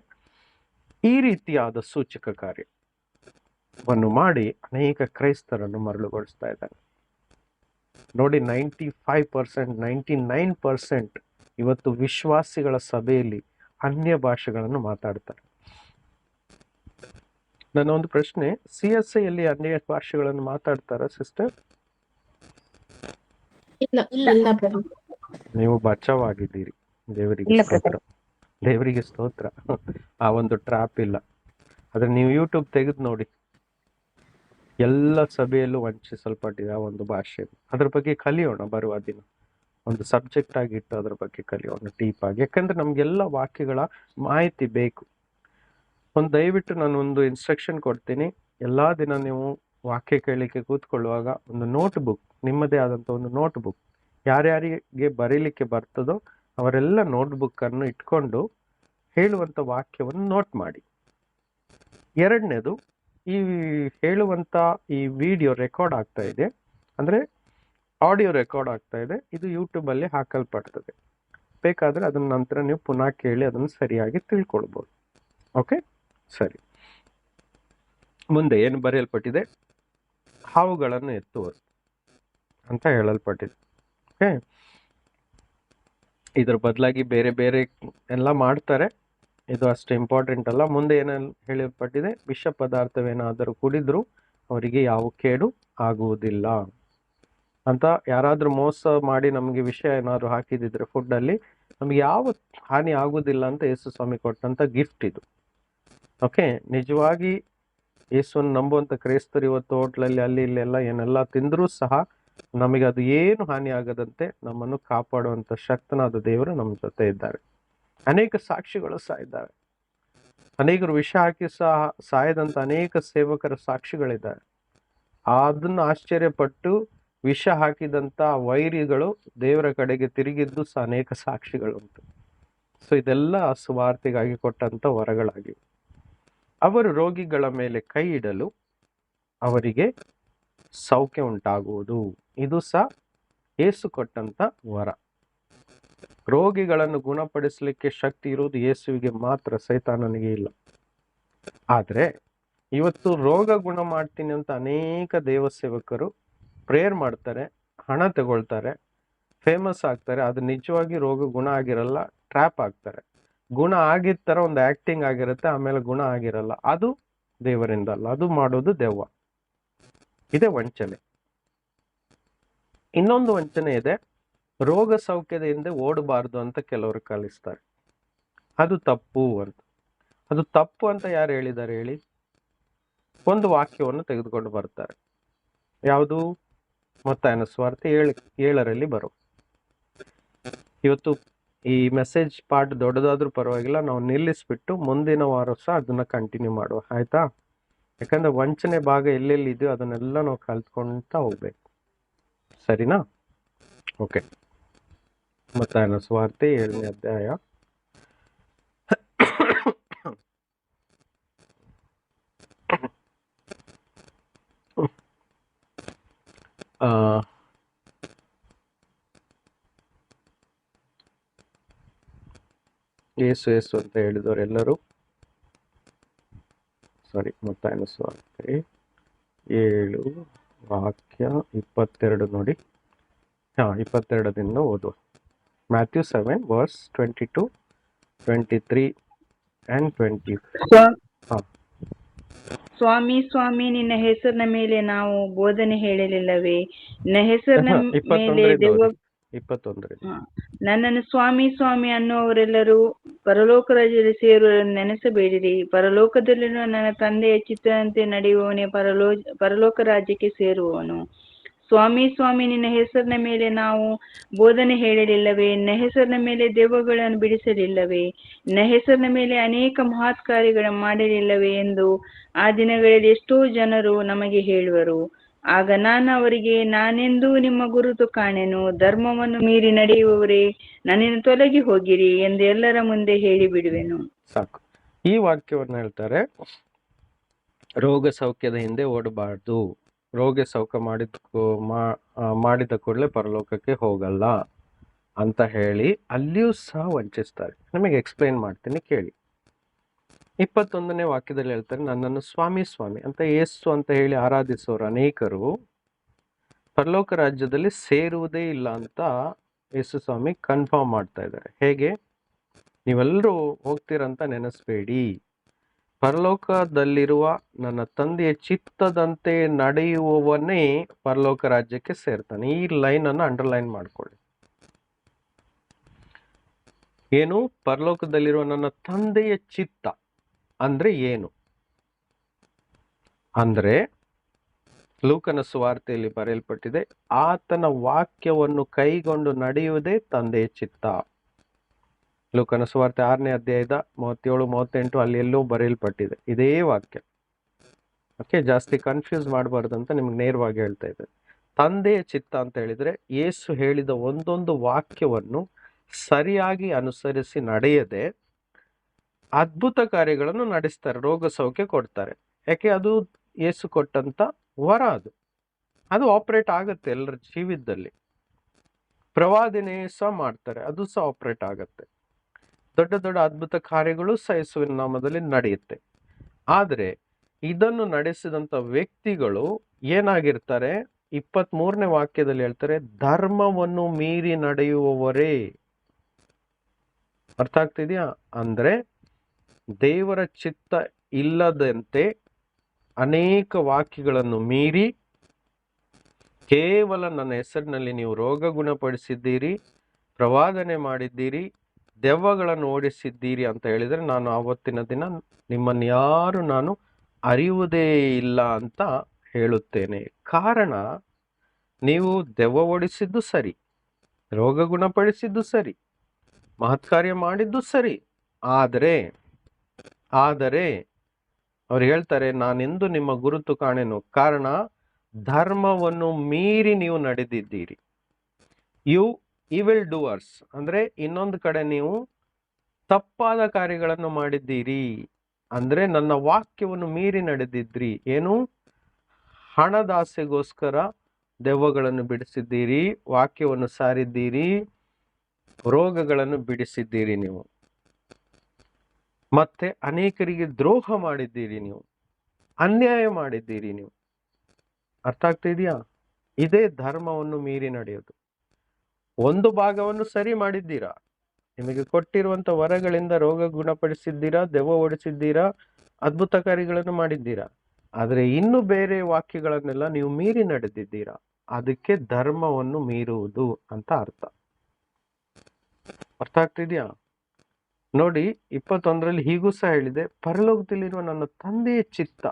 ಈ ರೀತಿಯಾದ ಸೂಚಕ ಕಾರ್ಯವನ್ನು ಮಾಡಿ ಅನೇಕ ಕ್ರೈಸ್ತರನ್ನು ಮರಳುಗೊಳಿಸ್ತಾ ಇದ್ದಾನೆ. ನೋಡಿ, 95%, 99% ಇವತ್ತು ವಿಶ್ವಾಸಿಗಳ ಸಭೆಯಲ್ಲಿ ಅನ್ಯ ಭಾಷೆಗಳನ್ನು ಮಾತಾಡ್ತಾರೆ. ನನ್ನ ಒಂದು ಪ್ರಶ್ನೆ, CSI ಯಲ್ಲಿ ಅನ್ಯ ಭಾಷೆಗಳನ್ನು ಮಾತಾಡ್ತಾರ ಸಿಸ್ಟರ್? ನೀವು ಬಚಾವಾಗಿದ್ದೀರಿ. ದೇವರಿಗೆ ಸ್ತೋತ್ರ, ದೇವರಿಗೆ ಸ್ತೋತ್ರ. ಆ ಒಂದು ಟ್ರ್ಯಾಪ್ ಇಲ್ಲ. ಆದ್ರೆ ನೀವು ಯೂಟ್ಯೂಬ್ ತೆಗೆದು ನೋಡಿ, ಎಲ್ಲ ಸಭೆಯಲ್ಲೂ ವಂಚಿಸಲ್ಪಟ್ಟಿದೆ ಆ ಒಂದು ಭಾಷೆ. ಅದ್ರ ಬಗ್ಗೆ ಕಲಿಯೋಣ ಬರುವ ದಿನ. ಒಂದು ಸಬ್ಜೆಕ್ಟ್ ಆಗಿಟ್ಟು ಅದ್ರ ಬಗ್ಗೆ ಕಲಿಯೋಣ ಡೀಪ್ ಆಗಿ. ಯಾಕಂದ್ರೆ ನಮ್ಗೆಲ್ಲ ವಾಕ್ಯಗಳ ಮಾಹಿತಿ ಬೇಕು. ದಯವಿಟ್ಟು ನಾನು ಒಂದು ಇನ್ಸ್ಟ್ರಕ್ಷನ್ ಕೊಡ್ತೀನಿ. ಎಲ್ಲಾ ದಿನ ನೀವು ವಾಕ್ಯ ಕೇಳಲಿಕ್ಕೆ ಕೂತ್ಕೊಳ್ಳುವಾಗ ಒಂದು ನೋಟ್ ಬುಕ್, ನಿಮ್ಮದೇ ಆದಂತ ಒಂದು ನೋಟ್ ಬುಕ್, ಯಾರ್ಯಾರಿಗೆ ಬರೀಲಿಕ್ಕೆ ಬರ್ತದೋ ಅವರೆಲ್ಲ ನೋಟ್ ಬುಕ್ ಅನ್ನು ಇಟ್ಕೊಂಡು ಹೇಳುವಂತ ವಾಕ್ಯವನ್ನು ನೋಟ್ ಮಾಡಿ. ಎರಡನೇದು, ಈ ಹೇಳುವಂತ ಈ ವಿಡಿಯೋ ರೆಕಾರ್ಡ್ ಆಗ್ತಾ ಇದೆ, ಅಂದ್ರೆ ಆಡಿಯೋ ರೆಕಾರ್ಡ್ ಆಗ್ತಾ ಇದೆ, ಇದು ಯೂಟ್ಯೂಬ್ ಅಲ್ಲಿ ಹಾಕಲ್ಪಡ್ತದೆ. ಬೇಕಾದ್ರೆ ಅದನ್ನ ನಂತರ ನೀವು ಪುನಃ ಕೇಳಿ ಅದನ್ನು ಸರಿಯಾಗಿ ತಿಳ್ಕೊಳ್ಬಹುದು. ಓಕೆ, ಸರಿ. ಮುಂದೆ ಏನು ಬರೆಯಲ್ಪಟ್ಟಿದೆ? ಹಾವುಗಳನ್ನು ಎತ್ತುವರು ಅಂತ ಹೇಳಲ್ಪಟ್ಟಿದೆ. ಓಕೆ, ಇದ್ರ ಬದಲಾಗಿ ಬೇರೆ ಬೇರೆ ಎಲ್ಲ ಮಾಡ್ತಾರೆ, ಇದು ಅಷ್ಟು ಇಂಪಾರ್ಟೆಂಟ್ ಅಲ್ಲ. ಮುಂದೆ ಏನೇನು ಹೇಳಲ್ಪಟ್ಟಿದೆ? ವಿಷ ಪದಾರ್ಥವೇನಾದರೂ ಕುಡಿದ್ರು ಅವರಿಗೆ ಯಾವ ಕೇಡು ಆಗುವುದಿಲ್ಲ ಅಂತ. ಯಾರಾದ್ರೂ ಮೋಸ ಮಾಡಿ ನಮಗೆ ವಿಷ ಏನಾದ್ರು ಹಾಕಿದಿದ್ರೆ ಫುಡ್ ಅಲ್ಲಿ, ನಮ್ಗೆ ಯಾವ ಹಾನಿ ಆಗುದಿಲ್ಲ ಅಂತ ಯೇಸು ಸ್ವಾಮಿ ಕೊಟ್ಟಂತ ಗಿಫ್ಟ್ ಇದು. ಓಕೆ, ನಿಜವಾಗಿ ಯೇಸುವನ್ನು ನಂಬುವಂತ ಕ್ರೈಸ್ತರು ಇವತ್ತು ಹೋಟ್ಲಲ್ಲಿ ಅಲ್ಲಿ ಇಲ್ಲೆಲ್ಲ ಏನೆಲ್ಲ ತಿಂದ್ರೂ ಸಹ ನಮಗೆ ಅದು ಏನು ಹಾನಿ ಆಗದಂತೆ ನಮ್ಮನ್ನು ಕಾಪಾಡುವಂತ ಶಕ್ತನಾದ ದೇವರು ನಮ್ಮ ಜೊತೆ ಇದ್ದಾರೆ. ಅನೇಕ ಸಾಕ್ಷಿಗಳು ಸಹ ಇದ್ದಾರೆ. ಅನೇಕರು ವಿಷ ಹಾಕಿ ಸಹ ಸಾಯದಂತ ಅನೇಕ ಸೇವಕರ ಸಾಕ್ಷಿಗಳಿದ್ದಾರೆ. ಅದನ್ನು ಆಶ್ಚರ್ಯಪಟ್ಟು ವಿಷ ಹಾಕಿದಂತ ವೈರಿಗಳು ದೇವರ ಕಡೆಗೆ ತಿರುಗಿದ್ದು ಸಹ ಅನೇಕ ಸಾಕ್ಷಿಗಳುಂಟು. ಸೊ ಇದೆಲ್ಲ ಸುವಾರ್ತೆಗಾಗಿ ಕೊಟ್ಟಂತ ವರಗಳಾಗಿವೆ. ಅವರು ರೋಗಿಗಳ ಮೇಲೆ ಕೈ ಇಡಲು ಅವರಿಗೆ ಸೌಖ್ಯ ಉಂಟಾಗುವುದು. ಇದು ಸಹ ಯೇಸು ಕೊಟ್ಟಂತ ವರ. ರೋಗಿಗಳನ್ನು ಗುಣಪಡಿಸಲಿಕ್ಕೆ ಶಕ್ತಿ ಇರುವುದು ಯೇಸುವಿಗೆ ಮಾತ್ರ, ಸೈತಾನನಿಗೆ ಇಲ್ಲ. ಆದ್ರೆ ಇವತ್ತು ರೋಗ ಗುಣ ಮಾಡ್ತೀನಿ ಅಂತ ಅನೇಕ ದೇವ ಸೇವಕರು ಪ್ರೇಯರ್ ಮಾಡ್ತಾರೆ, ಹಣ ತಗೊಳ್ತಾರೆ, ಫೇಮಸ್ ಆಗ್ತಾರೆ. ಅದು ನಿಜವಾಗಿ ರೋಗ ಗುಣ ಆಗಿರಲ್ಲ, ಟ್ರ್ಯಾಪ್ ಆಗ್ತಾರೆ. ಗುಣ ಆಗಿದ ತರ ಒಂದು ಆಕ್ಟಿಂಗ್ ಆಗಿರುತ್ತೆ, ಆಮೇಲೆ ಗುಣ ಆಗಿರಲ್ಲ. ಅದು ದೇವರಿಂದ ಅಲ್ಲ, ಅದು ಮಾಡೋದು ದೆವ್ವ. ಇದೇ ವಂಚನೆ. ಇನ್ನೊಂದು ವಂಚನೆ ಇದೆ, ರೋಗ ಸೌಖ್ಯದ ಹಿಂದೆ ಓಡಬಾರ್ದು ಅಂತ ಕೆಲವರು ಕಲಿಸ್ತಾರೆ. ಅದು ತಪ್ಪು ಅಂತ. ಅದು ತಪ್ಪು ಅಂತ ಯಾರು ಹೇಳಿದ್ದಾರೆ ಹೇಳಿ? ಒಂದು ವಾಕ್ಯವನ್ನು ತೆಗೆದುಕೊಂಡು ಬರ್ತಾರೆ. ಯಾವುದು? ಮತ್ತಾಯನ ಸುವಾರ್ತೆ 7:7 ಬರೋ. ಇವತ್ತು ಈ ಮೆಸೇಜ್ ಪಾರ್ಟ್ ದೊಡ್ಡದಾದ್ರೂ ಪರವಾಗಿಲ್ಲ, ನಾವು ನಿಲ್ಲಿಸ್ಬಿಟ್ಟು ಮುಂದಿನ ವಾರ ಸಹ ಅದನ್ನ ಕಂಟಿನ್ಯೂ ಮಾಡುವ, ಆಯ್ತಾ? ಯಾಕಂದ್ರೆ ವಂಚನೆ ಭಾಗ ಎಲ್ಲೆಲ್ಲಿ ಇದೆಯೋ ಅದನ್ನೆಲ್ಲ ನಾವು ಕಲ್ತ್ಕೊಂತ ಹೋಗ್ಬೇಕು, ಸರಿನಾ? ಓಕೆ, ಮತ್ತಾಯನ ಸುವಾರ್ತೆ 7ನೇ ಅಧ್ಯಾಯ. ಯೇಸು ಯೇಸು ಅಂತ ಹೇಳಿದವರೆಲ್ಲರೂ, ಸಾರಿ, ಮತ್ತಾಯನ ಸುವಾರ್ತೆ 7 ವಾಕ್ಯ 22 ನೋಡಿ. 22ದಿಂದ ಓದುವ. Matthew 7 verse 22, 23 and 24. ಸ್ವಾಮಿ ಸ್ವಾಮಿ, ನಿನ್ನ ಹೆಸರಿನ ಮೇಲೆ ನಾವು ಬೋಧನೆ ಹೇಳಲಿಲ್ಲವೇ? ನಿನ್ನ ಹೆಸರಿನ ಮೇಲೆ ದೆವ್ವ 21. ನನ್ನನ್ನು ಸ್ವಾಮಿ ಸ್ವಾಮಿ ಅನ್ನುವವರೆಲ್ಲರೂ ಪರಲೋಕ ರಾಜ್ಯದಲ್ಲಿ ಸೇರುವವರನ್ನು ನೆನೆಸಬೇಡಿರಿ. ಪರಲೋಕದಲ್ಲಿರುವ ನನ್ನ ತಂದೆಯ ಚಿತ್ತದಂತೆ ನಡೆಯುವವನೇ ಪರಲೋಕ ರಾಜ್ಯಕ್ಕೆ ಸೇರುವವನು. ಸ್ವಾಮಿ ಸ್ವಾಮಿ, ನಿನ್ನ ಹೆಸರಿನ ಮೇಲೆ ನಾವು ಬೋಧನೆ ಹೇಳಲಿಲ್ಲವೇ? ನಿನ್ನ ಹೆಸರಿನ ಮೇಲೆ ದೆವ್ವಗಳನ್ನು ಬಿಡಿಸಲಿಲ್ಲವೇ? ನಿನ್ನ ಹೆಸರಿನ ಮೇಲೆ ಅನೇಕ ಮಹತ್ ಕಾರ್ಯಗಳನ್ನು ಮಾಡಲಿಲ್ಲವೇ ಎಂದು ಆ ದಿನಗಳಲ್ಲಿ ಎಷ್ಟೋ ಜನರು ನಮಗೆ ಹೇಳುವರು. ಆಗ ನಾನು ಅವರಿಗೆ, ನಾನೆಂದೂ ನಿಮ್ಮ ಗುರುತು ಕಾಣೆನು, ಧರ್ಮವನ್ನು ಮೀರಿ ನಡೆಯುವವರೇ, ನನ್ನಿಂದ ತೊಲಗಿ ಹೋಗಿರಿ ಎಂದು ಎಲ್ಲರ ಮುಂದೆ ಹೇಳಿಬಿಡುವೆನು. ಸಾಕು. ಈ ವಾಕ್ಯವನ್ನು ಹೇಳ್ತಾರೆ, ರೋಗ ಸೌಖ್ಯದ ಹಿಂದೆ ಓಡಬಾರ್ದು, ರೋಗ ಸೌಖ್ಯ ಮಾಡಿದ ಕೂಡಲೇ ಪರಲೋಕಕ್ಕೆ ಹೋಗಲ್ಲ ಅಂತ ಹೇಳಿ ಅಲ್ಲಿಯೂ ಸಹ ವಂಚಿಸ್ತಾರೆ. ನಿಮಗೆ ಎಕ್ಸ್ಪ್ಲೈನ್ ಮಾಡ್ತೀನಿ ಕೇಳಿ. 21ನೇ ವಾಕ್ಯದಲ್ಲಿ ಹೇಳ್ತಾರೆ, ನನ್ನನ್ನು ಸ್ವಾಮಿ ಸ್ವಾಮಿ ಅಂತ ಯೇಸು ಅಂತ ಹೇಳಿ ಆರಾಧಿಸೋರು ಅನೇಕರು ಪರಲೋಕ ರಾಜ್ಯದಲ್ಲಿ ಸೇರುವುದೇ ಇಲ್ಲ ಅಂತ ಯೇಸು ಸ್ವಾಮಿ ಕನ್ಫರ್ಮ್ ಮಾಡ್ತಾ ಇದ್ದಾರೆ. ಹೇಗೆ? ನೀವೆಲ್ಲರೂ ಹೋಗ್ತೀರಂತ ನೆನೆಸ್ಬೇಡಿ, ಪರಲೋಕದಲ್ಲಿರುವ ನನ್ನ ತಂದೆಯ ಚಿತ್ತದಂತೆ ನಡೆಯುವವನೇ ಪರಲೋಕ ರಾಜ್ಯಕ್ಕೆ ಸೇರ್ತಾನೆ. ಈ ಲೈನ್ ಅನ್ನು ಅಂಡರ್ಲೈನ್ ಮಾಡ್ಕೊಳ್ಳಿ. ಏನು? ಪರಲೋಕದಲ್ಲಿರುವ ನನ್ನ ತಂದೆಯ ಚಿತ್ತ ಅಂದ್ರೆ ಏನು? ಅಂದ್ರೆ ಲೂಕನ ಸುವಾರ್ತೆಯಲ್ಲಿ ಬರೆಯಲ್ಪಟ್ಟಿದೆ, ಆತನ ವಾಕ್ಯವನ್ನು ಕೈಗೊಂಡು ನಡೆಯುವುದೇ ತಂದೆಯ ಚಿತ್ತ. ಲೂಕನ ಸುವಾರ್ತೆ 6ನೇ ಅಧ್ಯಾಯದ 37-38 ಅಲ್ಲಿ ಎಲ್ಲೋ ಬರೆಯಲ್ಪಟ್ಟಿದೆ ಇದೇ ವಾಕ್ಯ. ಓಕೆ, ಜಾಸ್ತಿ ಕನ್ಫ್ಯೂಸ್ ಮಾಡಬಾರ್ದು ಅಂತ ನಿಮ್ಗೆ ನೇರವಾಗಿ ಹೇಳ್ತಾ ಇದ್ದೆ. ತಂದೆಯ ಚಿತ್ತ ಅಂತ ಹೇಳಿದ್ರೆ ಯೇಸು ಹೇಳಿದ ಒಂದೊಂದು ವಾಕ್ಯವನ್ನು ಸರಿಯಾಗಿ ಅನುಸರಿಸಿ ನಡೆಯದೆ ಅದ್ಭುತ ಕಾರ್ಯಗಳನ್ನು ನಡೆಸ್ತಾರೆ, ರೋಗ ಸೌಖ್ಯ ಕೊಡ್ತಾರೆ. ಯಾಕೆ? ಅದು ಯೇಸು ಕೊಟ್ಟಂತ ವರ. ಅದು ಆಪರೇಟ್ ಆಗುತ್ತೆ ಎಲ್ಲರ ಜೀವಿತದಲ್ಲಿ. ಪ್ರವಾದನೆ ಸಹ ಮಾಡ್ತಾರೆ, ಅದು ಸಹ ಆಪರೇಟ್ ಆಗುತ್ತೆ. ದೊಡ್ಡ ದೊಡ್ಡ ಅದ್ಭುತ ಕಾರ್ಯಗಳು ಸಹ ಯೇಸುವಿನ ನಾಮದಲ್ಲಿ ನಡೆಯುತ್ತೆ. ಆದರೆ ಇದನ್ನು ನಡೆಸಿದಂತ ವ್ಯಕ್ತಿಗಳು ಏನಾಗಿರ್ತಾರೆ? 23ನೇ ವಾಕ್ಯದಲ್ಲಿ ಹೇಳ್ತಾರೆ, ಧರ್ಮವನ್ನು ಮೀರಿ ನಡೆಯುವವರೇ. ಅರ್ಥ ಆಗ್ತಿದ್ಯಾ? ಅಂದ್ರೆ ದೇವರ ಚಿತ್ತ ಇಲ್ಲದಂತೆ ಅನೇಕ ವಾಕ್ಯಗಳನ್ನು ಮೀರಿ ಕೇವಲ ನನ್ನ ಹೆಸರಿನಲ್ಲಿ ನೀವು ರೋಗ ಗುಣಪಡಿಸಿದ್ದೀರಿ, ಪ್ರವಾದನೆ ಮಾಡಿದ್ದೀರಿ, ದೆವ್ವಗಳನ್ನು ಓಡಿಸಿದ್ದೀರಿ ಅಂತ ಹೇಳಿದ್ರೆ ನಾನು ಆವತ್ತಿನ ದಿನ ನಿಮ್ಮನ್ನು ಯಾರು ನಾನು ಅರಿಯುವುದೇ ಇಲ್ಲ ಅಂತ ಹೇಳುತ್ತೇನೆ. ಕಾರಣ, ನೀವು ದೆವ್ವ ಓಡಿಸಿದ್ದು ಸರಿ, ರೋಗ ಗುಣಪಡಿಸಿದ್ದು ಸರಿ, ಮಹತ್ಕಾರ್ಯ ಮಾಡಿದ್ದು ಸರಿ. ಆದರೆ ಅವ್ರು ಹೇಳ್ತಾರೆ, ನಾನೆಂದು ನಿಮ್ಮ ಗುರುತು ಕಾಣೆನು. ಕಾರಣ, ಧರ್ಮವನ್ನು ಮೀರಿ ನೀವು ನಡೆದಿದ್ದೀರಿ. ಯು ಇವಿಲ್ ಡೂವರ್ಸ್ ಅಂದ್ರೆ ಇನ್ನೊಂದು ಕಡೆ ನೀವು ತಪ್ಪಾದ ಕಾರ್ಯಗಳನ್ನು ಮಾಡಿದ್ದೀರಿ. ಅಂದ್ರೆ ನನ್ನ ವಾಕ್ಯವನ್ನು ಮೀರಿ ನಡೆದಿದ್ರಿ. ಏನು? ಹಣದಾಸೆಗೋಸ್ಕರ ದೆವ್ವಗಳನ್ನು ಬಿಡಿಸಿದ್ದೀರಿ, ವಾಕ್ಯವನ್ನು ಸಾರಿದ್ದೀರಿ, ರೋಗಗಳನ್ನು ಬಿಡಿಸಿದ್ದೀರಿ ನೀವು. ಮತ್ತೆ ಅನೇಕರಿಗೆ ದ್ರೋಹ ಮಾಡಿದ್ದೀರಿ, ನೀವು ಅನ್ಯಾಯ ಮಾಡಿದ್ದೀರಿ ನೀವು. ಅರ್ಥ ಆಗ್ತಿದೆಯಾ? ಇದೇ ಧರ್ಮವನ್ನು ಮೀರಿ ನಡೆಯೋದು. ಒಂದು ಭಾಗವನ್ನು ಸರಿ ಮಾಡಿದ್ದೀರಾ, ನಿಮಗೆ ಕೊಟ್ಟಿರುವಂತ ವರಗಳಿಂದ ರೋಗ ಗುಣಪಡಿಸಿದ್ದೀರಾ, ದೆವ್ವ ಓಡಿಸಿದ್ದೀರಾ, ಅದ್ಭುತ ಕಾರ್ಯಗಳನ್ನು ಮಾಡಿದ್ದೀರಾ. ಆದ್ರೆ ಇನ್ನು ಬೇರೆ ವಾಕ್ಯಗಳನ್ನೆಲ್ಲ ನೀವು ಮೀರಿ ನಡೆದಿದ್ದೀರಾ. ಅದಕ್ಕೆ ಧರ್ಮವನ್ನು ಮೀರುವುದು ಅಂತ ಅರ್ಥ. ಅರ್ಥ ಆಗ್ತಿದ್ಯಾ? ನೋಡಿ, 21ರಲ್ಲಿ ಹೀಗೂ ಸಹ ಹೇಳಿದೆ, ಪರಲೋಕದಲ್ಲಿರುವ ನನ್ನ ತಂದೆಯ ಚಿತ್ತ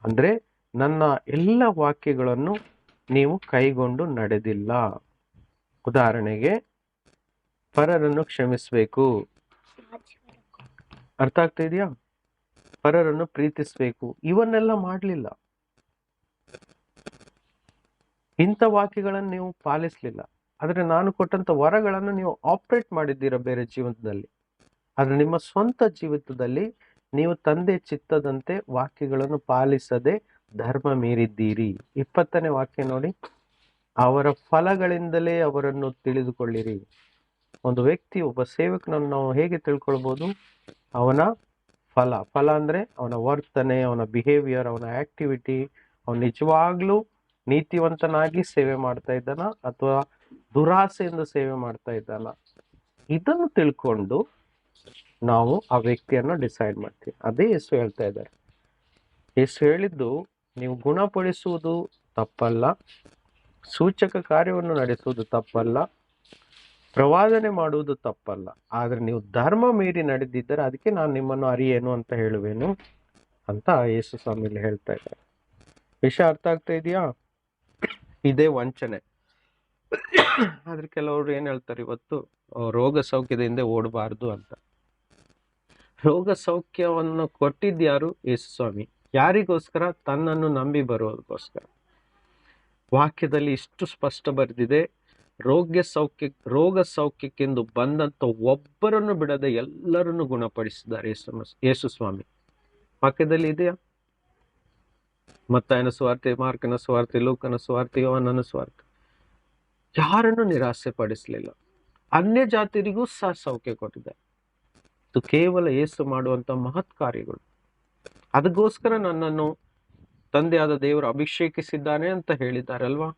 ಅಂದ್ರೆ ನನ್ನ ಎಲ್ಲ ವಾಕ್ಯಗಳನ್ನು ನೀವು ಕೈಗೊಂಡು ನಡೆದಿಲ್ಲ. ಉದಾಹರಣೆಗೆ, ಪರರನ್ನು ಕ್ಷಮಿಸಬೇಕು. ಅರ್ಥ ಆಗ್ತಿದ್ಯಾ? ಪರರನ್ನು ಪ್ರೀತಿಸಬೇಕು. ಇವನ್ನೆಲ್ಲ ಮಾಡಲಿಲ್ಲ. ಇಂಥ ವಾಕ್ಯಗಳನ್ನು ನೀವು ಪಾಲಿಸಲಿಲ್ಲ. ಆದ್ರೆ ನಾನು ಕೊಟ್ಟಂತ ವರಗಳನ್ನು ನೀವು ಆಪರೇಟ್ ಮಾಡಿದ್ದೀರಾ ಬೇರೆ ಜೀವನದಲ್ಲಿ. ಆದ್ರೆ ನಿಮ್ಮ ಸ್ವಂತ ಜೀವಿತದಲ್ಲಿ ನೀವು ತಂದೆ ಚಿತ್ತದಂತೆ ವಾಕ್ಯಗಳನ್ನು ಪಾಲಿಸದೆ ಧರ್ಮ ಮೀರಿದ್ದೀರಿ. 20ನೇ ವಾಕ್ಯ ನೋಡಿ, ಅವರ ಫಲಗಳಿಂದಲೇ ಅವರನ್ನು ತಿಳಿದುಕೊಳ್ಳಿರಿ. ಒಂದು ವ್ಯಕ್ತಿ, ಒಬ್ಬ ಸೇವಕನನ್ನು ನಾವು ಹೇಗೆ ತಿಳ್ಕೊಳ್ಬಹುದು? ಅವನ ಫಲ ಅಂದ್ರೆ ಅವನ ವರ್ತನೆ, ಅವನ ಬಿಹೇವಿಯರ್, ಅವನ ಆಕ್ಟಿವಿಟಿ. ಅವನು ನಿಜವಾಗ್ಲೂ ನೀತಿವಂತನಾಗಿ ಸೇವೆ ಮಾಡ್ತಾ ಇದ್ದಾನ ಅಥವಾ ದುರಾಸೆಯಿಂದ ಸೇವೆ ಮಾಡ್ತಾ ಇದ್ದಾನ? ಇದನ್ನು ತಿಳ್ಕೊಂಡು ನಾವು ಆ ವ್ಯಕ್ತಿಯನ್ನು ಡಿಸೈಡ್ ಮಾಡ್ತೀವಿ. ಅದೇ ಯೇಸು ಹೇಳ್ತಾ ಇದ್ದಾರೆ. ಯೇಸು ಹೇಳಿದ್ದು, ನೀವು ಗುಣಪಡಿಸುವುದು ತಪ್ಪಲ್ಲ, ಸೂಚಕ ಕಾರ್ಯವನ್ನು ನಡೆಸುವುದು ತಪ್ಪಲ್ಲ, ಪ್ರವಾದನೆ ಮಾಡುವುದು ತಪ್ಪಲ್ಲ. ಆದ್ರೆ ನೀವು ಧರ್ಮ ಮೀರಿ ನಡೆದಿದ್ದರೆ ಅದಕ್ಕೆ ನಾನು ನಿಮ್ಮನ್ನು ಅರಿಯೇನು ಅಂತ ಹೇಳುವೆನು ಅಂತ ಯೇಸು ಸ್ವಾಮಿಲಿ ಹೇಳ್ತಾ ಇದ್ದಾರೆ. ವಿಷಯ ಅರ್ಥ ಆಗ್ತಾ ಇದೆಯಾ? ಇದೇ ವಂಚನೆ. ಆದ್ರೆ ಕೆಲವರು ಏನ್ ಹೇಳ್ತಾರೆ ಇವತ್ತು, ರೋಗ ಸೌಖ್ಯದಿಂದ ಓಡಬಾರ್ದು ಅಂತ. ರೋಗ ಸೌಖ್ಯವನ್ನು ಕೊಟ್ಟಿದ್ಯಾರು? ಯೇಸು ಸ್ವಾಮಿ. ಯಾರಿಗೋಸ್ಕರ? ತನ್ನನ್ನು ನಂಬಿ ಬರೋದಕ್ಕೋಸ್ಕರ. ವಾಕ್ಯದಲ್ಲಿ ಇಷ್ಟು ಸ್ಪಷ್ಟ ಬರೆದಿದೆ, ರೋಗ ಸೌಖ್ಯಕ್ಕೆಂದು ಬಂದಂತ ಒಬ್ಬರನ್ನು ಬಿಡದೆ ಎಲ್ಲರನ್ನು ಗುಣಪಡಿಸಿದ್ದಾರೆ ಯೇಸು ಸ್ವಾಮಿ. ವಾಕ್ಯದಲ್ಲಿ ಇದೆಯಾ? ಮತ್ತಾಯನ ಸುವಾರ್ತೆ, ಮಾರ್ಕನ ಸುವಾರ್ತೆ, ಲೂಕನ ಸುವಾರ್ತೆ, ಯೋಹನನ ಸುವಾರ್ತೆ. ಯಾರನ್ನು ನಿರಾಸೆ ಪಡಿಸಲಿಲ್ಲ. ಅನ್ಯ ಜಾತಿಯರಿಗೂ ಸಹ ಸೌಖ್ಯ ಕೊಟ್ಟಿದ್ದಾರೆ. ಇದು ಕೇವಲ ಯೇಸು ಮಾಡುವಂತ ಮಹತ್ ಕಾರ್ಯಗಳು. ಅದಕ್ಕೋಸ್ಕರ ನನ್ನನ್ನು ತಂದೆಯಾದ ದೇವರು ಅಭಿಷೇಕಿಸಿದ್ದಾನೆ ಅಂತ ಹೇಳಿದ್ದಾರಲ್ವಾ?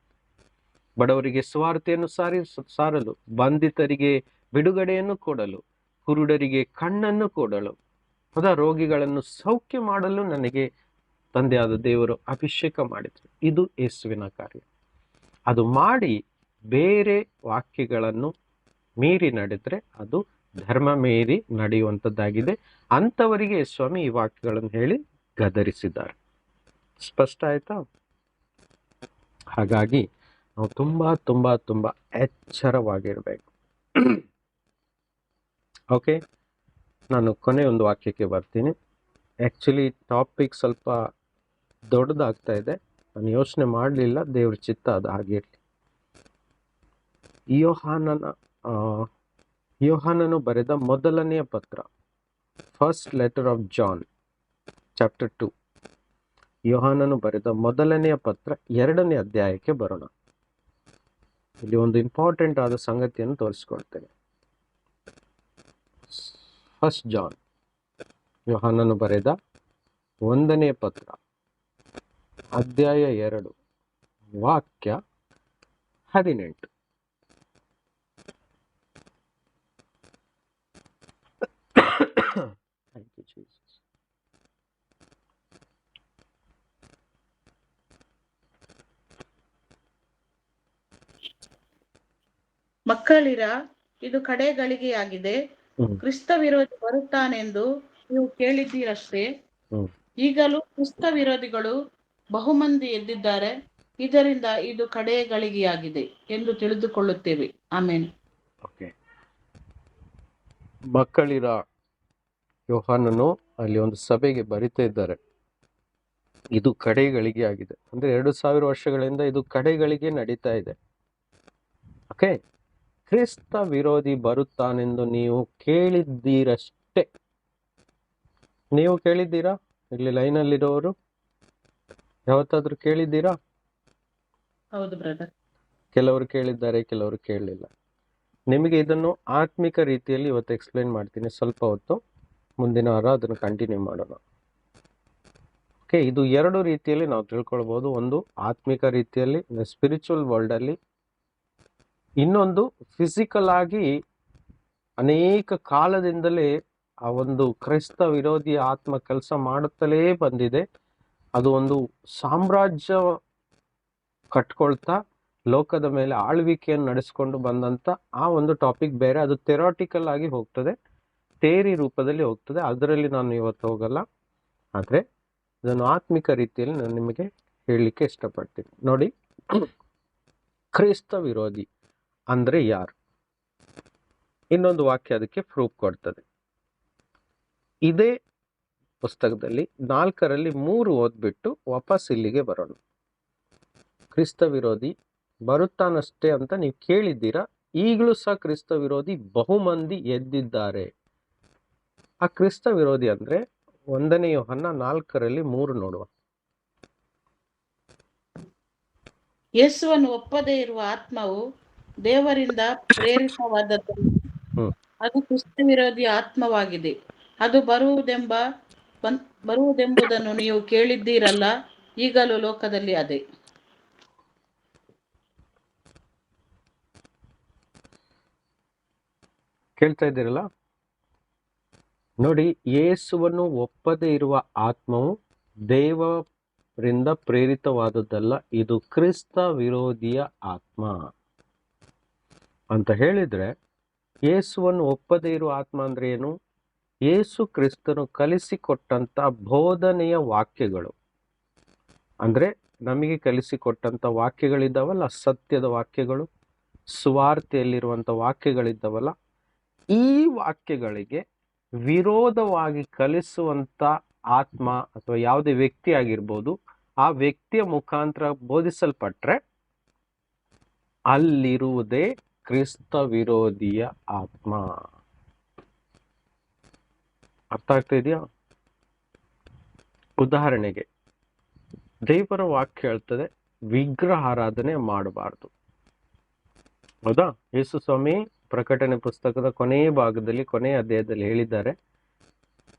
ಬಡವರಿಗೆ ಸುವಾರ್ತೆಯನ್ನು ಸಾರಲು, ಬಂಧಿತರಿಗೆ ಬಿಡುಗಡೆಯನ್ನು ಕೊಡಲು, ಕುರುಡರಿಗೆ ಕಣ್ಣನ್ನು ಕೊಡಲು, ರೋಗಿಗಳನ್ನು ಸೌಖ್ಯ ಮಾಡಲು ನನಗೆ ತಂದೆಯಾದ ದೇವರು ಅಭಿಷೇಕ ಮಾಡಿದ್ರು. ಇದು ಯೇಸುವಿನ ಕಾರ್ಯ. ಅದು ಮಾಡಿ ಬೇರೆ ವಾಕ್ಯಗಳನ್ನು ಮೀರಿ ನಡೆದ್ರೆ ಅದು ಧರ್ಮ ಮೀರಿ ನಡೆಯುವಂಥದ್ದಾಗಿದೆ. ಅಂಥವರಿಗೆ ಸ್ವಾಮಿ ಈ ವಾಕ್ಯಗಳನ್ನು ಹೇಳಿ ಗದರಿಸಿದ್ದಾರೆ. ಸ್ಪಷ್ಟ ಆಯ್ತಾ? ಹಾಗಾಗಿ ನಾವು ತುಂಬ ತುಂಬ ತುಂಬ ಎಚ್ಚರವಾಗಿರಬೇಕು. ಓಕೆ, ನಾನು ಕೊನೆ ಒಂದು ವಾಕ್ಯಕ್ಕೆ ಬರ್ತೀನಿ. ಆ್ಯಕ್ಚುಲಿ ಟಾಪಿಕ್ ಸ್ವಲ್ಪ ದೊಡ್ಡದಾಗ್ತಾ ಇದೆ, ನಾನು ಯೋಚನೆ ಮಾಡಲಿಲ್ಲ, ದೇವ್ರ ಚಿತ್ತ ಅದು ಹಾಗಿರಲಿ. ಯೋಹಾನನು ಬರೆದ ಮೊದಲನೆಯ ಪತ್ರ, first letter of John, chapter 2. ಯೋಹಾನನು ಬರೆದ ಮೊದಲನೆಯ ಪತ್ರ 2ನೇ ಅಧ್ಯಾಯಕ್ಕೆ ಬರೋಣ. ಇಲ್ಲಿ ಒಂದು ಇಂಪಾರ್ಟೆಂಟ್ ಆದ ಸಂಗತಿಯನ್ನು ತೋರಿಸ್ಕೊಡ್ತೇನೆ. ಫಸ್ಟ್ ಜಾನ್, ಯೋಹಾನನು ಬರೆದ 1ನೇ ಪತ್ರ, ಅಧ್ಯಾಯ 2, ವಾಕ್ಯ 18. Thank you, Jesus. ಮಕ್ಕಳಿರ, ಇದು ಕಡೆ ಗಳಿಗೆಯಾಗಿದೆ. ಕ್ರಿಸ್ತ ವಿರೋಧಿ ಬರುತ್ತಾನೆಂದು ನೀವು ಕೇಳಿದ್ದೀರಷ್ಟೇ. ಈಗಲೂ ಕ್ರಿಸ್ತ ವಿರೋಧಿಗಳು ಬಹುಮಂದಿ ಎದ್ದಿದ್ದಾರೆ. ಇದರಿಂದ ಇದು ಕಡೆ ಗಳಿಗೆಯಾಗಿದೆ ಎಂದು ತಿಳಿದುಕೊಳ್ಳುತ್ತೇವೆ. ಆಮೇನ್. ಓಕೆ, ಮಕ್ಕಳಿರ, ಯೋಹಾನನು ಅಲ್ಲಿ ಒಂದು ಸಭೆಗೆ ಬರಿತಾ ಇದ್ದಾರೆ, ಇದು ಕಡೆಗಳಿಗೆ ಆಗಿದೆ. ಅಂದ್ರೆ 2000 ವರ್ಷಗಳಿಂದ ಇದು ಕಡೆಗಳಿಗೆ ನಡೀತಾ ಇದೆ. ಓಕೆ, ಕ್ರಿಸ್ತ ವಿರೋಧಿ ಬರುತ್ತಾನೆಂದು ನೀವು ಕೇಳಿದ್ದೀರಷ್ಟೇ. ನೀವು ಕೇಳಿದ್ದೀರಾ? ಇಲ್ಲಿ ಲೈನಲ್ಲಿರೋರು ಯಾವತ್ತಾದ್ರೂ ಕೇಳಿದ್ದೀರಾ? ಹೌದು ಬ್ರದರ್. ಕೆಲವರು ಕೇಳಿದ್ದಾರೆ, ಕೆಲವರು ಕೇಳಲಿಲ್ಲ. ನಿಮಗೆ ಇದನ್ನು ಆತ್ಮಿಕ ರೀತಿಯಲ್ಲಿ ಇವತ್ತು ಎಕ್ಸ್ಪ್ಲೇನ್ ಮಾಡ್ತೀನಿ. ಸ್ವಲ್ಪ ಹೊತ್ತು ಮುಂದಿನ ವಾರ ಅದನ್ನು ಕಂಟಿನ್ಯೂ ಮಾಡೋಣ. ಓಕೆ, ಇದು 2 ರೀತಿಯಲ್ಲಿ ನಾವು ತಿಳ್ಕೊಳ್ಬೋದು. ಒಂದು ಆತ್ಮಿಕ ರೀತಿಯಲ್ಲಿ, ಸ್ಪಿರಿಚುವಲ್ ವರ್ಲ್ಡಲ್ಲಿ. ಇನ್ನೊಂದು ಫಿಸಿಕಲ್ ಆಗಿ ಅನೇಕ ಕಾಲದಿಂದಲೇ ಆ ಒಂದು ಕ್ರೈಸ್ತ ವಿರೋಧಿ ಆತ್ಮ ಕೆಲಸ ಮಾಡುತ್ತಲೇ ಬಂದಿದೆ. ಅದು ಒಂದು ಸಾಮ್ರಾಜ್ಯ ಕಟ್ಕೊಳ್ತಾ ಲೋಕದ ಮೇಲೆ ಆಳ್ವಿಕೆಯನ್ನು ನಡೆಸ್ಕೊಂಡು ಬಂದಂತ ಆ ಒಂದು ಟಾಪಿಕ್ ಬೇರೆ. ಅದು ಥೆರಾಟಿಕಲ್ ಆಗಿ ಹೋಗ್ತದೆ, ಥೇರಿ ರೂಪದಲ್ಲಿ ಹೋಗ್ತದೆ. ಅದರಲ್ಲಿ ನಾನು ಇವತ್ತು ಹೋಗಲ್ಲ. ಆದರೆ ಇದನ್ನು ಆತ್ಮಿಕ ರೀತಿಯಲ್ಲಿ ನಾನು ನಿಮಗೆ ಹೇಳಲಿಕ್ಕೆ ಇಷ್ಟಪಡ್ತೀನಿ. ನೋಡಿ, ಕ್ರೈಸ್ತ ವಿರೋಧಿ ಅಂದ್ರೆ ಯಾರು? ಇನ್ನೊಂದು ವಾಕ್ಯ ಅದಕ್ಕೆ ಪ್ರೂಫ್ ಕೊಡ್ತದೆ. ಇದೇ ಪುಸ್ತಕದಲ್ಲಿ 4ರಲ್ಲಿ 3 ಓದ್ಬಿಟ್ಟು ವಾಪಸ್ ಇಲ್ಲಿಗೆ ಬರೋಣ. ಕ್ರಿಸ್ತ ವಿರೋಧಿ ಬರುತ್ತಾನಷ್ಟೇ ಅಂತ ನೀವು ಕೇಳಿದ್ದೀರಾ, ಈಗಲೂ ಸಹ ಕ್ರಿಸ್ತ ವಿರೋಧಿ ಬಹುಮಂದಿ ಎದ್ದಿದ್ದಾರೆ. ಆ ಕ್ರಿಸ್ತ ವಿರೋಧಿ ಅಂದ್ರೆ 1ನೇ ಯೋಹನ್ನ 4ರಲ್ಲಿ 3 ನೋಡುವ. ಯೇಸುವನ್ನು ಒಪ್ಪದೇ ಇರುವ ಆತ್ಮವು ದೇವರಿಂದ ಪ್ರೇರಿತವಾದದ್ದಲ್ಲ, ಅದು ಕ್ರಿಸ್ತ ವಿರೋಧಿ ಆತ್ಮವಾಗಿದೆ. ಅದು ಬರುವುದೆಂಬುದನ್ನು ನೀವು ಕೇಳಿದ್ದೀರಲ್ಲ, ಈಗಲೂ ಲೋಕದಲ್ಲಿ ಅದೇ. ಕೇಳ್ತಾ ಇದ್ದೀರಲ್ಲ? ನೋಡಿ, ಯೇಸುವನ್ನು ಒಪ್ಪದೇ ಇರುವ ಆತ್ಮವು ದೇವರಿಂದ ಪ್ರೇರಿತವಾದದ್ದಲ್ಲ, ಇದು ಕ್ರಿಸ್ತ ವಿರೋಧಿಯ ಆತ್ಮ ಅಂತ ಹೇಳಿದ್ರೆ, ಯೇಸುವನ್ನು ಒಪ್ಪದೇ ಇರುವ ಆತ್ಮ ಅಂದ್ರೆ ಏನು? ಯೇಸು ಕ್ರಿಸ್ತನು ಕಲಿಸಿಕೊಟ್ಟಂತ ಬೋಧನೆಯ ವಾಕ್ಯಗಳು, ಅಂದ್ರೆ ನಮಗೆ ಕಲಿಸಿಕೊಟ್ಟಂತ ವಾಕ್ಯಗಳಿದ್ದಾವಲ್ಲ, ಸತ್ಯದ ವಾಕ್ಯಗಳು, ಸುವಾರ್ತೆಯಲ್ಲಿರುವಂತ ವಾಕ್ಯಗಳಿದ್ದಾವಲ್ಲ, ಈ ವಾಕ್ಯಗಳಿಗೆ ವಿರೋಧವಾಗಿ ಕಲಿಸುವಂತ ಆತ್ಮ ಅಥವಾ ಯಾವುದೇ ವ್ಯಕ್ತಿ ಆಗಿರ್ಬೋದು, ಆ ವ್ಯಕ್ತಿಯ ಮುಖಾಂತರ ಬೋಧಿಸಲ್ಪಟ್ರೆ ಅಲ್ಲಿರುವುದೇ ಕ್ರಿಸ್ತ ವಿರೋಧಿಯ ಆತ್ಮ. ಅರ್ಥ ಆಗ್ತಾ ಇದೆಯಾ? ಉದಾಹರಣೆಗೆ, ದೇವರ ವಾಕ್ಯ ಹೇಳ್ತದೆ ವಿಗ್ರಹ ಆರಾಧನೆ ಮಾಡಬಾರ್ದು. ಹೌದಾ? ಯೇಸು ಸ್ವಾಮಿ ಪ್ರಕಟಣೆ ಪುಸ್ತಕದ ಕೊನೆಯ ಭಾಗದಲ್ಲಿ, ಕೊನೆಯ ಅಧ್ಯಾಯದಲ್ಲಿ ಹೇಳಿದ್ದಾರೆ,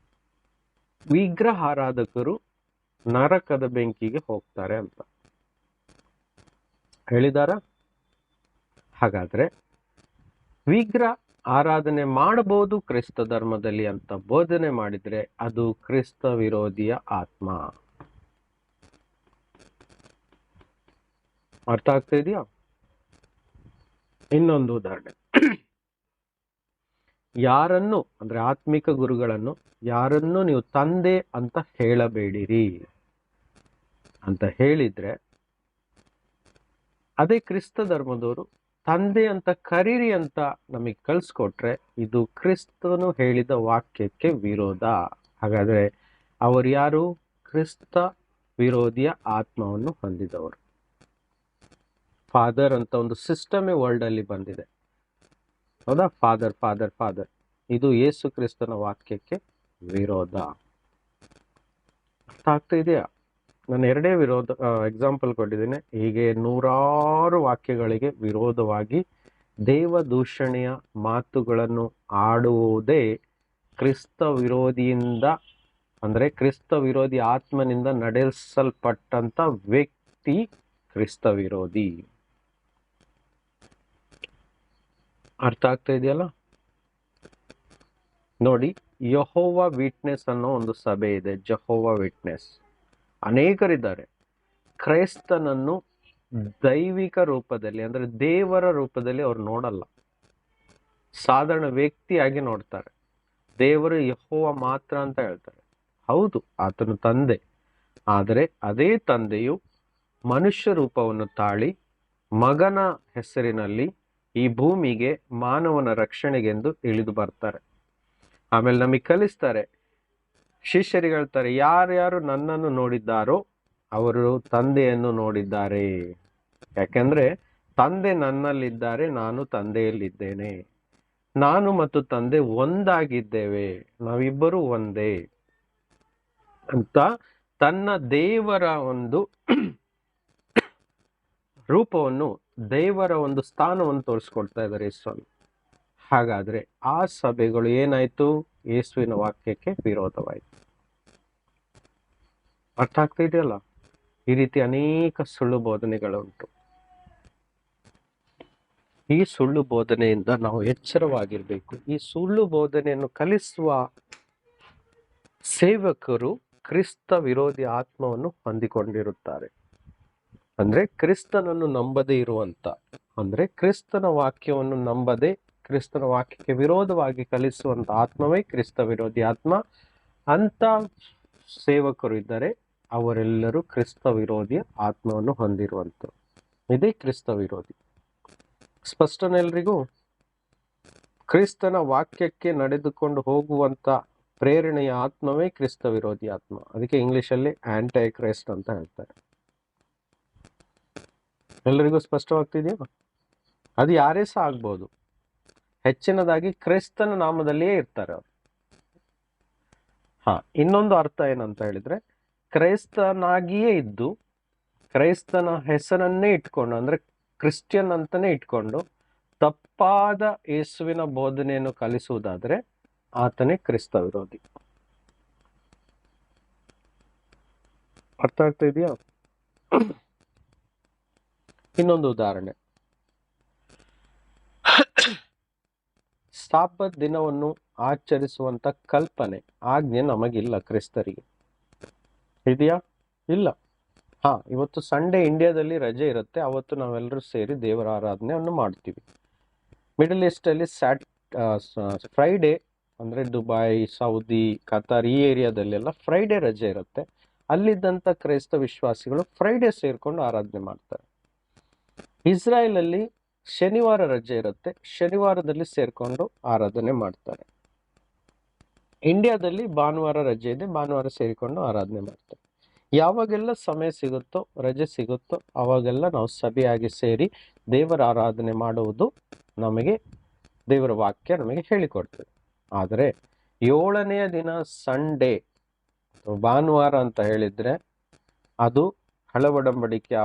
ವಿಗ್ರಹ ಆರಾಧಕರು ನರಕದ ಬೆಂಕಿಗೆ ಹೋಗ್ತಾರೆ ಅಂತ ಹೇಳಿದಾರ. ಹಾಗಾದ್ರೆ ವಿಗ್ರಹ ಆರಾಧನೆ ಮಾಡಬಹುದು ಕ್ರಿಸ್ತ ಧರ್ಮದಲ್ಲಿ ಅಂತ ಬೋಧನೆ ಮಾಡಿದ್ರೆ ಅದು ಕ್ರಿಸ್ತ ವಿರೋಧಿಯ ಆತ್ಮ. ಅರ್ಥ ಆಗ್ತಾ ಇದೆಯಾ? ಇನ್ನೊಂದು ಉದಾಹರಣೆ, ಯಾರನ್ನು ಅಂದ್ರೆ ಆತ್ಮಿಕ ಗುರುಗಳನ್ನು ಯಾರನ್ನು ನೀವು ತಂದೆ ಅಂತ ಹೇಳಬೇಡಿರಿ ಅಂತ ಹೇಳಿದ್ರೆ ಅದೇ ಕ್ರಿಸ್ತ ಧರ್ಮದವರು ತಂದೆ ಅಂತ ಕರೀರಿ ಅಂತ ನಮಗೆ ಕಳ್ಸಿಕೊಟ್ರೆ ಇದು ಕ್ರಿಸ್ತನು ಹೇಳಿದ ವಾಕ್ಯಕ್ಕೆ ವಿರೋಧ. ಹಾಗಾದ್ರೆ ಅವರು ಯಾರು? ಕ್ರಿಸ್ತ ವಿರೋಧಿಯ ಆತ್ಮವನ್ನು ಹೊಂದಿದವರು. ಫಾದರ್ ಅಂತ ಒಂದು ಸಿಸ್ಟಮೇ ವರ್ಲ್ಡ್ ಅಲ್ಲಿ ಬಂದಿದೆ, ಹೌದಾ? ಫಾದರ್ ಫಾದರ್ ಫಾದರ್, ಇದು ಯೇಸು ಕ್ರಿಸ್ತನ ವಾಕ್ಯಕ್ಕೆ ವಿರೋಧ. ಅರ್ಥ ಆಗ್ತಾ ಇದೆಯಾ? ನಾನು ಎರಡೇ ಎಕ್ಸಾಂಪಲ್ ಕೊಟ್ಟಿದ್ದೀನಿ. ಹೀಗೆ ನೂರಾರು ವಾಕ್ಯಗಳಿಗೆ ವಿರೋಧವಾಗಿ ದೇವದೂಷಣೆಯ ಮಾತುಗಳನ್ನು ಆಡುವುದೇ ಕ್ರಿಸ್ತ ವಿರೋಧಿಯಿಂದ, ಅಂದ್ರೆ ಕ್ರಿಸ್ತ ವಿರೋಧಿ ಆತ್ಮನಿಂದ ನಡೆಸಲ್ಪಟ್ಟಂತ ವ್ಯಕ್ತಿ ಕ್ರಿಸ್ತ ವಿರೋಧಿ. ಅರ್ಥ ಆಗ್ತಾ ಇದೆಯಲ್ಲ? ನೋಡಿ, ಯೆಹೋವ ವಿಟ್ನೆಸ್ ಅನ್ನೋ ಒಂದು ಸಭೆ ಇದೆ. ಜೆಹೋವ ವಿಟ್ನೆಸ್ ಅನೇಕರಿದ್ದಾರೆ. ಕ್ರೈಸ್ತನನ್ನು ದೈವಿಕ ರೂಪದಲ್ಲಿ, ಅಂದ್ರೆ ದೇವರ ರೂಪದಲ್ಲಿ ಅವ್ರು ನೋಡಲ್ಲ, ಸಾಧಾರಣ ವ್ಯಕ್ತಿಯಾಗಿ ನೋಡ್ತಾರೆ. ದೇವರು ಯೆಹೋವ ಮಾತ್ರ ಅಂತ ಹೇಳ್ತಾರೆ. ಹೌದು, ಆತನು ತಂದೆ. ಆದರೆ ಅದೇ ತಂದೆಯು ಮನುಷ್ಯ ರೂಪವನ್ನು ತಾಳಿ ಮಗನ ಹೆಸರಿನಲ್ಲಿ ಈ ಭೂಮಿಗೆ ಮಾನವನ ರಕ್ಷಣೆಗೆಂದು ಇಳಿದು ಬರ್ತಾರೆ. ಆಮೇಲೆ ನಮಗೆ ಕಲಿಸ್ತಾರೆ, ಶಿಷ್ಯರಿಗೆ ಹೇಳ್ತಾರೆ, ಯಾರ್ಯಾರು ನನ್ನನ್ನು ನೋಡಿದ್ದಾರೋ ಅವರು ತಂದೆಯನ್ನು ನೋಡಿದ್ದಾರೆ. ಯಾಕೆಂದ್ರೆ ತಂದೆ ನನ್ನಲ್ಲಿದ್ದಾರೆ, ನಾನು ತಂದೆಯಲ್ಲಿದ್ದೇನೆ. ನಾನು ಮತ್ತು ತಂದೆ ಒಂದಾಗಿದ್ದೇವೆ, ನಾವಿಬ್ಬರು ಒಂದೇ ಅಂತ ತನ್ನ ದೇವರ ಒಂದು ರೂಪವನ್ನು, ದೇವರ ಒಂದು ಸ್ಥಾನವನ್ನು ತೋರಿಸ್ಕೊಡ್ತಾ ಇದ್ದಾರೆ ಯೇಸ್ವಾಮಿ. ಹಾಗಾದ್ರೆ ಆ ಸಭೆಗಳು ಏನಾಯ್ತು? ಯೇಸುವಿನ ವಾಕ್ಯಕ್ಕೆ ವಿರೋಧವಾಯಿತು. ಅರ್ಥ ಆಗ್ತಾ ಇದೆಯಲ್ಲ? ಈ ರೀತಿ ಅನೇಕ ಸುಳ್ಳು ಬೋಧನೆಗಳುಂಟು. ಈ ಸುಳ್ಳು ಬೋಧನೆಯಿಂದ ನಾವು ಎಚ್ಚರವಾಗಿರ್ಬೇಕು. ಈ ಸುಳ್ಳು ಬೋಧನೆಯನ್ನು ಕಲಿಸುವ ಸೇವಕರು ಕ್ರಿಸ್ತ ವಿರೋಧಿ ಆತ್ಮವನ್ನು ಹೊಂದಿಕೊಂಡಿರುತ್ತಾರೆ. ಅಂದ್ರೆ ಕ್ರಿಸ್ತನನ್ನು ನಂಬದೇ ಇರುವಂತ, ಅಂದ್ರೆ ಕ್ರಿಸ್ತನ ವಾಕ್ಯವನ್ನು ನಂಬದೆ ಕ್ರಿಸ್ತನ ವಾಕ್ಯಕ್ಕೆ ವಿರೋಧವಾಗಿ ಕಲಿಸುವಂತ ಆತ್ಮವೇ ಕ್ರಿಸ್ತ ವಿರೋಧಿ ಆತ್ಮ. ಅಂತ ಸೇವಕರು ಇದ್ದಾರೆ, ಅವರೆಲ್ಲರೂ ಕ್ರಿಸ್ತ ವಿರೋಧಿ ಆತ್ಮವನ್ನು ಹೊಂದಿರುವಂತ. ಇದೇ ಕ್ರಿಸ್ತ ವಿರೋಧಿ. ಸ್ಪಷ್ಟನ ಎಲ್ರಿಗೂ? ಕ್ರಿಸ್ತನ ವಾಕ್ಯಕ್ಕೆ ನಡೆದುಕೊಂಡು ಹೋಗುವಂತ ಪ್ರೇರಣೆಯ ಆತ್ಮವೇ ಕ್ರಿಸ್ತ ವಿರೋಧಿ ಆತ್ಮ. ಅದಕ್ಕೆ ಇಂಗ್ಲಿಷಲ್ಲಿ ಆಂಟೈ ಕ್ರೈಸ್ಟ್ ಅಂತ ಹೇಳ್ತಾರೆ. ಎಲ್ಲರಿಗೂ ಸ್ಪಷ್ಟವಾಗ್ತಿದೆಯಾ? ಅದು ಯಾರೇ ಸಹ ಆಗ್ಬೋದು. ಹೆಚ್ಚಿನದಾಗಿ ಕ್ರಿಸ್ತನ ನಾಮದಲ್ಲಿಯೇ ಇರ್ತಾರೆ ಅವರು. ಇನ್ನೊಂದು ಅರ್ಥ ಏನಂತ ಹೇಳಿದ್ರೆ, ಕ್ರೈಸ್ತನಾಗಿಯೇ ಇದ್ದು ಕ್ರೈಸ್ತನ ಹೆಸರನ್ನೇ ಇಟ್ಕೊಂಡು, ಅಂದ್ರೆ ಕ್ರಿಶ್ಚಿಯನ್ ಅಂತಾನೆ ಇಟ್ಕೊಂಡು ತಪ್ಪಾದ ಯೇಸುವಿನ ಬೋಧನೆಯನ್ನು ಕಲಿಸುವುದಾದ್ರೆ ಆತನೇ ಕ್ರಿಸ್ತ ವಿರೋಧಿ. ಅರ್ಥ ಆಗ್ತಾ ಇದೆಯಾ? ಇನ್ನೊಂದು ಉದಾಹರಣೆ, ಸಾಬ್ಬತ್ ದಿನವನ್ನು ಆಚರಿಸುವಂತ ಕಲ್ಪನೆ, ಆಜ್ಞೆ ನಮಗಿಲ್ಲ ಕ್ರಿಸ್ತರಿಗೆ. ಇದೆಯಾ? ಇಲ್ಲ. ಇವತ್ತು ಸಂಡೇ ಇಂಡಿಯಾದಲ್ಲಿ ರಜೆ ಇರುತ್ತೆ, ಅವತ್ತು ನಾವೆಲ್ಲರೂ ಸೇರಿ ದೇವರ ಆರಾಧನೆಯನ್ನು ಮಾಡ್ತೀವಿ. ಮಿಡಲ್ ಈಸ್ಟ್ ಅಲ್ಲಿ ಫ್ರೈಡೇ, ಅಂದ್ರೆ ದುಬೈ, ಸೌದಿ, ಕತಾರ್ ಈ ಏರಿಯಾದಲ್ಲೆಲ್ಲ ಫ್ರೈಡೇ ರಜೆ ಇರುತ್ತೆ. ಅಲ್ಲಿದ್ದಂತ ಕ್ರೈಸ್ತ ವಿಶ್ವಾಸಿಗಳು ಫ್ರೈಡೇ ಸೇರ್ಕೊಂಡು ಆರಾಧನೆ ಮಾಡ್ತಾರೆ. ಇಸ್ರಾಯೇಲ್ ಅಲ್ಲಿ ಶನಿವಾರ ರಜೆ ಇರುತ್ತೆ, ಶನಿವಾರದಲ್ಲಿ ಸೇರ್ಕೊಂಡು ಆರಾಧನೆ ಮಾಡ್ತಾರೆ. ಇಂಡಿಯಾದಲ್ಲಿ ಭಾನುವಾರ ರಜೆ ಇದೆ, ಭಾನುವಾರ ಸೇರಿಕೊಂಡು ಆರಾಧನೆ ಮಾಡ್ತಾರೆ. ಯಾವಾಗೆಲ್ಲ ಸಮಯ ಸಿಗುತ್ತೋ, ರಜೆ ಸಿಗುತ್ತೋ ಅವಾಗೆಲ್ಲ ನಾವು ಸಭೆಯಾಗಿ ಸೇರಿ ದೇವರ ಆರಾಧನೆ ಮಾಡುವುದು ನಮಗೆ ದೇವರ ವಾಕ್ಯ ನಮಗೆ ಹೇಳಿಕೊಡ್ತದೆ. ಆದರೆ 7ನೆಯ ದಿನ ಸಂಡೇ ಭಾನುವಾರ ಅಂತ ಹೇಳಿದ್ರೆ ಅದು ಹಳವಡಂಬಡಿಕೆ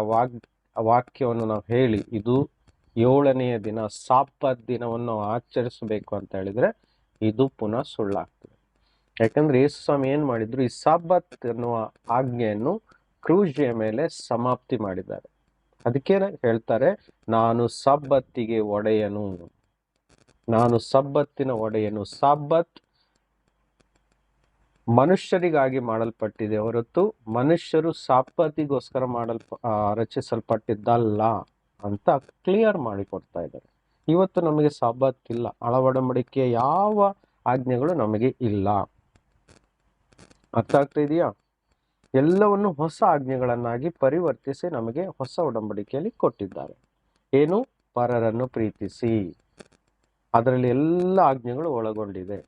ವಾಕ್ಯವನ್ನು ನಾವು ಹೇಳಿ ಇದು 7ನೆಯ ದಿನ ಸಾಬ್ಬತ್ ದಿನವನ್ನು ಆಚರಿಸಬೇಕು ಅಂತ ಹೇಳಿದ್ರೆ ಇದು ಪುನಃ ಸುಳ್ಳಾಗ್ತದೆ. ಯಾಕಂದ್ರೆ ಯೇಸು ಸ್ವಾಮಿ ಏನ್ ಮಾಡಿದ್ರು, ಈ ಸಾಬ್ಬತ್ ಅನ್ನುವ ಆಜ್ಞೆಯನ್ನು ಕ್ರೂಜೆಯ ಮೇಲೆ ಸಮಾಪ್ತಿ ಮಾಡಿದ್ದಾರೆ. ಅದಕ್ಕೆ ಹೇಳ್ತಾರೆ, ನಾನು ಸಬ್ಬತ್ತಿಗೆ ಒಡೆಯನು, ನಾನು ಸಬ್ಬತ್ತಿನ ಒಡೆಯನು. ಸಾಬ್ಬತ್ ಮನುಷ್ಯರಿಗಾಗಿ ಮಾಡಲ್ಪಟ್ಟಿದೆ ಹೊರತು ಮನುಷ್ಯರು ಸಾಬ್ಬತ್ತಿಗೋಸ್ಕರ ರಚಿಸಲ್ಪಟ್ಟಿದ್ದಲ್ಲ ಅಂತ ಕ್ಲಿಯರ್ ಮಾಡಿ ಕೊಡ್ತಾ ಇದ್ದಾರೆ. ಇವತ್ತು ನಮಗೆ ಸಾಬ್ಬತ್ ಇಲ್ಲ, ಹಳವಡಂಬಡಿಕೆಯ ಯಾವ ಆಜ್ಞೆಗಳು ನಮಗೆ ಇಲ್ಲ. ಅರ್ಥ ಆಗ್ತಾ ಇದೆಯಾ? ಎಲ್ಲವನ್ನು ಹೊಸ ಆಜ್ಞೆಗಳನ್ನಾಗಿ ಪರಿವರ್ತಿಸಿ ನಮಗೆ ಹೊಸ ಒಡಂಬಡಿಕೆಯಲ್ಲಿ ಕೊಟ್ಟಿದ್ದಾರೆ. ಏನು? ಪರರನ್ನು ಪ್ರೀತಿಸಿ. ಅದರಲ್ಲಿ ಎಲ್ಲ ಆಜ್ಞೆಗಳು ಒಳಗೊಂಡಿದೆ.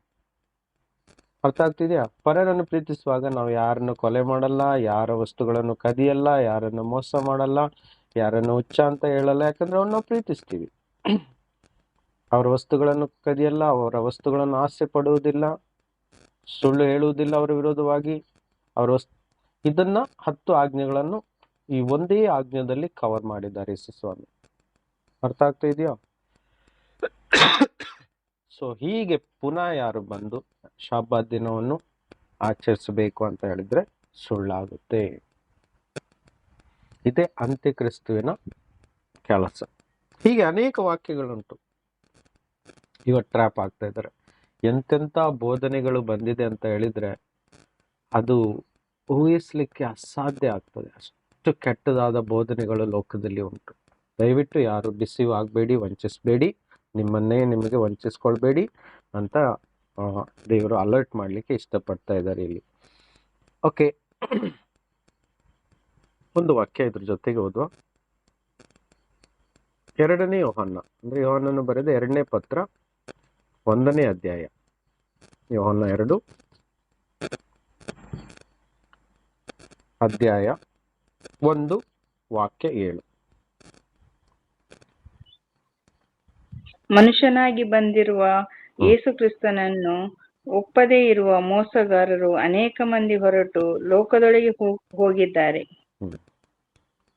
ಅರ್ಥ ಆಗ್ತಿದೆಯಾ? ಪರರನ್ನು ಪ್ರೀತಿಸುವಾಗ ನಾವು ಯಾರನ್ನು ಕೊಲೆ ಮಾಡಲ್ಲ, ಯಾರ ವಸ್ತುಗಳನ್ನು ಕದಿಯಲ್ಲ, ಯಾರನ್ನು ಮೋಸ ಮಾಡಲ್ಲ, ಯಾರನ್ನು ಹುಚ್ಚ ಅಂತ ಹೇಳಲ್ಲ. ಯಾಕಂದ್ರೆ ಅವ್ರನ್ನ ನಾವು ಪ್ರೀತಿಸ್ತೀವಿ. ಅವರ ವಸ್ತುಗಳನ್ನು ಕದಿಯಲ್ಲ, ಅವರ ವಸ್ತುಗಳನ್ನು ಆಸೆ ಪಡುವುದಿಲ್ಲ, ಸುಳ್ಳು ಹೇಳುವುದಿಲ್ಲ ಅವರ ವಿರೋಧವಾಗಿ. ಅವರ ಇದನ್ನ 10 ಆಜ್ಞೆಗಳನ್ನು ಈ ಒಂದೇ ಆಜ್ಞೆಯಲ್ಲಿ ಕವರ್ ಮಾಡಿದ್ದಾರೆ ಯೇಸು ಸ್ವಾಮಿ. ಅರ್ಥ ಆಗ್ತಾ ಇದೆಯಾ? ಸೊ ಹೀಗೆ ಪುನಃ ಯಾರು ಬಂದು ಶಬ್ಬತ್ ದಿನವನ್ನು ಆಚರಿಸಬೇಕು ಅಂತ ಹೇಳಿದ್ರೆ ಸುಳ್ಳಾಗುತ್ತೆ. ಇದೇ ಅಂತ್ಯಕ್ರಿಸ್ತುವಿನ ಕೆಲಸ. ಹೀಗೆ ಅನೇಕ ವಾಕ್ಯಗಳುಂಟು. ಇವತ್ತು ಟ್ರ್ಯಾಪ್ ಆಗ್ತಾ ಇದ್ದಾರೆ. ಎಂತೆಂಥ ಬೋಧನೆಗಳು ಬಂದಿದೆ ಅಂತ ಹೇಳಿದ್ರೆ ಅದು ಊಹಿಸ್ಲಿಕ್ಕೆ ಅಸಾಧ್ಯ ಆಗ್ತದೆ. ಅಷ್ಟು ಕೆಟ್ಟದಾದ ಬೋಧನೆಗಳು ಲೋಕದಲ್ಲಿ ಉಂಟು. ದಯವಿಟ್ಟು ಯಾರು ಡಿಸೀವ್ ಆಗಬೇಡಿ, ವಂಚಿಸಬೇಡಿ, ನಿಮ್ಮನ್ನೇ ನಿಮಗೆ ವಂಚಿಸ್ಕೊಳ್ಬೇಡಿ ಅಂತ ದೇವರು ಅಲರ್ಟ್ ಮಾಡಲಿಕ್ಕೆ ಇಷ್ಟಪಡ್ತಾ ಇದ್ದಾರೆ ಇಲ್ಲಿ. ಓಕೆ, ಒಂದು ವಾಕ್ಯ ಇದ್ರ ಜೊತೆಗೆ ಓದುವ. 2ನೇ ಯೋಹನ್ನ, ಅಂದ್ರೆ ಯೋಹನ್ನನು ಬರೆದ 2ನೇ ಪತ್ರ 1ನೇ ಅಧ್ಯಾಯ. ಯೋಹನ್ನ 2 ಅಧ್ಯಾಯ 1 ವಾಕ್ಯ 7. ಮನುಷ್ಯನಾಗಿ ಬಂದಿರುವ ಯೇಸು ಕ್ರಿಸ್ತನನ್ನು ಒಪ್ಪದೇ ಇರುವ ಮೋಸಗಾರರು ಅನೇಕ ಮಂದಿ ಹೊರಟು ಲೋಕದೊಳಗೆ ಹೋಗಿದ್ದಾರೆ.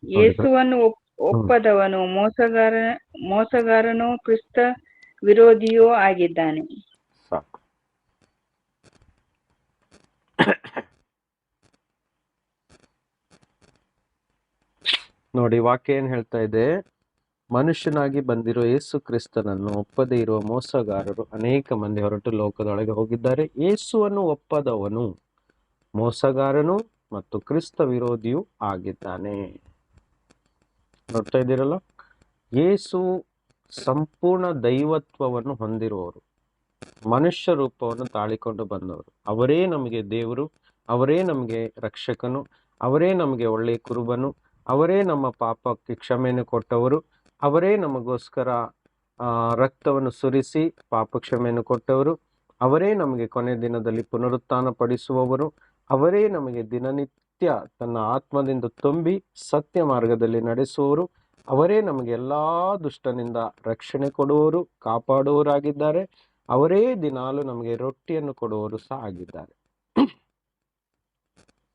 ಯೇಸುವನ್ನು ಒಪ್ಪದವನು ಮೋಸಗಾರನೋ ಕ್ರಿಸ್ತ ವಿರೋಧಿಯೋ ಆಗಿದ್ದಾನೆ. ಸಾಕು. ನೋಡಿ, ವಾಕ್ಯ ಏನ್ ಹೇಳ್ತಾ ಇದೆ? ಮನುಷ್ಯನಾಗಿ ಬಂದಿರೋ ಯೇಸು ಕ್ರಿಸ್ತನನ್ನು ಒಪ್ಪದೇ ಇರುವ ಮೋಸಗಾರರು ಅನೇಕ ಮಂದಿ ಹೊರಟು ಲೋಕದೊಳಗೆ ಹೋಗಿದ್ದಾರೆ. ಯೇಸುವನ್ನು ಒಪ್ಪದವನು ಮೋಸಗಾರನು ಮತ್ತು ಕ್ರಿಸ್ತ ವಿರೋಧಿಯೂ ಆಗಿದ್ದಾನೆ. ನೋಡ್ತಾ ಇದ್ದೀರಲ್ಲ, ಯೇಸು ಸಂಪೂರ್ಣ ದೈವತ್ವವನ್ನು ಹೊಂದಿರುವವರು, ಮನುಷ್ಯ ರೂಪವನ್ನು ತಾಳಿಕೊಂಡು ಬಂದವರು. ಅವರೇ ನಮಗೆ ದೇವರು, ಅವರೇ ನಮಗೆ ರಕ್ಷಕನು, ಅವರೇ ನಮಗೆ ಒಳ್ಳೆಯ ಕುರುಬನು, ಅವರೇ ನಮ್ಮ ಪಾಪಕ್ಕೆ ಕ್ಷಮೆಯನ್ನು ಕೊಟ್ಟವರು, ಅವರೇ ನಮಗೋಸ್ಕರ ರಕ್ತವನ್ನು ಸುರಿಸಿ ಪಾಪ ಕ್ಷಮೆಯನ್ನು ಕೊಟ್ಟವರು, ಅವರೇ ನಮಗೆ ಕೊನೆ ದಿನದಲ್ಲಿ ಪುನರುತ್ಥಾನ ಪಡಿಸುವವರು, ಅವರೇ ನಮಗೆ ದಿನನಿತ್ಯ ತನ್ನ ಆತ್ಮದಿಂದ ತುಂಬಿ ಸತ್ಯ ಮಾರ್ಗದಲ್ಲಿ ನಡೆಸುವವರು, ಅವರೇ ನಮಗೆ ಎಲ್ಲಾ ದುಷ್ಟನಿಂದ ರಕ್ಷಣೆ ಕೊಡುವವರು, ಕಾಪಾಡುವವರಾಗಿದ್ದಾರೆ. ಅವರೇ ದಿನಾಲು ನಮಗೆ ರೊಟ್ಟಿಯನ್ನು ಕೊಡುವವರು ಸಹ ಆಗಿದ್ದಾರೆ.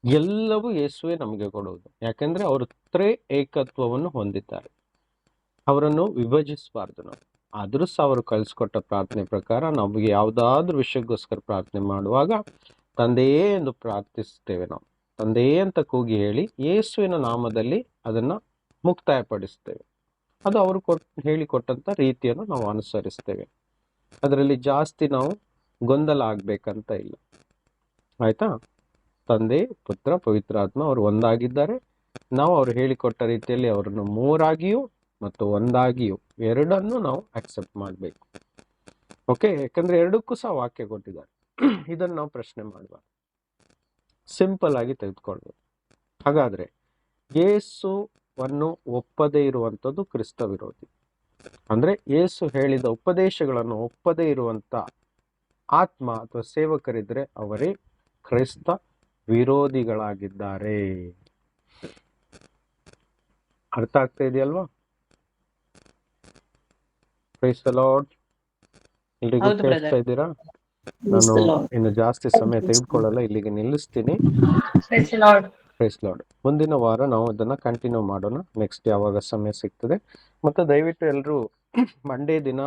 ಎಲ್ಲವೂ ಯೇಸುವೆ ನಮಗೆ ಕೊಡುವುದು. ಯಾಕೆಂದ್ರೆ ಅವರು ಏಕತ್ವವನ್ನು ಹೊಂದಿದ್ದಾರೆ. ಅವರನ್ನು ವಿಭಜಿಸಬಾರ್ದು ನಾವು. ಆದ್ರೂ ಸಹ ಅವರು ಕಳಿಸ್ಕೊಟ್ಟ ಪ್ರಾರ್ಥನೆ ಪ್ರಕಾರ ನಮಗೆ ಯಾವುದಾದ್ರೂ ವಿಷಯಕ್ಕೋಸ್ಕರ ಪ್ರಾರ್ಥನೆ ಮಾಡುವಾಗ ತಂದೆಯೇ ಎಂದು ಪ್ರಾರ್ಥಿಸ್ತೇವೆ. ನಾವು ತಂದೆಯೇ ಅಂತ ಕೂಗಿ ಹೇಳಿ ಯೇಸುವಿನ ನಾಮದಲ್ಲಿ ಅದನ್ನ ಮುಕ್ತಾಯಪಡಿಸ್ತೇವೆ. ಅದು ಅವರು ಹೇಳಿಕೊಟ್ಟಂತ ರೀತಿಯನ್ನು ನಾವು ಅನುಸರಿಸ್ತೇವೆ. ಅದರಲ್ಲಿ ಜಾಸ್ತಿ ನಾವು ಗೊಂದಲ ಆಗ್ಬೇಕಂತ ಇಲ್ಲ. ಆಯ್ತಾ? ತಂದೆ, ಪುತ್ರ, ಪವಿತ್ರಾತ್ಮ ಅವರು ಒಂದಾಗಿದ್ದಾರೆ. ನಾವು ಅವರು ಹೇಳಿಕೊಟ್ಟ ರೀತಿಯಲ್ಲಿ ಅವರನ್ನು ಮೂರಾಗಿಯೂ ಮತ್ತು ಒಂದಾಗಿಯೂ ಎರಡನ್ನು ನಾವು ಅಕ್ಸೆಪ್ಟ್ ಮಾಡಬೇಕು. ಓಕೆ, ಯಾಕಂದ್ರೆ ಎರಡಕ್ಕೂ ಸಹ ವಾಕ್ಯ ಕೊಟ್ಟಿದ್ದಾರೆ. ಇದನ್ನು ನಾವು ಪ್ರಶ್ನೆ ಮಾಡುವ, ಸಿಂಪಲ್ ಆಗಿ ತೆಗೆದುಕೊಳ್ಬೇಕು. ಹಾಗಾದ್ರೆ ಯೇಸುವನ್ನು ಒಪ್ಪದೇ ಇರುವಂಥದ್ದು ಕ್ರಿಸ್ತ ವಿರೋಧಿ. ಅಂದ್ರೆ ಯೇಸು ಹೇಳಿದ ಉಪದೇಶಗಳನ್ನು ಒಪ್ಪದೇ ಇರುವಂತ ಆತ್ಮ ಅಥವಾ ಸೇವಕರಿದ್ರೆ ಅವರೇ ಕ್ರೈಸ್ತ ವಿರೋಧಿಗಳಾಗಿದ್ದಾರೆ. ಅರ್ಥ ಆಗ್ತಾ ಇದೆಯಲ್ವಾ? Praise the Lord. ಎಲ್ರಿಗೂ ಕೇಳಿಸ್ತಾ ಇದ್ದೀರಾ? ನಾನು ಇನ್ನು ಜಾಸ್ತಿ ಸಮಯ ತೆಗೆದುಕೊಳ್ಳಲ್ಲ, ಇಲ್ಲಿಗೆ ನಿಲ್ಲಿಸ್ತೀನಿ. Price lord. ಮುಂದಿನ ವಾರ ನಾವು ಇದನ್ನ ಕಂಟಿನ್ಯೂ ಮಾಡೋಣ, ನೆಕ್ಸ್ಟ್ ಯಾವಾಗ ಸಮಯ ಸಿಗ್ತದೆ. ಮತ್ತೆ ದಯವಿಟ್ಟು ಎಲ್ಲರೂ ಮಂಡೇ ದಿನ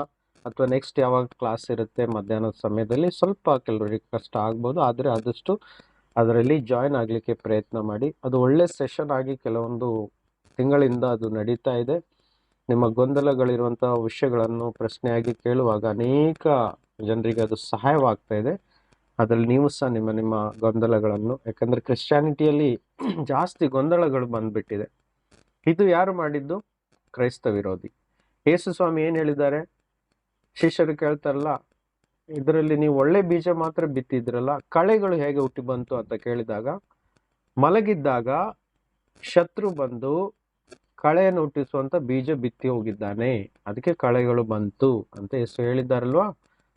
ಅಥವಾ ನೆಕ್ಸ್ಟ್ ಯಾವಾಗ ಕ್ಲಾಸ್ ಇರುತ್ತೆ ಮಧ್ಯಾಹ್ನದ ಸಮಯದಲ್ಲಿ ಸ್ವಲ್ಪ ಕೆಲವರಿಗೆ ಕಷ್ಟ ಆಗ್ಬೋದು, ಆದರೆ ಆದಷ್ಟು ಅದರಲ್ಲಿ ಜಾಯಿನ್ ಆಗಲಿಕ್ಕೆ ಪ್ರಯತ್ನ ಮಾಡಿ. ಅದು ಒಳ್ಳೆ ಸೆಷನ್ ಆಗಿ ಕೆಲವೊಂದು ತಿಂಗಳಿಂದ ಅದು ನಡೀತಾ ಇದೆ. ನಿಮ್ಮ ಗೊಂದಲಗಳಿರುವಂತಹ ವಿಷಯಗಳನ್ನು ಪ್ರಶ್ನೆಯಾಗಿ ಕೇಳುವಾಗ ಅನೇಕ ಜನರಿಗೆ ಅದು ಸಹಾಯವಾಗ್ತಾ ಇದೆ. ಅದರಲ್ಲಿ ನೀವು ಸಹ ನಿಮ್ಮ ಗೊಂದಲಗಳನ್ನು, ಯಾಕಂದ್ರೆ ಕ್ರಿಶ್ಚಿಯಾನಿಟಿಯಲ್ಲಿ ಜಾಸ್ತಿ ಗೊಂದಲಗಳು ಬಂದ್ಬಿಟ್ಟಿದೆ. ಇದು ಯಾರು ಮಾಡಿದ್ದು? ಕ್ರೈಸ್ತ ವಿರೋಧಿ. ಯೇಸು ಸ್ವಾಮಿ ಏನ್ ಹೇಳಿದ್ದಾರೆ? ಶಿಷ್ಯರು ಕೇಳ್ತಾರಲ್ಲ, ಇದರಲ್ಲಿ ನೀವು ಒಳ್ಳೆ ಬೀಜ ಮಾತ್ರ ಬಿತ್ತಿದ್ರಲ್ಲ, ಕಳೆಗಳು ಹೇಗೆ ಹುಟ್ಟಿ ಬಂತು ಅಂತ ಕೇಳಿದಾಗ ಮಲಗಿದ್ದಾಗ ಶತ್ರು ಬಂದು ಕಳೆಯನ್ನು ಹುಟ್ಟಿಸುವಂತ ಬೀಜ ಬಿತ್ತಿ ಹೋಗಿದ್ದಾನೆ, ಅದಕ್ಕೆ ಕಳೆಗಳು ಬಂತು ಅಂತ ಯೇಸು ಹೇಳಿದ್ದಾರಲ್ವಾ.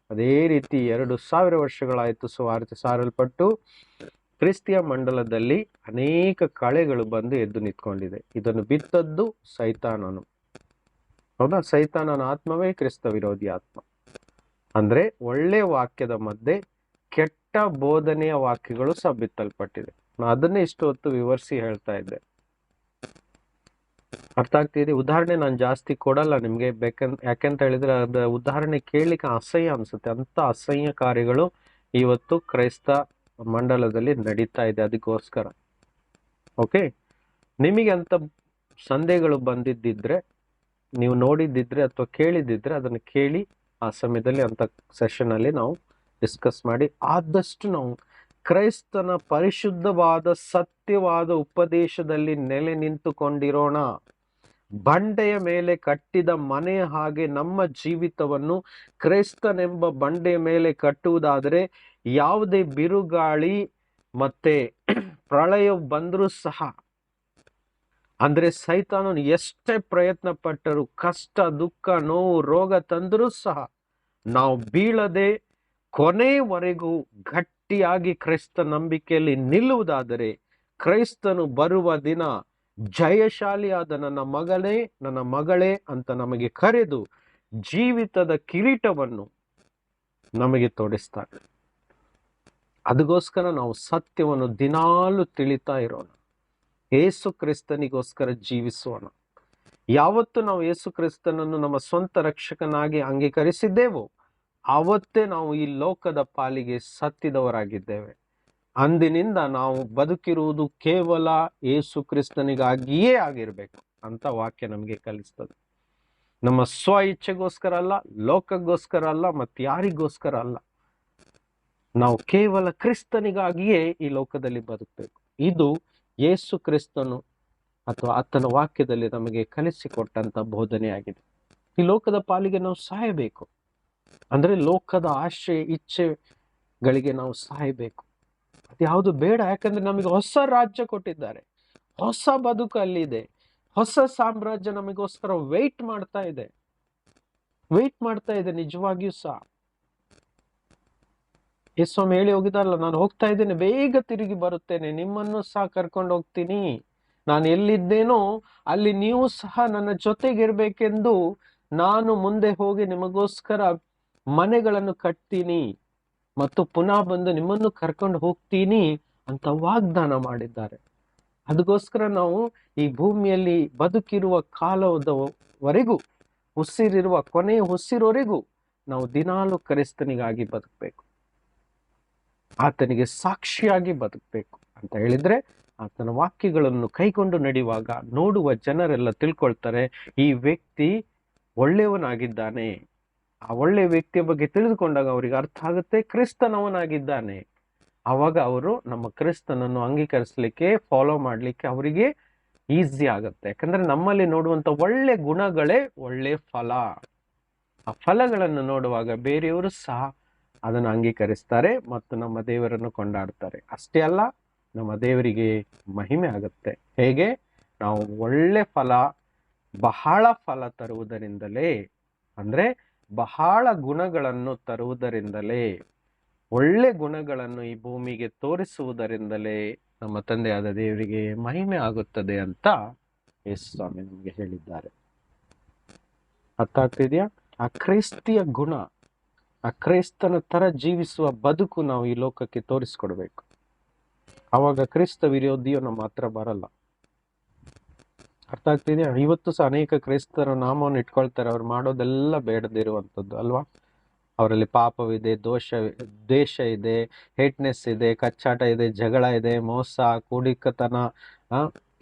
ಅದೇ ರೀತಿ 2000 ವರ್ಷಗಳಾಯ್ತು ಸುವಾರ್ತೆ ಸಾರಲ್ಪಟ್ಟು ಕ್ರಿಸ್ತಿಯ ಮಂಡಲದಲ್ಲಿ ಅನೇಕ ಕಳೆಗಳು ಬಂದು ಎದ್ದು ನಿಂತ್ಕೊಂಡಿದೆ. ಇದನ್ನು ಬಿತ್ತದ್ದು ಸೈತಾನನು. ಹೌದಾ? ಸೈತಾನನ ಆತ್ಮವೇ ಕ್ರಿಸ್ತ ವಿರೋಧಿ ಆತ್ಮ. ಅಂದ್ರೆ ಒಳ್ಳೆ ವಾಕ್ಯದ ಮಧ್ಯೆ ಕೆಟ್ಟ ಬೋಧನೆಯ ವಾಕ್ಯಗಳು ಸಹ ಬಿತ್ತಲ್ಪಟ್ಟಿದೆ. ನಾನು ಅದನ್ನೇ ಇಷ್ಟು ಹೊತ್ತು ವಿವರಿಸಿ ಹೇಳ್ತಾ ಇದ್ದೆ. ಅರ್ಥ ಆಗ್ತಿದೆ? ಉದಾಹರಣೆ ನಾನು ಜಾಸ್ತಿ ಕೊಡಲ್ಲ ನಿಮ್ಗೆ, ಯಾಕೆಂತ ಹೇಳಿದ್ರೆ ಅದ ಉದಾಹರಣೆ ಕೇಳಲಿಕ್ಕೆ ಅಸಹ್ಯ ಅನ್ಸುತ್ತೆ. ಅಂತ ಅಸಹ್ಯ ಕಾರ್ಯಗಳು ಇವತ್ತು ಕ್ರೈಸ್ತ ಮಂಡಲದಲ್ಲಿ ನಡೀತಾ ಇದೆ. ಅದಕ್ಕೋಸ್ಕರ ಓಕೆ, ನಿಮಗೆ ಅಂತ ಸಂದೇಹಗಳು ಬಂದಿದ್ದಿದ್ರೆ, ನೀವು ನೋಡಿದ್ದಿದ್ರೆ ಅಥವಾ ಕೇಳಿದ್ದಿದ್ರೆ ಅದನ್ನು ಕೇಳಿ ಆ ಸಮಯದಲ್ಲಿ ಅಂತ ಸೆಷನ್ ಅಲ್ಲಿ ನಾವು ಡಿಸ್ಕಸ್ ಮಾಡಿ ಆದಷ್ಟು ನಾವು ಕ್ರೈಸ್ತನ ಪರಿಶುದ್ಧವಾದ ಸತ್ಯವಾದ ಉಪದೇಶದಲ್ಲಿ ನೆಲೆ ನಿಂತುಕೊಂಡಿರೋಣ. ಬಂಡೆಯ ಮೇಲೆ ಕಟ್ಟಿದ ಮನೆಯ ಹಾಗೆ ನಮ್ಮ ಜೀವಿತವನ್ನು ಕ್ರೈಸ್ತನೆಂಬ ಬಂಡೆಯ ಮೇಲೆ ಕಟ್ಟುವುದಾದರೆ ಯಾವುದೇ ಬಿರುಗಾಳಿ ಮತ್ತೆ ಪ್ರಳಯ ಬಂದರೂ ಸಹ, ಅಂದ್ರೆ ಸೈತಾನನು ಎಷ್ಟೇ ಪ್ರಯತ್ನ ಪಟ್ಟರು, ಕಷ್ಟ ದುಃಖ ನೋವು ರೋಗ ತಂದರೂ ಸಹ ನಾವು ಬೀಳದೆ ಕೊನೆಯವರೆಗೂ ಗಟ್ಟಿಯಾಗಿ ಕ್ರೈಸ್ತ ನಂಬಿಕೆಯಲ್ಲಿ ನಿಲ್ಲುವುದಾದರೆ ಕ್ರೈಸ್ತನು ಬರುವ ದಿನ ಜಯಶಾಲಿಯಾದ ನನ್ನ ಮಗನೇ ನನ್ನ ಮಗಳೇ ಅಂತ ನಮಗೆ ಕರೆದು ಜೀವಿತದ ಕಿರೀಟವನ್ನು ನಮಗೆ ತೊಡಿಸ್ತಾರೆ. ಅದಕ್ಕೋಸ್ಕರ ನಾವು ಸತ್ಯವನ್ನು ದಿನಾಲು ತಿಳಿತಾ ಇರೋಣ. ಯೇಸು ಕ್ರಿಸ್ತನಿಗೋಸ್ಕರ ಜೀವಿಸೋಣ. ಯಾವತ್ತು ನಾವು ಯೇಸು ಕ್ರಿಸ್ತನನ್ನು ನಮ್ಮ ಸ್ವಂತ ರಕ್ಷಕನಾಗಿ ಅಂಗೀಕರಿಸಿದ್ದೇವೋ ಆವತ್ತೇ ನಾವು ಈ ಲೋಕದ ಪಾಲಿಗೆ ಸತ್ತಿದವರಾಗಿದ್ದೇವೆ. ಅಂದಿನಿಂದ ನಾವು ಬದುಕಿರುವುದು ಕೇವಲ ಯೇಸು ಕ್ರಿಸ್ತನಿಗಾಗಿಯೇ ಆಗಿರ್ಬೇಕು ಅಂತ ವಾಕ್ಯ ನಮಗೆ ಕಲಿಸ್ತದೆ. ನಮ್ಮ ಸ್ವ ಇಚ್ಛೆಗೋಸ್ಕರ ಅಲ್ಲ, ಲೋಕಕ್ಕೋಸ್ಕರ ಅಲ್ಲ, ಮತ್ತೆ ಯಾರಿಗೋಸ್ಕರ ಅಲ್ಲ. ನಾವು ಕೇವಲ ಕ್ರಿಸ್ತನಿಗಾಗಿಯೇ ಈ ಲೋಕದಲ್ಲಿ ಬದುಕಬೇಕು. ಇದು ಯೇಸು ಕ್ರಿಸ್ತನು ಅಥವಾ ಆತನ ವಾಕ್ಯದಲ್ಲಿ ನಮಗೆ ಕಲಿಸಿಕೊಟ್ಟಂತ ಬೋಧನೆಯಾಗಿದೆ. ಈ ಲೋಕದ ಪಾಲಿಗೆ ನಾವು ಸಾಯಬೇಕು, ಅಂದ್ರೆ ಲೋಕದ ಆಶೆ ಇಚ್ಛೆಗಳಿಗೆ ನಾವು ಸಾಯಬೇಕು. ಅದ್ಯಾವುದು ಬೇಡ. ಯಾಕಂದ್ರೆ ನಮಗೆ ಹೊಸ ರಾಜ್ಯ ಕೊಟ್ಟಿದ್ದಾರೆ, ಹೊಸ ಬದುಕು ಅಲ್ಲಿದೆ, ಹೊಸ ಸಾಮ್ರಾಜ್ಯ ನಮಗೋಸ್ಕರ ವೆಯ್ಟ್ ಮಾಡ್ತಾ ಇದೆ ನಿಜವಾಗಿಯೂ ಸಹ. ಯೇಸು ಹೇಳಿ ಹೋಗಿದಾರಲ್ಲ, ನಾನು ಹೋಗ್ತಾ ಇದ್ದೇನೆ, ಬೇಗ ತಿರುಗಿ ಬರುತ್ತೇನೆ, ನಿಮ್ಮನ್ನು ಸಹ ಕರ್ಕೊಂಡು ಹೋಗ್ತೀನಿ. ನಾನು ಎಲ್ಲಿದ್ದೇನೋ ಅಲ್ಲಿ ನೀವು ಸಹ ನನ್ನ ಜೊತೆಗಿರ್ಬೇಕೆಂದು ನಾನು ಮುಂದೆ ಹೋಗಿ ನಿಮಗೋಸ್ಕರ ಮನೆಗಳನ್ನು ಕಟ್ತೀನಿ ಮತ್ತು ಪುನಃ ಬಂದು ನಿಮ್ಮನ್ನು ಕರ್ಕೊಂಡು ಹೋಗ್ತೀನಿ ಅಂತ ವಾಗ್ದಾನ ಮಾಡಿದ್ದಾರೆ. ಅದಕ್ಕೋಸ್ಕರ ನಾವು ಈ ಭೂಮಿಯಲ್ಲಿ ಬದುಕಿರುವ ಕಾಲದವರೆಗೂ, ಉಸಿರಿರುವ ಕೊನೆಯ ಉಸಿರವರೆಗೂ ನಾವು ದಿನಾಲು ಕ್ರಿಸ್ತನಿಗಾಗಿ ಬದುಕಬೇಕು, ಆತನಿಗೆ ಸಾಕ್ಷಿಯಾಗಿ ಬದುಕಬೇಕು ಅಂತ ಹೇಳಿದ್ರೆ ಆತನ ವಾಕ್ಯಗಳನ್ನು ಕೈಕೊಂಡು ನಡೆಯುವಾಗ ನೋಡುವ ಜನರೆಲ್ಲ ತಿಳ್ಕೊಳ್ತಾರೆ, ಈ ವ್ಯಕ್ತಿ ಒಳ್ಳೆಯವನಾಗಿದ್ದಾನೆ. ಆ ಒಳ್ಳೆಯ ವ್ಯಕ್ತಿಯ ಬಗ್ಗೆ ತಿಳಿದುಕೊಂಡಾಗ ಅವರಿಗೆ ಅರ್ಥ ಆಗುತ್ತೆ ಕ್ರಿಸ್ತನವನಾಗಿದ್ದಾನೆ. ಆವಾಗ ಅವರು ನಮ್ಮ ಕ್ರಿಸ್ತನನ್ನು ಅಂಗೀಕರಿಸಲಿಕ್ಕೆ, ಫಾಲೋ ಮಾಡ್ಲಿಕ್ಕೆ ಅವರಿಗೆ ಈಸಿ ಆಗುತ್ತೆ. ಯಾಕಂದ್ರೆ ನಮ್ಮಲ್ಲಿ ನೋಡುವಂತ ಒಳ್ಳೆ ಗುಣಗಳೇ ಒಳ್ಳೆ ಫಲ. ಆ ಫಲಗಳನ್ನು ನೋಡುವಾಗ ಬೇರೆಯವರು ಸಹ ಅದನ್ನು ಅಂಗೀಕರಿಸ್ತಾರೆ ಮತ್ತು ನಮ್ಮ ದೇವರನ್ನು ಕೊಂಡಾಡ್ತಾರೆ. ಅಷ್ಟೇ ಅಲ್ಲ, ನಮ್ಮ ದೇವರಿಗೆ ಮಹಿಮೆ ಆಗುತ್ತೆ. ಹೇಗೆ? ನಾವು ಒಳ್ಳೆ ಫಲ, ಬಹಳ ಫಲ ತರುವುದರಿಂದಲೇ, ಅಂದ್ರೆ ಬಹಳ ಗುಣಗಳನ್ನು ತರುವುದರಿಂದಲೇ, ಒಳ್ಳೆ ಗುಣಗಳನ್ನು ಈ ಭೂಮಿಗೆ ತೋರಿಸುವುದರಿಂದಲೇ ನಮ್ಮ ತಂದೆಯಾದ ದೇವರಿಗೆ ಮಹಿಮೆ ಆಗುತ್ತದೆ ಅಂತ ಯೇಸು ಸ್ವಾಮಿ ನಮಗೆ ಹೇಳಿದ್ದಾರೆ. ಅರ್ಥ ಆಗ್ತಿದ್ಯಾ? ಆ ಕ್ರೈಸ್ತಿಯ ಗುಣ, ಆ ಕ್ರೈಸ್ತನ ತರ ಜೀವಿಸುವ ಬದುಕು ನಾವು ಈ ಲೋಕಕ್ಕೆ ತೋರಿಸ್ಕೊಡ್ಬೇಕು. ಅವಾಗ ಕ್ರಿಸ್ತ ವಿರೋಧಿಯು ನಮ್ಮ ಹತ್ರ ಬರಲ್ಲ. ಅರ್ಥ ಆಗ್ತಿದೆಯಾ? ಇವತ್ತು ಸಹ ಅನೇಕ ಕ್ರೈಸ್ತರ ನಾಮವನ್ನು ಇಟ್ಕೊಳ್ತಾರೆ, ಅವ್ರು ಮಾಡೋದೆಲ್ಲ ಬೇಡದಿರುವಂಥದ್ದು ಅಲ್ವಾ. ಅವರಲ್ಲಿ ಪಾಪವಿದೆ, ದೇಶ ಇದೆ, ಹೇಟ್ನೆಸ್ ಇದೆ, ಕಚ್ಚಾಟ ಇದೆ, ಜಗಳ ಇದೆ, ಮೋಸ, ಕೂಡಿಕತನ,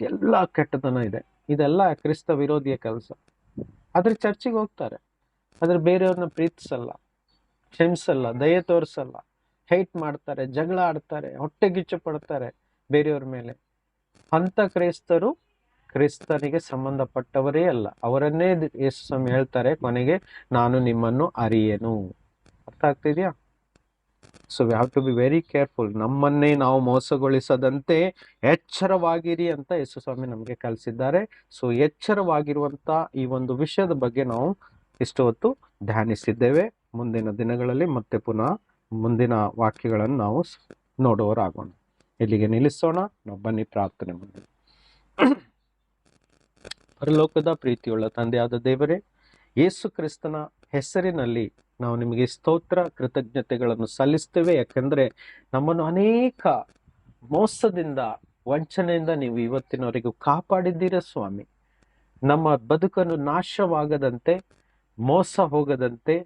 ಎಲ್ಲ ಕೆಟ್ಟತನ ಇದೆ. ಇದೆಲ್ಲ ಕ್ರಿಸ್ತ ವಿರೋಧಿಯ ಕೆಲಸ. ಆದ್ರೆ ಚರ್ಚಿಗೆ ಹೋಗ್ತಾರೆ, ಆದ್ರೆ ಬೇರೆಯವ್ರನ್ನ ಪ್ರೀತಿಸಲ್ಲ, ಕ್ಷಮಿಸಲ್ಲ, ದಯೆ ತೋರಿಸಲ್ಲ, ಹೈಟ್ ಮಾಡ್ತಾರೆ, ಜಗಳ ಆಡ್ತಾರೆ, ಹೊಟ್ಟೆಗಿಚ್ಚು ಪಡ್ತಾರೆ ಬೇರೆಯವ್ರ ಮೇಲೆ. ಅಂತ ಕ್ರೈಸ್ತರು ಕ್ರಿಸ್ತನಿಗೆ ಸಂಬಂಧಪಟ್ಟವರೇ ಅಲ್ಲ. ಅವರನ್ನೇ ಯೇಸು ಸ್ವಾಮಿ ಹೇಳ್ತಾರೆ ಕೊನೆಗೆ, ನಾನು ನಿಮ್ಮನ್ನು ಅರಿಯೆನು. ಅರ್ಥ ಆಗ್ತಿದ್ಯಾ? So we have to be very careful. ನಮ್ಮನ್ನೇ ನಾವು ಮೋಸಗೊಳಿಸದಂತೆ ಎಚ್ಚರವಾಗಿರಿ ಅಂತ ಯೇಸು ಸ್ವಾಮಿ ನಮಗೆ ಕಲಿಸಿದ್ದಾರೆ. ಸೊ ಎಚ್ಚರವಾಗಿರುವಂತ ಈ ಒಂದು ವಿಷಯದ ಬಗ್ಗೆ ನಾವು ಇಷ್ಟು ಹೊತ್ತು ಧ್ಯಾನಿಸಿದ್ದೇವೆ. ಮುಂದಿನ ದಿನಗಳಲ್ಲಿ ಮತ್ತೆ ಪುನಃ ಮುಂದಿನ ವಾಕ್ಯಗಳನ್ನು ನಾವು ನೋಡುವವರಾಗೋಣ. ಇಲ್ಲಿಗೆ ನಿಲ್ಲಿಸೋಣ. ನಾವು ಬನ್ನಿ ಪ್ರಾರ್ಥನೆ ಮಾಡಿ. ಪರಲೋಕದ ಪ್ರೀತಿಯುಳ್ಳ ತಂದೆಯಾದ ದೇವರೇ, ಯೇಸು ಕ್ರಿಸ್ತನ ಹೆಸರಿನಲ್ಲಿ ನಾವು ನಿಮಗೆ ಸ್ತೋತ್ರ ಕೃತಜ್ಞತೆಗಳನ್ನು ಸಲ್ಲಿಸ್ತೇವೆ. ಯಾಕಂದ್ರೆ ನಮ್ಮನ್ನು ಅನೇಕ ಮೋಸದಿಂದ, ವಂಚನೆಯಿಂದ ನೀವು ಇವತ್ತಿನವರೆಗೂ ಕಾಪಾಡಿದ್ದೀರ ಸ್ವಾಮಿ. ನಮ್ಮ ಬದುಕನ್ನು ನಾಶವಾಗದಂತೆ, ಮೋಸ ಹೋಗದಂತೆ,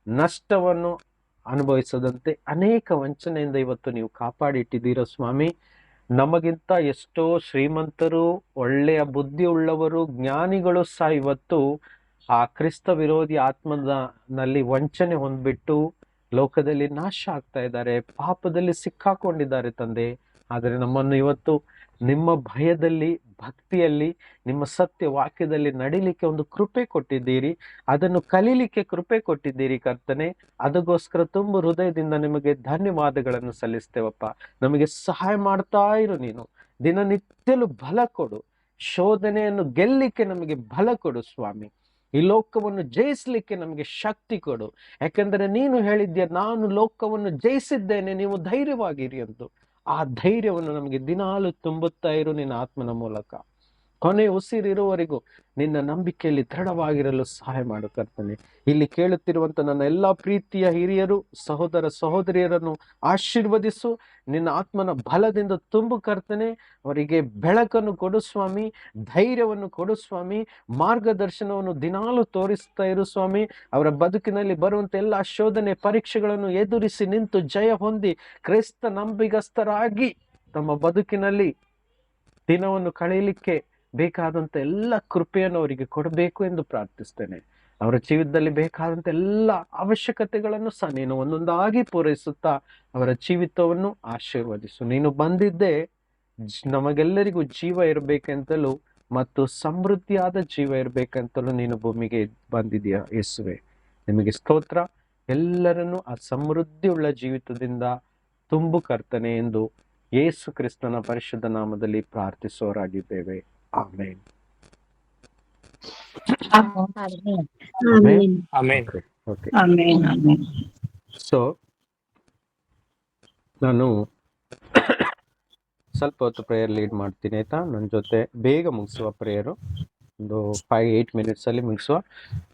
ನಷ್ಟವನ್ನು ಅನುಭವಿಸದಂತೆ ಅನೇಕ ವಂಚನೆಯಿಂದ ಇವತ್ತು ನೀವು ಕಾಪಾಡಿಟ್ಟಿದ್ದೀರ ಸ್ವಾಮಿ. ನಮಗಿಂತ ಎಷ್ಟೋ ಶ್ರೀಮಂತರು, ಒಳ್ಳೆಯ ಬುದ್ಧಿ ಉಳ್ಳವರು, ಜ್ಞಾನಿಗಳು ಸಹ ಇವತ್ತು ಆ ಕ್ರಿಸ್ತ ವಿರೋಧಿ ಆತ್ಮನಲ್ಲಿ ವಂಚನೆ ಹೊಂದ್ಬಿಟ್ಟು ಲೋಕದಲ್ಲಿ ನಾಶ ಆಗ್ತಾ ಇದ್ದಾರೆ, ಪಾಪದಲ್ಲಿ ಸಿಕ್ಕಾಕೊಂಡಿದ್ದಾರೆ ತಂದೆ. ಆದರೆ ನಮ್ಮನ್ನು ಇವತ್ತು ನಿಮ್ಮ ಭಯದಲ್ಲಿ, ಭಕ್ತಿಯಲ್ಲಿ, ನಿಮ್ಮ ಸತ್ಯ ವಾಕ್ಯದಲ್ಲಿ ನಡಿಲಿಕ್ಕೆ ಒಂದು ಕೃಪೆ ಕೊಟ್ಟಿದ್ದೀರಿ. ಅದನ್ನು ಕಲೀಲಿಕ್ಕೆ ಕೃಪೆ ಕೊಟ್ಟಿದ್ದೀರಿ ಕರ್ತನೆ. ಅದಕ್ಕೋಸ್ಕರ ತುಂಬ ಹೃದಯದಿಂದ ನಿಮಗೆ ಧನ್ಯವಾದಗಳನ್ನು ಸಲ್ಲಿಸ್ತೇವಪ್ಪ. ನಮಗೆ ಸಹಾಯ ಮಾಡ್ತಾ ಇರು ನೀನು. ದಿನನಿತ್ಯಲೂ ಬಲ ಕೊಡು. ಶೋಧನೆಯನ್ನು ಗೆಲ್ಲಿಕ್ಕೆ ನಮಗೆ ಬಲ ಕೊಡು ಸ್ವಾಮಿ. ಈ ಲೋಕವನ್ನು ಜಯಿಸಲಿಕ್ಕೆ ನಮಗೆ ಶಕ್ತಿ ಕೊಡು. ಯಾಕೆಂದರೆ ನೀನು ಹೇಳಿದ್ಯಾ, ನಾನು ಲೋಕವನ್ನು ಜಯಿಸಿದ್ದೇನೆ, ನೀವು ಧೈರ್ಯವಾಗಿರಿ ಎಂದು. ಆ ಧೈರ್ಯವನ್ನು ನಮಗೆ ದಿನಾಲು ತುಂಬುತ್ತಾ ಇರು ನಿನ್ನ ಆತ್ಮನ ಮೂಲಕ. ಕೊನೆ ಉಸಿರಿರುವವರೆಗೂ ನಿನ್ನ ನಂಬಿಕೆಯಲ್ಲಿ ದೃಢವಾಗಿರಲು ಸಹಾಯ ಮಾಡು ಕರ್ತನೆ. ಇಲ್ಲಿ ಕೇಳುತ್ತಿರುವಂತ ನನ್ನ ಎಲ್ಲಾ ಪ್ರೀತಿಯ ಹಿರಿಯರು, ಸಹೋದರ ಸಹೋದರಿಯರನ್ನು ಆಶೀರ್ವದಿಸು. ನಿನ್ನ ಆತ್ಮನ ಬಲದಿಂದ ತುಂಬು ಕರ್ತನೆ. ಅವರಿಗೆ ಬೆಳಕನ್ನು ಕೊಡು ಸ್ವಾಮಿ, ಧೈರ್ಯವನ್ನು ಕೊಡು ಸ್ವಾಮಿ, ಮಾರ್ಗದರ್ಶನವನ್ನು ದಿನಾಲು ತೋರಿಸ್ತಾ ಇರು ಸ್ವಾಮಿ. ಅವರ ಬದುಕಿನಲ್ಲಿ ಬರುವಂತ ಎಲ್ಲ ಶೋಧನೆ ಪರೀಕ್ಷೆಗಳನ್ನು ಎದುರಿಸಿ ನಿಂತು ಜಯ ಹೊಂದಿ ಕ್ರೈಸ್ತ ನಂಬಿಗಸ್ತರಾಗಿ ತಮ್ಮ ಬದುಕಿನಲ್ಲಿ ದಿನವನ್ನು ಕಳೆಯಲಿಕ್ಕೆ ಬೇಕಾದಂತ ಎಲ್ಲ ಕೃಪೆಯನ್ನು ಅವರಿಗೆ ಕೊಡಬೇಕು ಎಂದು ಪ್ರಾರ್ಥಿಸ್ತೇನೆ. ಅವರ ಜೀವಿತದಲ್ಲಿ ಬೇಕಾದಂತ ಎಲ್ಲ ಅವಶ್ಯಕತೆಗಳನ್ನು ಸಹ ನೀನು ಒಂದೊಂದಾಗಿ ಪೂರೈಸುತ್ತಾ ಅವರ ಜೀವಿತವನ್ನು ಆಶೀರ್ವದಿಸು. ನೀನು ಬಂದಿದ್ದೇ ನಮಗೆಲ್ಲರಿಗೂ ಜೀವ ಇರಬೇಕೆಂತಲೂ ಮತ್ತು ಸಮೃದ್ಧಿಯಾದ ಜೀವ ಇರಬೇಕಂತಲೂ ನೀನು ಭೂಮಿಗೆ ಬಂದಿದೆಯಾ ಯೇಸುವೆ. ನಿಮಗೆ ಸ್ತೋತ್ರ. ಎಲ್ಲರನ್ನು ಆ ಸಮೃದ್ಧಿಯುಳ್ಳ ಜೀವಿತದಿಂದ ತುಂಬು ಕರ್ತನೆ ಎಂದು ಯೇಸು ಕ್ರಿಸ್ತನ ಪರಿಶುದ್ಧ ನಾಮದಲ್ಲಿ ಪ್ರಾರ್ಥಿಸೋರಾಗಿದ್ದೇವೆ. ಆಮೇನ್. ಓಕೆ. ಸೊ ನಾನು ಸ್ವಲ್ಪ ಹೊತ್ತು ಪ್ರೇಯರ್ ಲೀಡ್ ಮಾಡ್ತೀನಿ ಆಯ್ತಾ. ನನ್ನ ಜೊತೆ ಬೇಗ ಮುಗಿಸುವ ಪ್ರೇಯರು, ಒಂದು 5-8 minutes ಅಲ್ಲಿ ಮುಗಿಸುವ.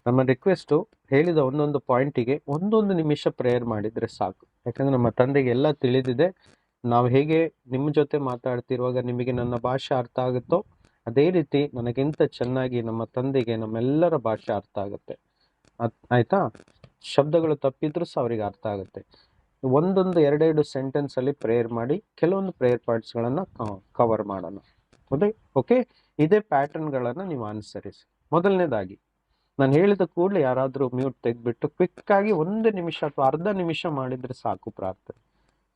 ನಮ್ಮ ರಿಕ್ವೆಸ್ಟು, ಹೇಳಿದ ಒಂದೊಂದು ಪಾಯಿಂಟಿಗೆ 1 ನಿಮಿಷ ಪ್ರೇಯರ್ ಮಾಡಿದ್ರೆ ಸಾಕು. ಯಾಕಂದ್ರೆ ನಮ್ಮ ತಂದೆಗೆ ಎಲ್ಲ ತಿಳಿದಿದೆ. ನಾವು ಹೇಗೆ ನಿಮ್ಮ ಜೊತೆ ಮಾತಾಡ್ತಿರುವಾಗ ನಿಮಗೆ ನನ್ನ ಭಾಷೆ ಅರ್ಥ ಆಗುತ್ತೋ ಅದೇ ರೀತಿ ನನಗಿಂತ ಚೆನ್ನಾಗಿ ನಮ್ಮ ತಂದೆಗೆ ನಮ್ಮೆಲ್ಲರ ಭಾಷೆ ಅರ್ಥ ಆಗುತ್ತೆ ಆಯ್ತಾ. ಶಬ್ದಗಳು ತಪ್ಪಿದ್ರು ಸಹ ಅವರಿಗೆ ಅರ್ಥ ಆಗುತ್ತೆ. 1-2 ಸೆಂಟೆನ್ಸ್ ಅಲ್ಲಿ ಪ್ರೇಯರ್ ಮಾಡಿ ಕೆಲವೊಂದು ಪ್ರೇಯರ್ ಪಾಯಿಂಟ್ಸ್ಗಳನ್ನ ಕವರ್ ಮಾಡೋಣ. ಓಕೆ. ಇದೇ ಪ್ಯಾಟರ್ನ್ಗಳನ್ನ ನೀವು ಅನುಸರಿಸಿ. ಮೊದಲನೇದಾಗಿ ನಾನು ಹೇಳಿದ ಕೂಡಲೇ ಯಾರಾದರೂ ಮ್ಯೂಟ್ ತೆಗೆದ್ಬಿಟ್ಟು ಕ್ವಿಕ್ ಆಗಿ 1 ನಿಮಿಷ ಅಥವಾ ಅರ್ಧ ನಿಮಿಷ ಮಾಡಿದ್ರೆ ಸಾಕು ಪ್ರಾರ್ಥನೆ.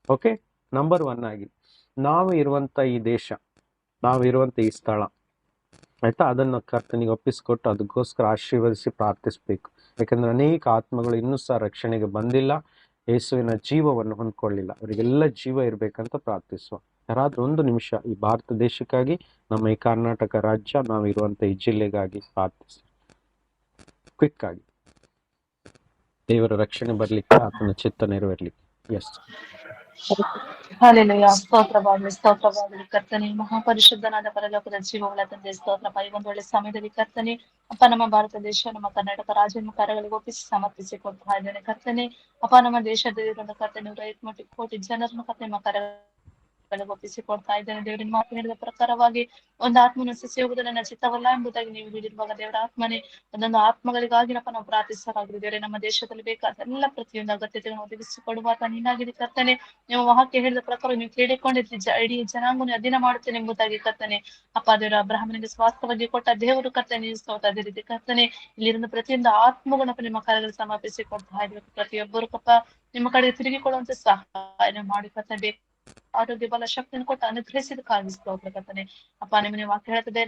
ಓಕೆ. ನಂಬರ್ 1 ಆಗಿ ನಾವು ಇರುವಂತ ಈ ದೇಶ, ನಾವು ಇರುವಂತ ಈ ಸ್ಥಳ ಆಯ್ತಾ, ಅದನ್ನ ಕರ್ತನಿಗೆ ಒಪ್ಪಿಸ್ಕೊಟ್ಟು ಅದಕ್ಕೋಸ್ಕರ ಆಶೀರ್ವದಿಸಿ ಪ್ರಾರ್ಥಿಸ್ಬೇಕು. ಯಾಕಂದ್ರೆ ಅನೇಕ ಆತ್ಮಗಳು ಇನ್ನೂ ಸಹ ರಕ್ಷಣೆಗೆ ಬಂದಿಲ್ಲ, ಯೇಸುವಿನ ಜೀವವನ್ನು ಹೊಂದ್ಕೊಳ್ಳಿಲ್ಲ. ಅವರಿಗೆಲ್ಲ ಜೀವ ಇರ್ಬೇಕಂತ ಪ್ರಾರ್ಥಿಸುವ. ಯಾರಾದ್ರೂ 1 ನಿಮಿಷ ಈ ಭಾರತ ದೇಶಕ್ಕಾಗಿ, ನಮ್ಮ ಈ ಕರ್ನಾಟಕ ರಾಜ್ಯ, ನಾವು ಇರುವಂತ ಈ ಜಿಲ್ಲೆಗಾಗಿ ಪ್ರಾರ್ಥಿಸಿ ಕ್ವಿಕ್ ಆಗಿ. ದೇವರ ರಕ್ಷಣೆ ಬರ್ಲಿಕ್ಕೆ, ಆತನ ಚಿತ್ತ ನೆರವೇರ್ಲಿಕ್ಕೆ. ಎಸ್. ಹಲ್ಲೆಲೂಯಾ. ಸ್ತೋತ್ರವಾಗಲಿ, ಸ್ತೋತ್ರವಾಗಲಿ ಕರ್ತನೆ. ಮಹಾಪರಿಶುದ್ಧನಾದ ಪರಲೋಕದ ಜೀವಗಳ ತಂದೆ ಸ್ತೋತ್ರಪ್ಪ. ಈ ಒಂದು ಒಳ್ಳೆ ಸಮಯದಲ್ಲಿ ಕರ್ತನೆ ಅಪ್ಪ, ನಮ್ಮ ಭಾರತ ದೇಶ, ನಮ್ಮ ಕರ್ನಾಟಕ ರಾಜ್ಯ ನಿಮ್ಮ ಕರಗಳಿಗೆ ಒಪ್ಪಿಸಿ ಸಮರ್ಪಿಸಿ ಕೊಡ್ತಾ ಇದ್ದೇನೆ ಕರ್ತನೆ. ಅಪ್ಪ, ನಮ್ಮ ದೇಶದಲ್ಲಿರುವ ಕರ್ತನೆ 150 ಕೋಟಿ ಜನರನ್ನು ಕರ್ತನೆ ನಿಮ್ಮ ಕರಗಳಿಗೆ ಒಪ್ಪಿಸಿ ಕೊಡ್ತಾ ಇದ್ದೇನೆ. ದೇವರಿನ ಮಾತು ಹೇಳಿದ ಪ್ರಕಾರವಾಗಿ ಒಂದು ಆತ್ಮನ ಸಸ್ಯೋಗುವುದು ನನ್ನ ಚಿತ್ತವಲ್ಲ ಎಂಬುದಾಗಿ ನೀವು ಹೇಳಿರುವಾಗ ದೇವರ ಆತ್ಮನೆ ಒಂದೊಂದು ಆತ್ಮಗಳಿಗಾಗಿನಪ್ಪ ನಾವು ಪ್ರಾರ್ಥಿಸಲಾಗಿದೆ. ದೇವರೇ, ನಮ್ಮ ದೇಶದಲ್ಲಿ ಬೇಕಾದ ಎಲ್ಲ ಪ್ರತಿಯೊಂದು ಅಗತ್ಯತೆಗಳನ್ನು ಒದಗಿಸಿಕೊಡುವ ನೀನಾಗಿದೆ ಕರ್ತನೆ. ನೀವು ವಾಕ್ಯ ಹೇಳಿದ ಪ್ರಕಾರ ನೀವು ಕೇಳಿಕೊಂಡಿದ್ರಿ, ಇಡೀ ಜನಾಂಗವನ್ನು ಅಧೀನ ಮಾಡುತ್ತೇನೆ ಎಂಬುದಾಗಿ ಕರ್ತನೆ. ಅಪ್ಪ ದೇವರ ಅಬ್ರಹಾಮನಿಗೆ ಸ್ವಾಸ್ಥ್ಯವಾಗಿ ಕೊಟ್ಟ ದೇವರು ಕರ್ತನೆ ಅದೇ ರೀತಿ ಕರ್ತನೆ ಇಲ್ಲಿருந்து ಪ್ರತಿಯೊಂದು ಆತ್ಮಗಳನ್ನಪ್ಪ ನಿಮ್ಮ ಕಾರ್ಯಗಳು ಸಮರ್ಪಿಸಿ ಕೊಡ್ತಾ ಇದ್ವಿ. ಪ್ರತಿಯೊಬ್ಬರು ಕಪ್ಪ ನಿಮ್ಮ ಕಡೆ ತಿರುಗಿಕೊಳ್ಳುವಂತ ಸಹಾಯ ಮಾಡಿ ಕರ್ತನೆ. ಆರೋಗ್ಯ ಬಲ ಶಕ್ತಿಯನ್ನು ಕೊಟ್ಟು ಅನುಗ್ರಹಿಸಿದ ಕಾರಣ ಸ್ತೋತ್ರ ಕರ್ತನೆ. ಅಪ್ಪ, ನಿಮ್ಮನೆ ವಾಕ್ಯ ಹೇಳ್ತದೆ